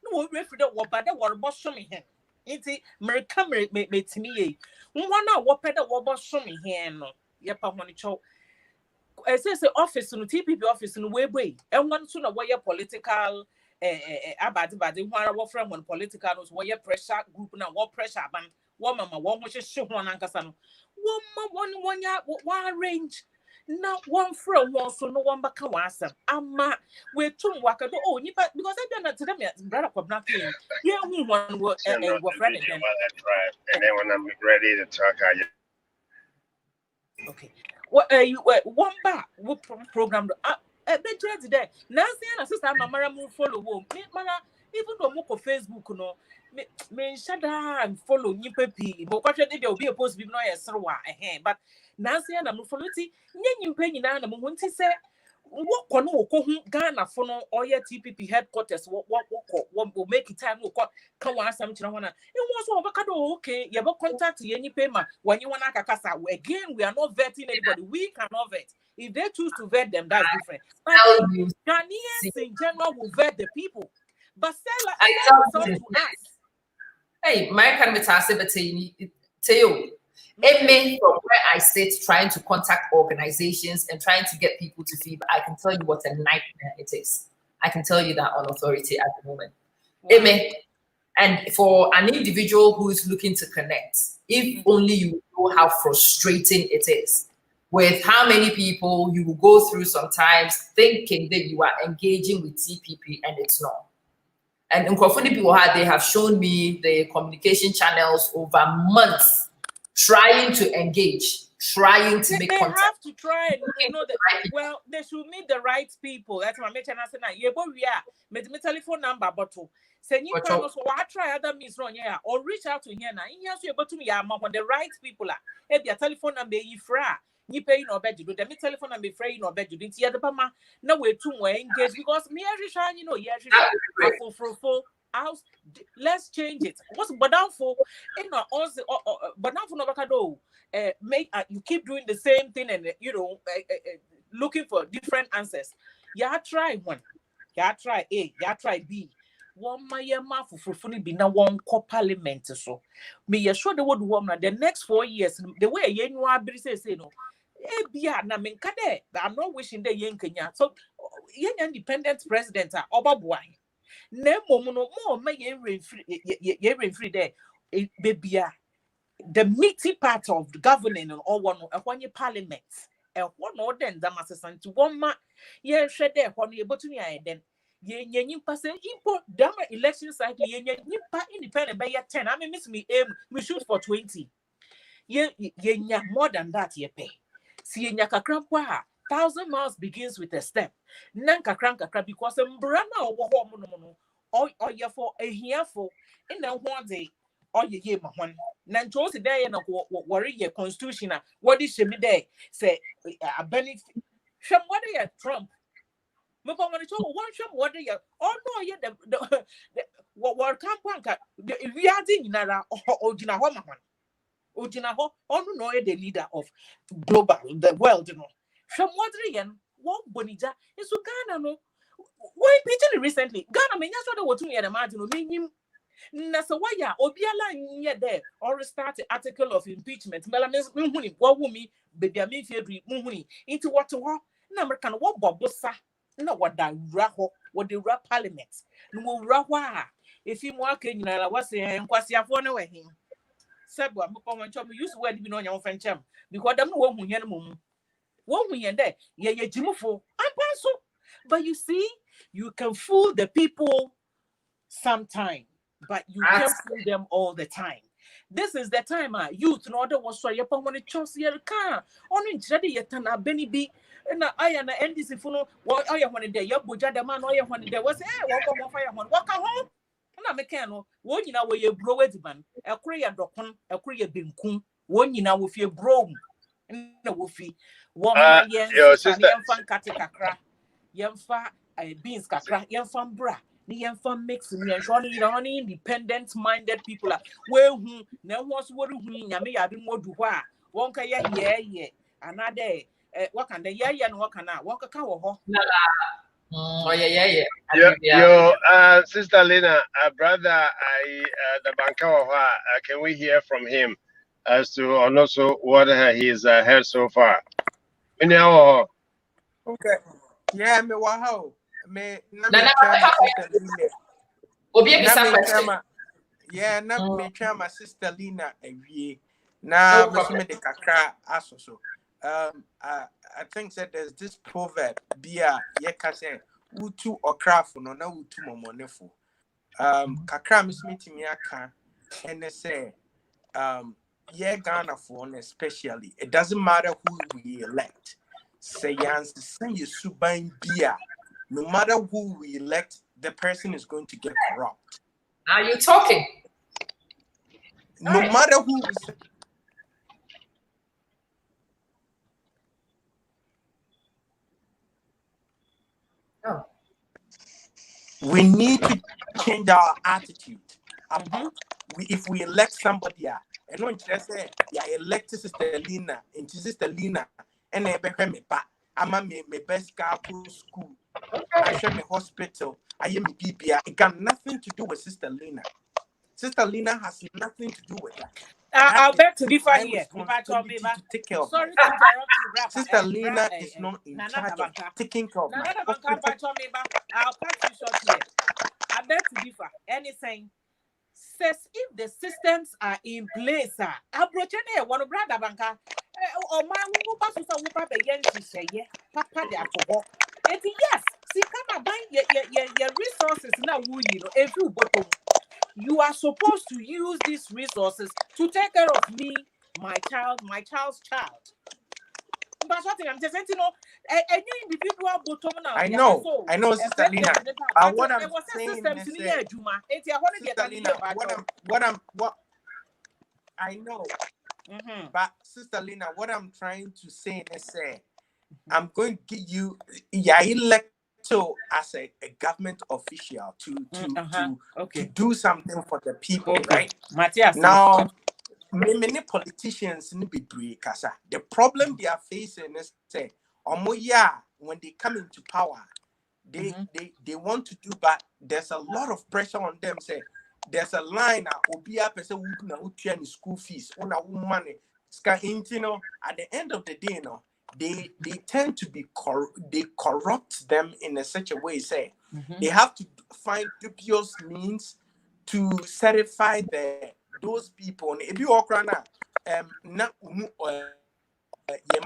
no we referee there what bade what bosom here inti merika metimi ye nwana what pede what bosom here no ye pa honi cho say office no TPP office no we boy enwan so na we political abadi who are from one political knows what your pressure group now what pressure ban one mama one which is show one ankasa one range now one from one so no one back wasam ama we tum waka do oh nipa because I don't know to them brother kwabna king yeah who one was friend then and then when I'm ready to talk okay what you one back what program better today. Nancy and sister Mama move follow home. Mana even though moko Facebook no me shada and follow nipepi. But what they will be a post be no yesroa but Nancy and I'm follow ti nyen nyimpa nyina na mo hunti se what kono ko hu Ghana for no oye TPP headquarters what will make it time ko kan wa asam kira hona e wo so obaka do okay ye be contact ye nipa ma when you wanna kakasa again we are not vetting anybody we cannot vet. If they choose to vet them, that's different. But Ghanaians in general will vet the people. But sell to us. Hey, my can be tell you. Even from where I sit, trying to contact organizations and trying to get people to feed, I can tell you what a nightmare it is. I can tell you that on authority at the moment. Wow. And for an individual who is looking to connect, if only you know how frustrating it is. With how many people you will go through sometimes thinking that you are engaging with TPP and it's not. And in Kwafuni people they have shown me the communication channels over months trying to engage, trying to make contact. They have to try and you know that well, they should meet the right people. That's my mention. I said now, yeah, but we are my telephone number, but say you can also try other means wrong here or reach out to here now. You have to able to me when the right people are. If their telephone number is free. You pay no bed, you do the telephone and be free no bed, you didn't hear the Bama. No way to engage because me every shine, you know, full house. Let's change it. What's but down for in also but now for no make you keep doing the same thing and you know looking for different answers. Yeah, try one. Yeah, try A, yeah, try B. One my for fully be now one parliament so. Me sure the word woman the next 4 years the way you are say no. I'm not wishing the young Kenya. So, young independent president are Obabuai. No more may rain free there. Baby, the meaty part of the governing and all one parliament. And one or then the master to one man, yeah, shed there when you're able to then. Yen pass import damn election cycle, yen independent by 10. I mean, miss me aim, we shoot for 20. Yen more than that, ye pay. See kakra 1,000 miles begins with a step. Nan kakra because mbrana or or ya for a here for in the one day or ye ye ma one. Nan chose today and worry your constitution. What is she day? Say a benefit. Sham what are Trump? One sham what are you? Oh no, yet the what camp one we are in Nara or Jina Homa one. Ojinaho, no the leader of global the world, you know. From Wadrian, one bonita is Ghana no. Why pitching recently? Ghana may just what to me at a margin of him. Nasawaya, Obiala near there, or start the article of impeachment. Melamis Muhuni, what woman, baby, I mean, Muhuni, into what to walk. American what Bobosa, no what that raho, what the rap parliament. No rawa. If you walk in, I was saying, Quasia for no him. Sebo am chom use word bi no nya won chem because them no hu hia no mum won hu hia there ye jimufo ampanso but you see you can fool the people sometime but you can't fool them all the time. This is the time youth no other was so ye pa won chos ye ka onu nchire de ye tana beni bi na aya na NDC fu no aya won de ye boja de man aya won de was wo ko fire won waka ho na meka no wo nyina wo ye bro wediban ekure ye dokon ekure ye benkum wo nyina wo fie bro na wo fi wo ma ye fan kate kakra ye mfa beans kakra ye mfa mbra Mix only independent minded people are well who now was what who yami I didn't want to wha one can yeah another what can the yeah and what can I walk a cow Oh yeah. Your sister Lena, brother, the banker, can we hear from him as to and also what he's heard so far? Anyhow, Okay. Yeah, me wow. Me na me Nana, try my sister Lina. Obi Na bisa me try question. my yeah, na me try my sister Lina awie. Na No me so problem. me de kakra aso so. I think that there's this proverb bia ye ka say utu okrafo no na utu momonefo. Kakra me so metimi aka and they say yeah, Ghana for especially it doesn't matter who we elect. Say you subain beer. No matter who we elect, the person is going to get corrupt. Are you talking? No Right. matter who we say. Oh. We need to change our attitude about if we elect somebody, and not just say, yeah, elect Sister Lina, and Sister Lina, and I be me back. I'm a me best car school. I share my hospital. I am PPA. It got nothing to do with Sister Lina. Sister Lina has nothing to do with that. I'll bet to differ my here. responsibility to take care of Sorry my to interrupt you, Rafa. Sister Lina is not in charge of taking care of my hospital. I'll cut you short here. I bet to differ. Anything says if the systems are in place, Abrochene, one brother banker, or my who passes a whoop again to say, yeah, Papa de alcohol. Yes, see, come buy your resources now, you know, every bottom. You are supposed to use these resources to take care of me, my child's child. But what I'm just saying, you know, any individual bottom now. I know, Sister Lina. But what I'm saying is, Sister Lina, what I know. But Sister Lina, what I'm trying to say is, I'm going to give you, elected as a government official to do something for the people, right? Matthias. Now, many politicians the problem they are facing is say, when they come into power, they want to do, but there's a lot of pressure on them. Say there's a line obia person would school fees on money. At the end of the day, they tend to be they corrupt them in a such a way. Say they have to find dubious means to certify those people. If you walk around your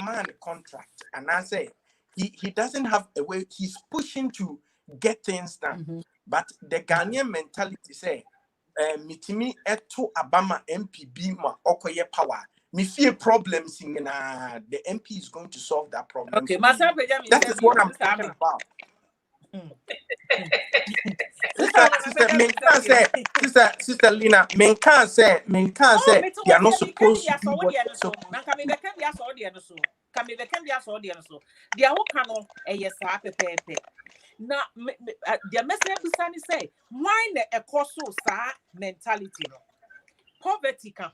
man contract, and I say he doesn't have a way. He's pushing to get things done, but the Ghanaian mentality say, "Mitimi eto Abama MPB ma okoye power. Me fear problems in the MP is going to solve that problem." Okay, that is what I'm talking about. Sister Lina, men can't say they are not supposed to do what they're supposed to. Now, the message say, why the ecoso mentality? No poverty can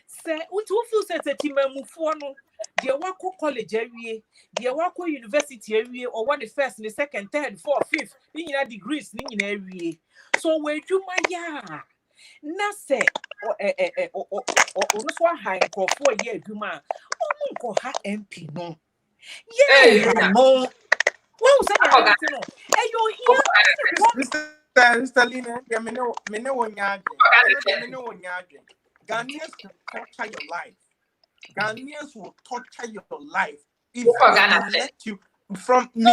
say, which will feel set a team no. Dear work college area, dear work university area, or one the first, the second, third, fourth, fifth, in degrees, in area. So where you my na say or so high for 4 years, you man, oh, ha MP no. Yeah, no. Well, Sister Lina, me know Ghanaians can torture your life. Ghanaians will torture your life if they let you from me.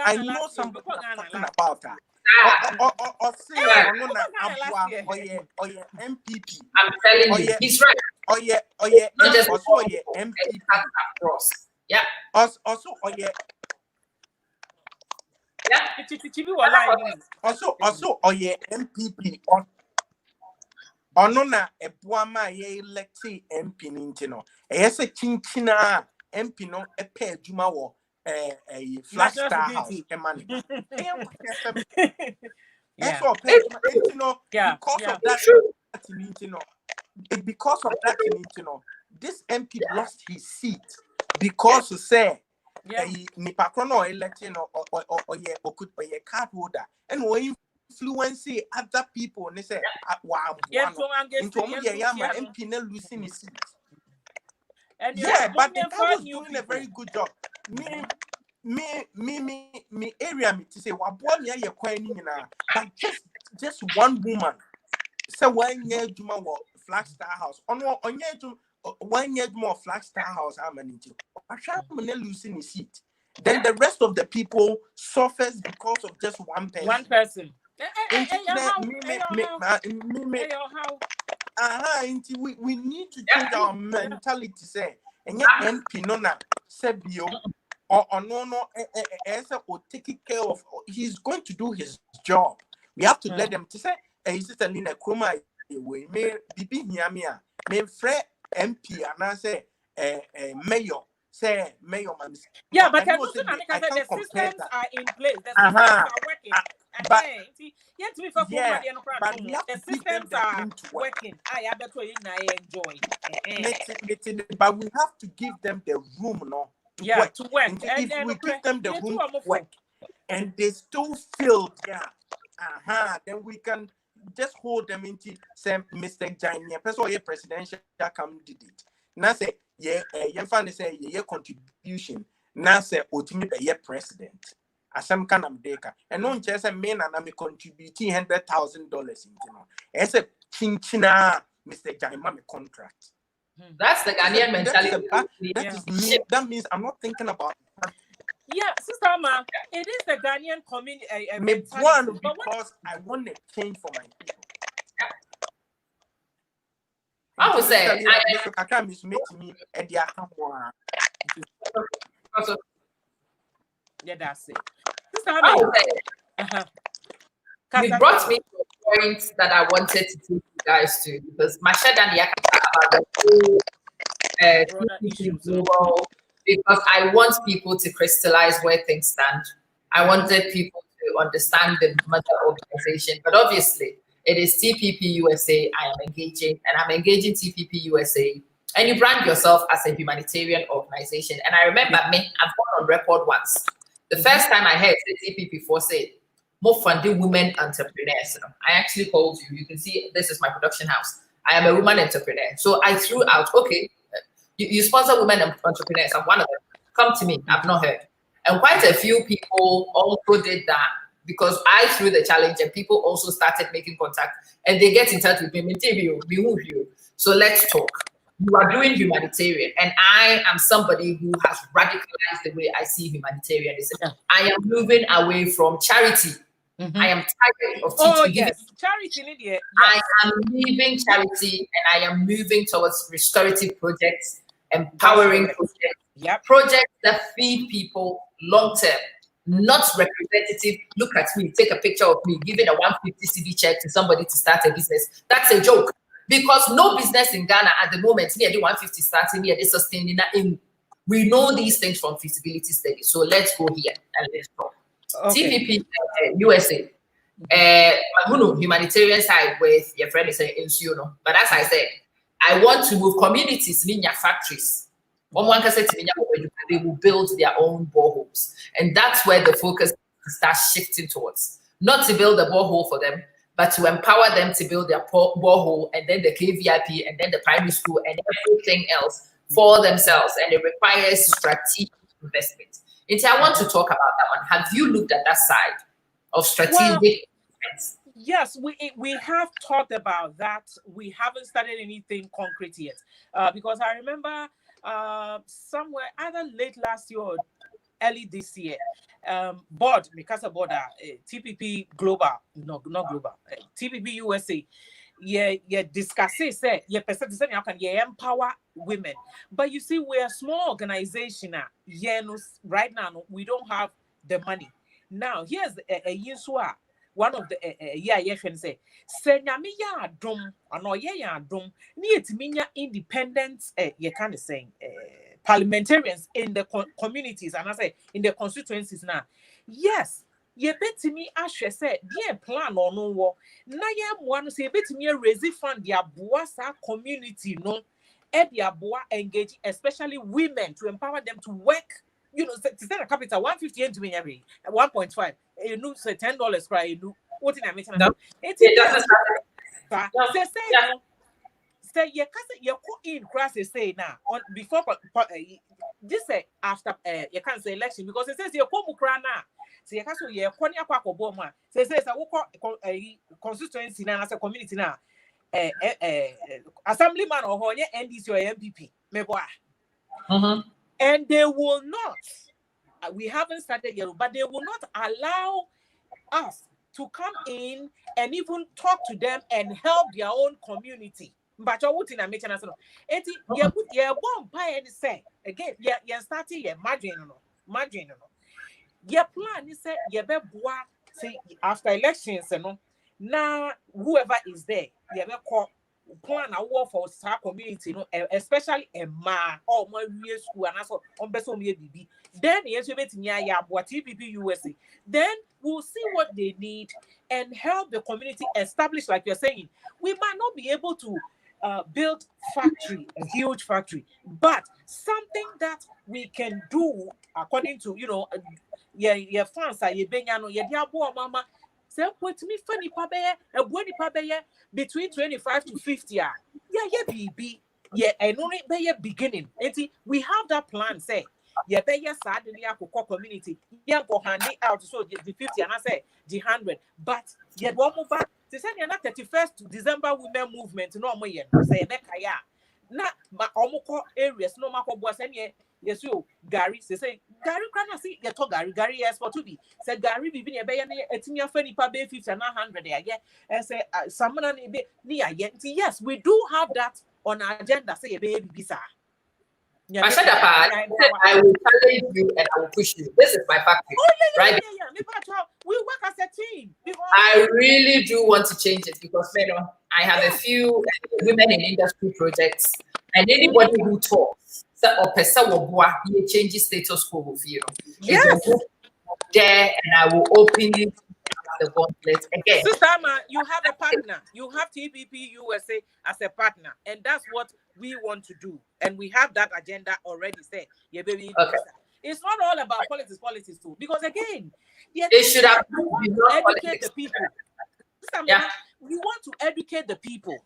I know somebody talking about her. Or say or MPP. I'm telling you, he's right. Not just MPP. Yeah. Also also MPP. Ono na ebuama ye elected MP nintino. Eye se chinchina MP no epe adwuma wo a Flag National Star security. House, money. Yeah. You know, Yeah. because Yeah. of that, you know, because of that, you know, this MP lost his seat because he said, Nipakrono election or a card holder, and we influence other people, and they say, wow, into MP now losing his seat. Yeah, but the guy was doing a very good job. Me area me to say what boy me aye kwani nyina, but just one woman say one year juma wo Flag Star House ono onye juma 1 year more Flag Star House amaniti ahwa me losing his seat. Then the rest of the people suffers because of just one person. One person. We need to change our mentality. Say, and yet MP no na sebio or no or taking care of. He's going to do his job. We have to let them to say. Is it a Lina Kroma? We may be Yamia, may Fred MP and I say mayor. Say mayor man. Yeah, but I know the systems are in place. The systems are working. But the systems are working. I enjoy. But we have to give them the room, no? To work. If we give them the room to work, and they still feel, then we can just hold them into some mistake. Giant person, presidential candidate. Now say, you find say, contribution. Now say, ultimately, president. As some kind of deka, and non just a man and I'm contributing $100,000 into no. As a chinchina, Mr. Jaimami contract. That's the Ghanaian mentality. That means I'm not thinking about. Yeah, Sister Ma, it is the Ghanaian community. One, because I want a change for my people. I would say, I can't miss me and the yeah, that's it. You brought me to a point that I wanted to take you guys to, because Mashad and Yakata about the global, because I want people to crystallize where things stand. I wanted people to understand the mother organization, but obviously it is TPP USA I am engaging, and I'm engaging TPP USA. And you brand yourself as a humanitarian organization. And I remember I've gone on record once. The first time I heard TPP for say, more funding women entrepreneurs. I actually called you. You can see this is my production house. I am a woman entrepreneur. So I threw out, okay, you sponsor women entrepreneurs. I'm one of them. Come to me. I've not heard. And quite a few people also did that because I threw the challenge and people also started making contact and they get in touch with me. So let's talk. You are doing humanitarian, and I am somebody who has radicalized the way I see humanitarianism. Yeah. I am moving away from charity. I am tired of teaching. Charity. Yes. I am leaving charity, and I am moving towards restorative projects, empowering projects, projects that feed people long term, not representative. Look at me, take a picture of me giving a 150 CD check to somebody to start a business. That's a joke. Because no business in Ghana at the moment, near the 150 starting, near the sustaining. We know these things from feasibility studies. So let's go here and let's talk. Okay. TPP USA, humanitarian side with your friend is saying, but as I said, I want to move communities, minya factories. They will build their own boreholes. And that's where the focus starts shifting towards. Not to build a borehole for them, but to empower them to build their borehole and then the KVIP and then the primary school and everything else for themselves. And it requires strategic investment. And so I want to talk about that one. Have you looked at that side of strategic investments? Yes, we have talked about that. We haven't started anything concrete yet. Because I remember somewhere either late last year or early this year, board Mikasa border TPP global, no, not global, TPP USA, discussing say how can empower women. But you see, we're a small organization now. Right now we don't have the money. Now here's a Yinsua, one of the say nyame ya adom ano ye ya adom ni etiminya independence you kind of saying parliamentarians in the communities, and I say in the constituencies now. Yes, ye bet me ashe say dear plan or no war. Na ye one say bet me raise fund their boasa community no their boa engage, especially women, to empower them to work. You know, to send a capital 158 to me every 1.5. You know, say $10 cry. You know what in I mean? No, It's it doesn't happen. No. say no. Say you can't you in class say now on before this say after you can't say election because it says you come now. So you can't say you come here say a constituency now as a community now assemblyman or NDC or MPP and they will not we haven't started yet but they will not allow us to come in and even talk to them and help their own community. But you're what in a meeting as well. You're born by any say again, you're starting your margin. Your plan is say you be say after elections, you know, now whoever is there, you be call plan a war for our community, you know, especially a ma or my real school and also on beso me BB. Then yes, you bet ya what TPP USA. Then we'll see what they need and help the community establish, like you're saying. We might not be able to build factory, a huge factory, but something that we can do according to, you know, your fans are your benyano, your diabo mama. Say put me funny pabe, a body pabe between 25 to 50. Yeah, BB. Yeah, and only by your beginning. We have that plan, say. Yeah, pay your sad in the community. Yeah, go handy out so the 50 and I say the 100. But yet one more back. They say you're not 31st December women movement. No more yet. Say Mekaya. Not my omoko areas. No mako boss any. Yes, you Gary. They say Gary can see get to Gary yes for to be. Say Gary be a bay and a timia funny pa bay 50 and 100 there. Yeah, and say someone near yet. Yes, we do have that on our agenda. Say a baby visa. I said that I will challenge you and I will push you. This is my factory, right? Yeah. We work as a team. I really do want to change it because I have a few women in industry projects, and anybody who talks or changes status quo with you. Yes. There, and I will openly the gauntlet again. Sister Amma, you have a partner. You have TPP USA as a partner, and that's what we want to do. And we have that agenda already set. Yeah, baby. Okay. It's not all about politics too, because again, they should have educate the people. We want to educate the people.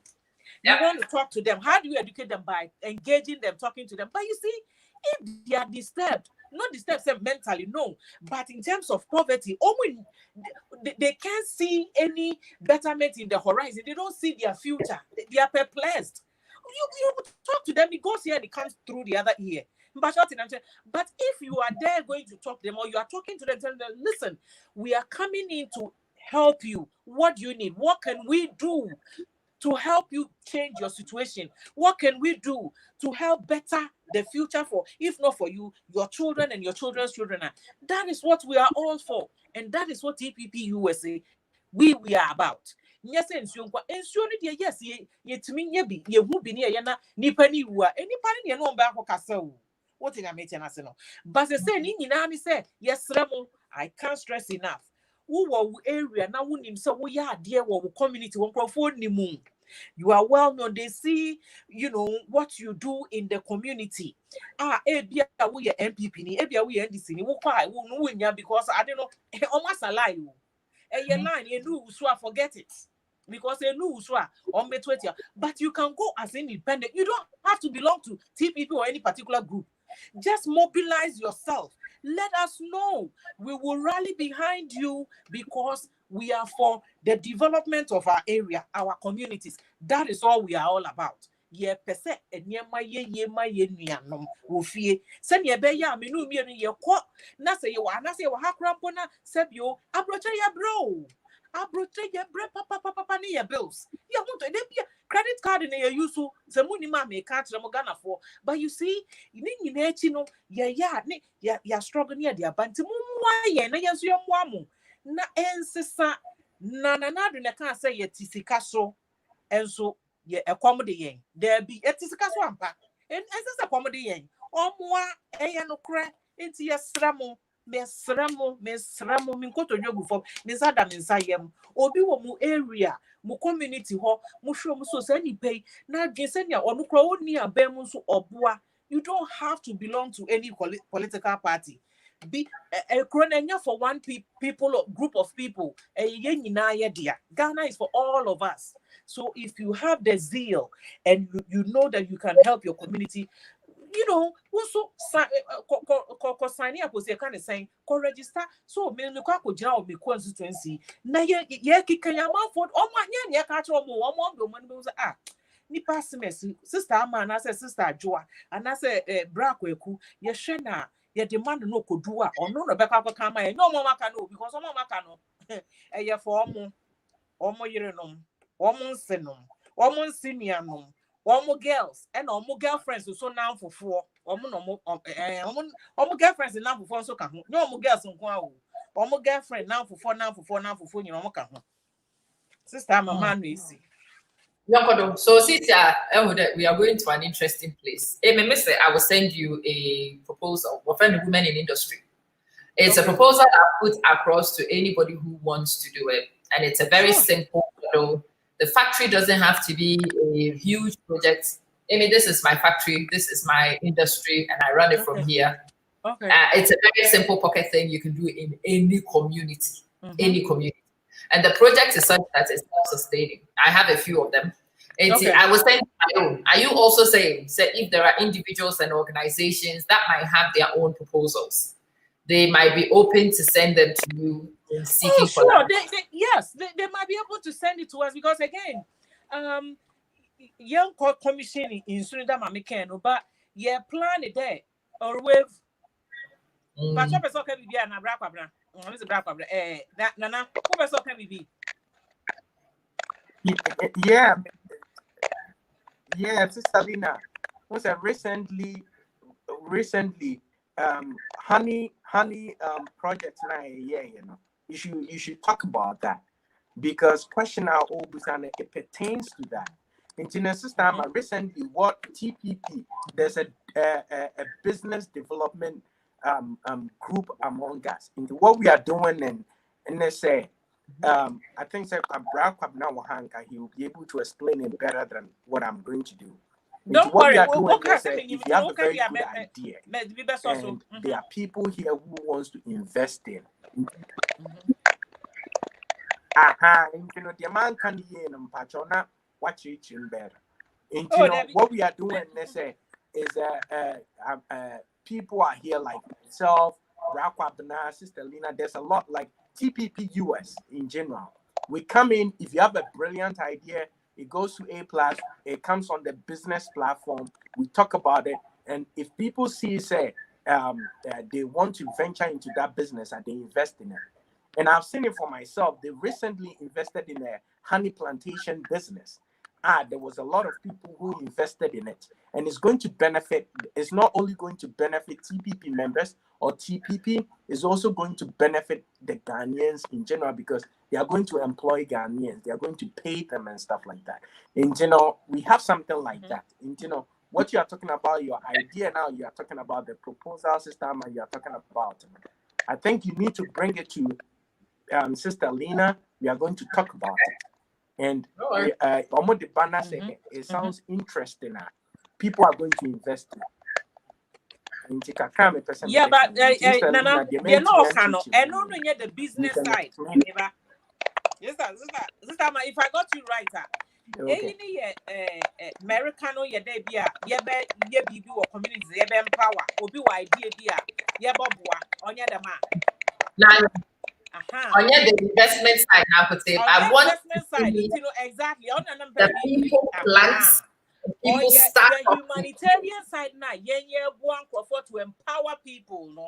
You want to talk to them. How do you educate them? By engaging them, talking to them. But you see, if they are disturbed, not disturbed mentally, no, but in terms of poverty, they can't see any betterment in the horizon. They don't see their future. They are perplexed. You talk to them, it goes here and it comes through the other ear. But if you are there going to talk to them, or you are talking to them, telling them, listen, we are coming in to help you. What do you need? What can we do to help you change your situation? What can we do to help better the future for, if not for you, your children and your children's children? That is what we are all for. And that is what TPP USA, we are about. Yes, yes, what in I made an arsenal. But the same say, yes, Remo, I can't stress enough. Who area now wouldn't so we are dear community won't afford the moon. You are well known. They see, you know, what you do in the community. Ebia we MPP, Ebia we NDC, won't win because I don't know, almost a lie. A line, you know, so I forget it. Because they know so on May 20th. But you can go as independent. You don't have to belong to TPP or any particular group. Just mobilize yourself. Let us know. We will rally behind you because we are for the development of our area, our communities. That is all we are all about. Ye pese enyema ye nuanom ofie se ne be ya menu mienu ye kɔ na se ye wa na se ye wa hakrampo na sebio abroche ye bro papa ne ye bills ye want to dey credit card ne ye use so se muni ma me ka kire mo Ghana for. But you see ni nyina echi no ye ya ne ya struggle ne de abanti mu ye na ye so ye mo amu na ensesa na do ne kan say ye tisika so enso ye ekom de yen there be etisika so ampa en ensesa kom de yen Omwa eya no kra enti yesramo mesramo minkoto dwogu fom mizada minsayem obi wo mu area mu community ho mu hwe mu so say ni pay na dwese nia onu kra oni abam nso oboa. You don't have to belong to any political party. Be a for one people or group of people. Ghana is for all of us. So if you have the zeal and you know that you can help your community, you know, also sign up was kind of saying, register. So me ko jaw me constituency. Na ye kika yama for o ma nya ne ka cho mo o mo do man be ah ni pass me sister ama na say sister Joa and I say bra kwaku ye hwe na ye demand no kodu a ono no beka kwa kama ye no mo maka no because omo maka no ye for omo yire nom omo nsenom omo senior nom omo girls and omo girlfriends so now for omo no omo girlfriends now for so ka ho no omo girls nko a o omo girlfriend now for you know ka ho sister mama no isi. So since we are going to an interesting place. I will send you a proposal for women in industry. It's a proposal that I put across to anybody who wants to do it. And it's a very simple model. The factory doesn't have to be a huge project. This is my factory, this is my industry, and I run it from here. It's a very simple pocket thing you can do in any community, any community. And the project is such that it's self-sustaining. I have a few of them. I was saying my own. Are you also saying if there are individuals and organizations that might have their own proposals, they might be open to send them to you in seeking sure. They might be able to send it to us because again, young commission in Suriname Mamikeno, but yeah, plan it there or with. But what person can be an abracabra? That Nana, who person can be? Yeah, Sister Lina, was recently honey project now, you should talk about that because question our always and it pertains to that. In system recently what TPP there's a business development group among us into what we are doing and they say I think that he will be able to explain it better than what I'm going to do. Don't worry. We are doing if you have a very good idea, and there are people here who wants to invest in. The man can hear them, Pachona, watch it better. What we are doing, they say, is people are here like myself, Rakwabna, Sister Lina. There's a lot like TPP US in general. We come in, if you have a brilliant idea, it goes to A+, it comes on the business platform, we talk about it, and if people see, say, they want to venture into that business and they invest in it. And I've seen it for myself. They recently invested in a honey plantation business. There was a lot of people who invested in it, and it's going to benefit. It's not only going to benefit TPP members or TPP, it's also going to benefit the Ghanaians in general because they are going to employ Ghanaians. They are going to pay them and stuff like that. And we have something like that. And what you are talking about, your idea now, you are talking about the proposal system, and you are talking about. I think you need to bring it to Sister Lina. We are going to talk about it. And the banner say it sounds interesting. People are going to invest in it. Yeah, but Nana, the law cannot. And no, the business side. Yes, if I got you right, Americano, yeah, they be BB or community, they be empower, or be idea, yeah, Bobwa, on your man. On the investment side, I would say, I want investment side, exactly. On the people plans, people start the humanitarian side now. One for to empower people, no.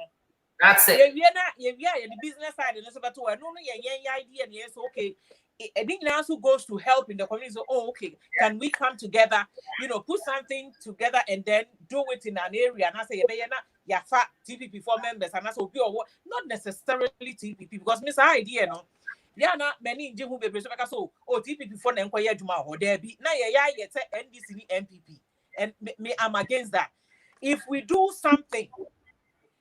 That's it. Yeah, the business side, and it's about to no, idea, yes, okay. I think it also goes to help in the community. So, okay, can we come together, put something together and then do it in an area? And I say, yeah, fat TPP for members, and that's okay, not necessarily TPP because Miss idea, no. Yeah, not many in Jimu baby. So, TPP for them, Juma or there be now, NDC, MPP, and me, I'm against that. if we do something,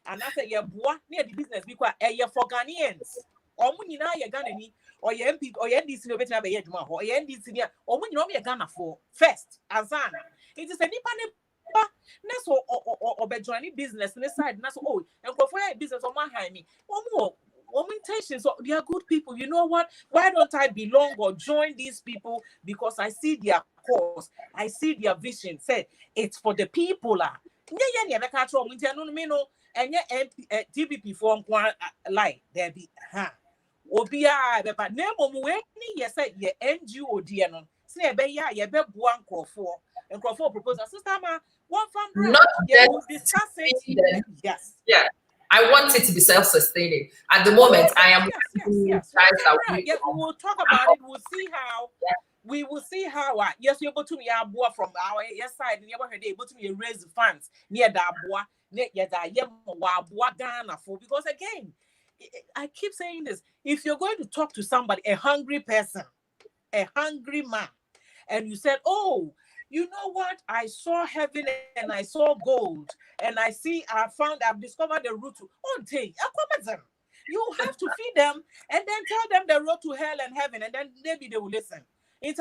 and I say, yeah, boy, near the business because for Ghanaians, or money now you're Ghanaian, or your MP, or your NDC, no better be or your NDC, or money no be Ghana for first, Azana. It is a nipa. That's or be joining business on the side. That's and for business on my hand me. One more. Intentions, so they are good people. You know what? Why don't I belong or join these people? Because I see their cause, I see their vision. Say it's for the people. Yeah. And TPP form like there be Obia, but name yes, yeah, NGO dear no. Say be one crop for and crop for proposal. Sister, one family. Not Yeah, just we'll discuss it. Yes. Yeah. I want it to be self-sustaining. At the moment, I am yes. Yeah, we will talk about it. We'll see how. We will see how. Yes, you're able to me from our side. And you're able to raise funds near that boy. Ghana for because again, I keep saying this. If you're going to talk to somebody, a hungry person, a hungry man, and you said, "Oh, you know what? I saw heaven and I saw gold, and I've discovered the route to you have to feed them and then tell them the road to hell and heaven, and then maybe they will listen. This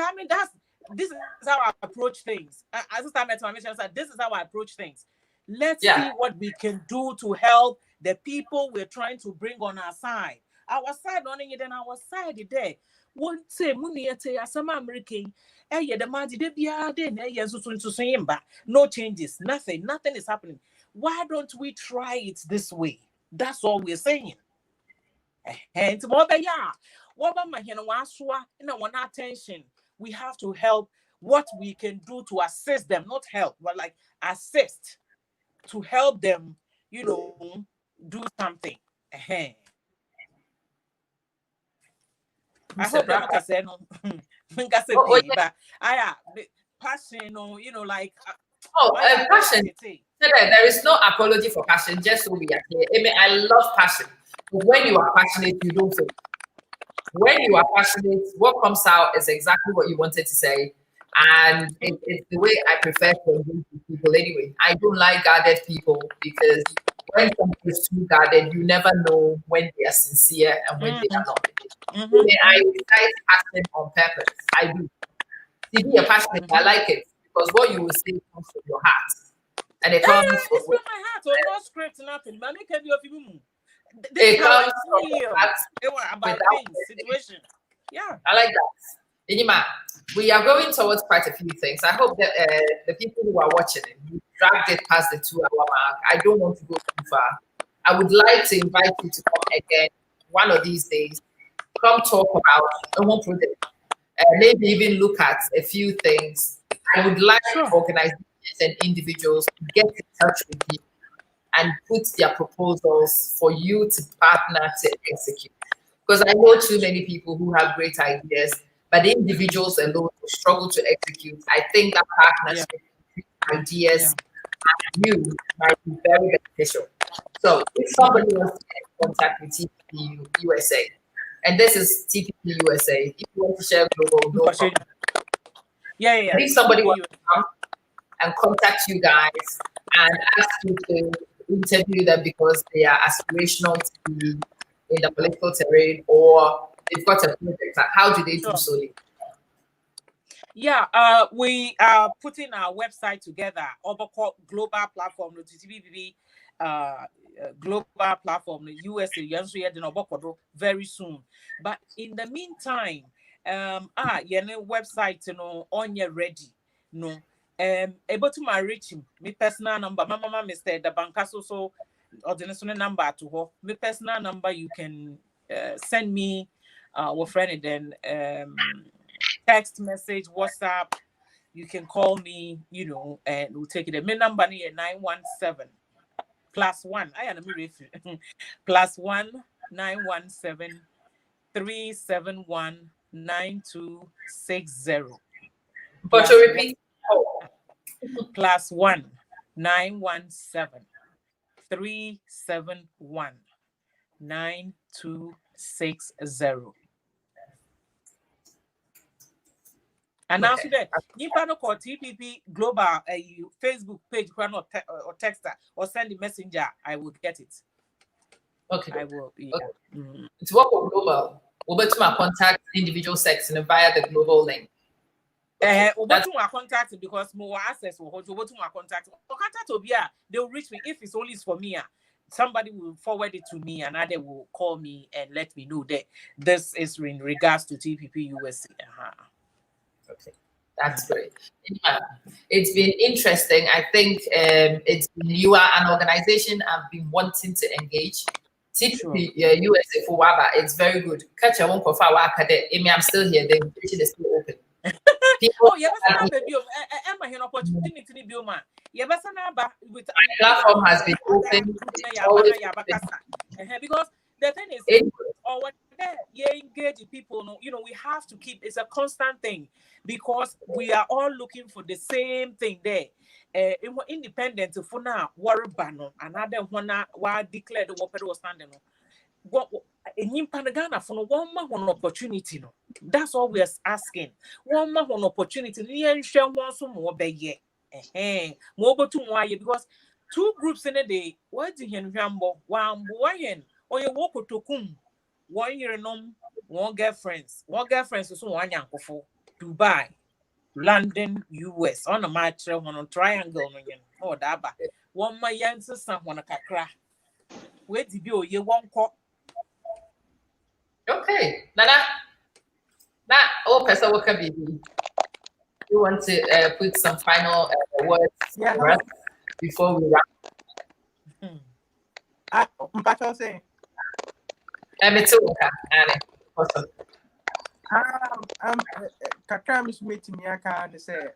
is how I approach things. As I mentioned, this is how I approach things. Let's see what we can do to help the people we're trying to bring on our side. Our side on it, and our side there. Won't say some American. No changes, nothing is happening. Why don't we try it this way? That's all we're saying. And one attention. We have to help what we can do to assist them, not help, but like assist to help them, do something. I hope that I say no. But passion, like passion. There is no apology for passion, just so we are clear. I mean, I love passion. But when you are passionate, you don't feel. When you are passionate, what comes out is exactly what you wanted to say. And it's the way I prefer to engage with people anyway. I don't like guarded people because when somebody is too guarded, you never know when they are sincere and when they are not. I decide passion on purpose. I do. To be a passionate, I like it because what you will say comes from your heart. And it comes from my heart, or no script, nothing. But make it it comes from your heart about situation. Yeah, I like that. Inima, we are going towards quite a few things. I hope that the people who are watching it, you dragged it past the 2 hour mark. I don't want to go too far. I would like to invite you to come again one of these days. Come talk about the whole project. Maybe even look at a few things. I would like organizations and individuals to get in touch with you and put their proposals for you to partner to execute. Because I know too many people who have great ideas, but the individuals alone will struggle to execute. I think that partnership, ideas, and you might be very beneficial. So if somebody wants to get in contact with TPP USA, and this is TPP USA, if you want to share global, no problem. If somebody wants to come and contact you guys and ask you to interview them because they are aspirational to be in the political terrain or they've got a project, how do they do so? We are putting our website together, global platform, TPP global platform, the USA, very soon. But in the meantime, website, on your ready, able to my reach him, me personal number, my mama, Mr. The banker, so or the national number to her, my personal number, you can send me, our friend, and then text message, WhatsApp, you can call me, and we'll take it. My number here 917 +1. I am +1 917 371 9260. But you repeat. +1 917 371 9260. And now today, you can call TPP Global Facebook page, or text or send a messenger. I will get it. Okay. I will. Yeah. Okay. To work with Global, we'll be to my contact individual section via the global link. That's my contact because more access will hold to my contact. They'll reach me if it's only for me. Somebody will forward it to me, and other will call me and let me know that this is in regards to TPP USA. Okay, that's great. It's been interesting. I think you are an organization I've been wanting to engage. TPP USA for WABA, it's very good. Catch a one for I'm still here. The invitation is still open. With platform has been open. Because the thing is, you engage people. We have to keep. It's a constant thing because we are all looking for the same thing there. Independent for now, worry banner, another one declared the water was standing on. What in Ghana for one opportunity, no. That's all we are asking. One opportunity. More because 2 groups in a day. What do you remember? One or you walk to kum 1 year one girlfriends. One girlfriends is one young for Dubai, London, US on a match on triangle. Oh, daba. One my answer, someone a kakra. Where did you one call? Okay, Nana. That all person will be. You want to put some final words for us before we wrap? I'm saying. Kakram is meeting me. I can say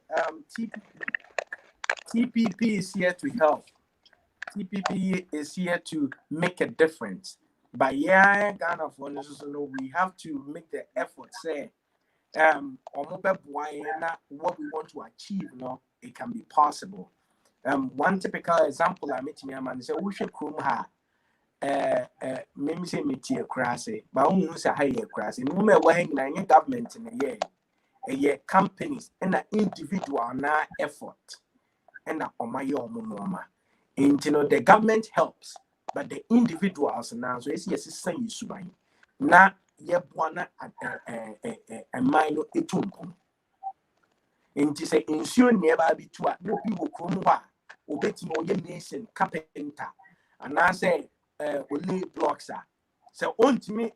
TPP is here to help. TPP is here to make a difference. But yeah, Ghana for we have to make the effort. Say, what we want to achieve, it can be possible. One typical example I met me, man, say we should come ha. Maybe say me tea crassy, but who say higher crassy. No matter what, any government in a year, companies and an individual now effort and a mama. And the government helps, but the individuals now so it's yes, it's you subai. Na ye bwana a minor etumpo. And to say ensure never be to a no people come wa obeti no ye nation carpenter. And I say lay blocks are. So on to me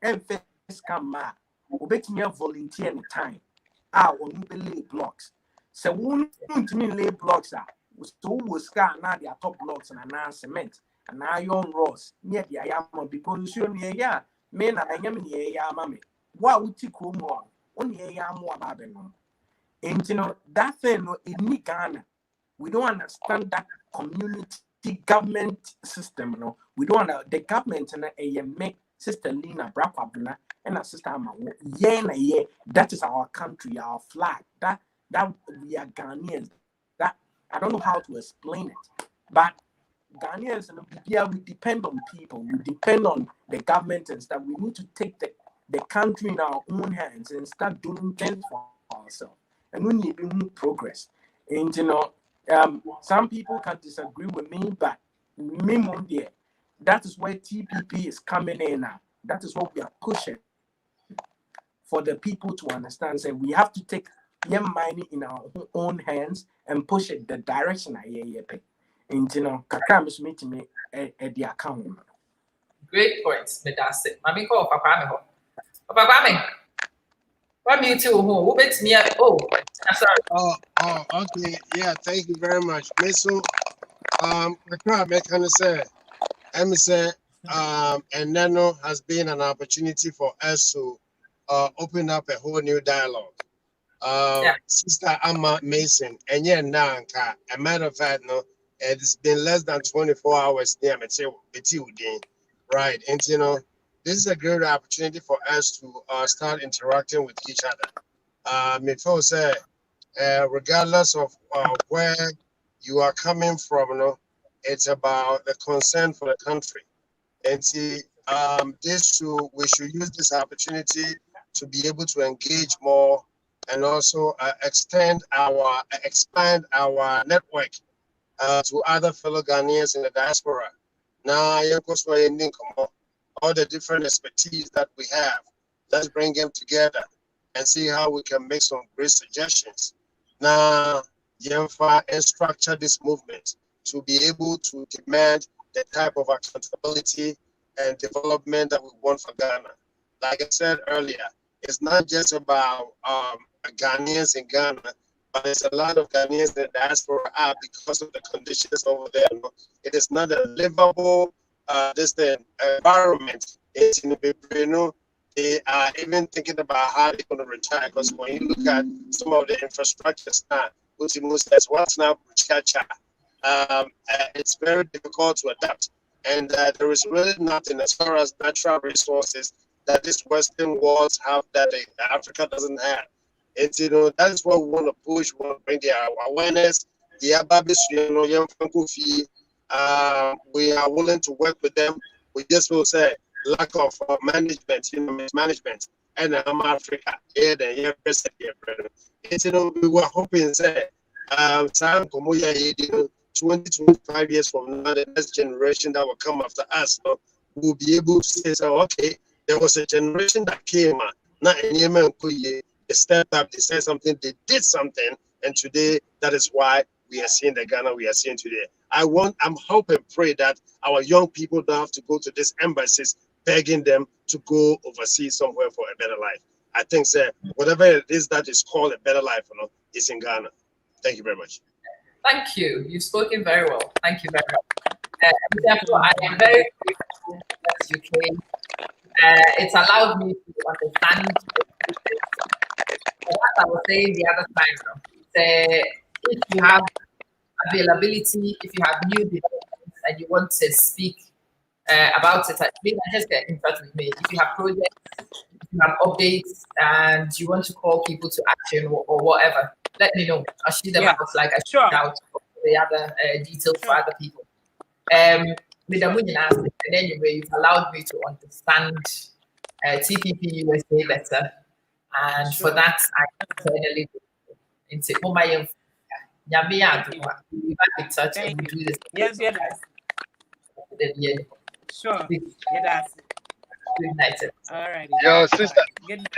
first come ma obeti me volunteer in time. On lay blocks. So one to me lay blocks are. So was scar now their top blocks and an cement and iron rods near the ayama because you near ya men and I am near ya mammy. What would you call more? Only a yam more babylon. And that thing in Ghana, we don't understand that community government system. No, we don't understand the government and a make sister Lina Brapabna and a sister yeah, that is our country, our flag. That we are Ghanaians. I don't know how to explain it, but Ghanaians, we depend on people, we depend on the government and stuff. We need to take the country in our own hands and start doing things for ourselves. And we need to move progress. And some people can disagree with me, but that is where TPP is coming in now. That is what we are pushing for the people to understand. So we have to take money in our own hands and push it the direction I pay. And Kakram is meeting me at the account. Great points, Medase. Mami call Papa Papa what you two who bet me sorry. Oh, okay. Yeah, thank you very much. So Kakram, I can say and Nano has been an opportunity for us to open up a whole new dialogue. Sister Amma Mason, and yeah, now, a matter of fact, no, it's been less than 24 hours near right? And this is a great opportunity for us to start interacting with each other. Before say, regardless of where you are coming from, it's about the concern for the country. And we should use this opportunity to be able to engage more and also expand our network to other fellow Ghanaians in the diaspora. Now, all the different expertise that we have, let's bring them together and see how we can make some great suggestions. Now, Yemfa and structure this movement to be able to demand the type of accountability and development that we want for Ghana. Like I said earlier, it's not just about Ghanaians in Ghana, but there's a lot of Ghanaians in the diaspora because of the conditions over there. It is not a livable environment. It's in the they are even thinking about how they're going to retire. Because when you look at some of the infrastructures now, which says what's now it's very difficult to adapt. And there is really nothing as far as natural resources that these Western worlds have that Africa doesn't have. It's, that is what we want to push. We want to bring the awareness. The we are willing to work with them. We just will say lack of management, mismanagement, and Africa. It's, we were hoping say 20, 25 years from now, the next generation that will come after us will be able to say, so, okay, there was a generation that came, not they stepped up, they said something, they did something, and today that is why we are seeing the Ghana we are seeing today. I'm hoping, pray that our young people don't have to go to these embassies begging them to go overseas somewhere for a better life. I think, sir, whatever it is that is called a better life, is in Ghana. Thank you very much. Thank you. You've spoken very well. Thank you very much. Therefore, I am very grateful that you came. It's allowed me to understand. As I was saying the other time, if you have availability, if you have new developments and you want to speak about it, maybe just get in touch with me. If you have projects, if you have updates, and you want to call people to action or whatever, let me know. I'll shoot them out like I shoot out the other details for other people. With the money and anyway, you've allowed me to understand TPP USA better, and for that I finally into my we back in touch and we do this. Yes. Sure. Good night. All right. Yo, sister. Good night.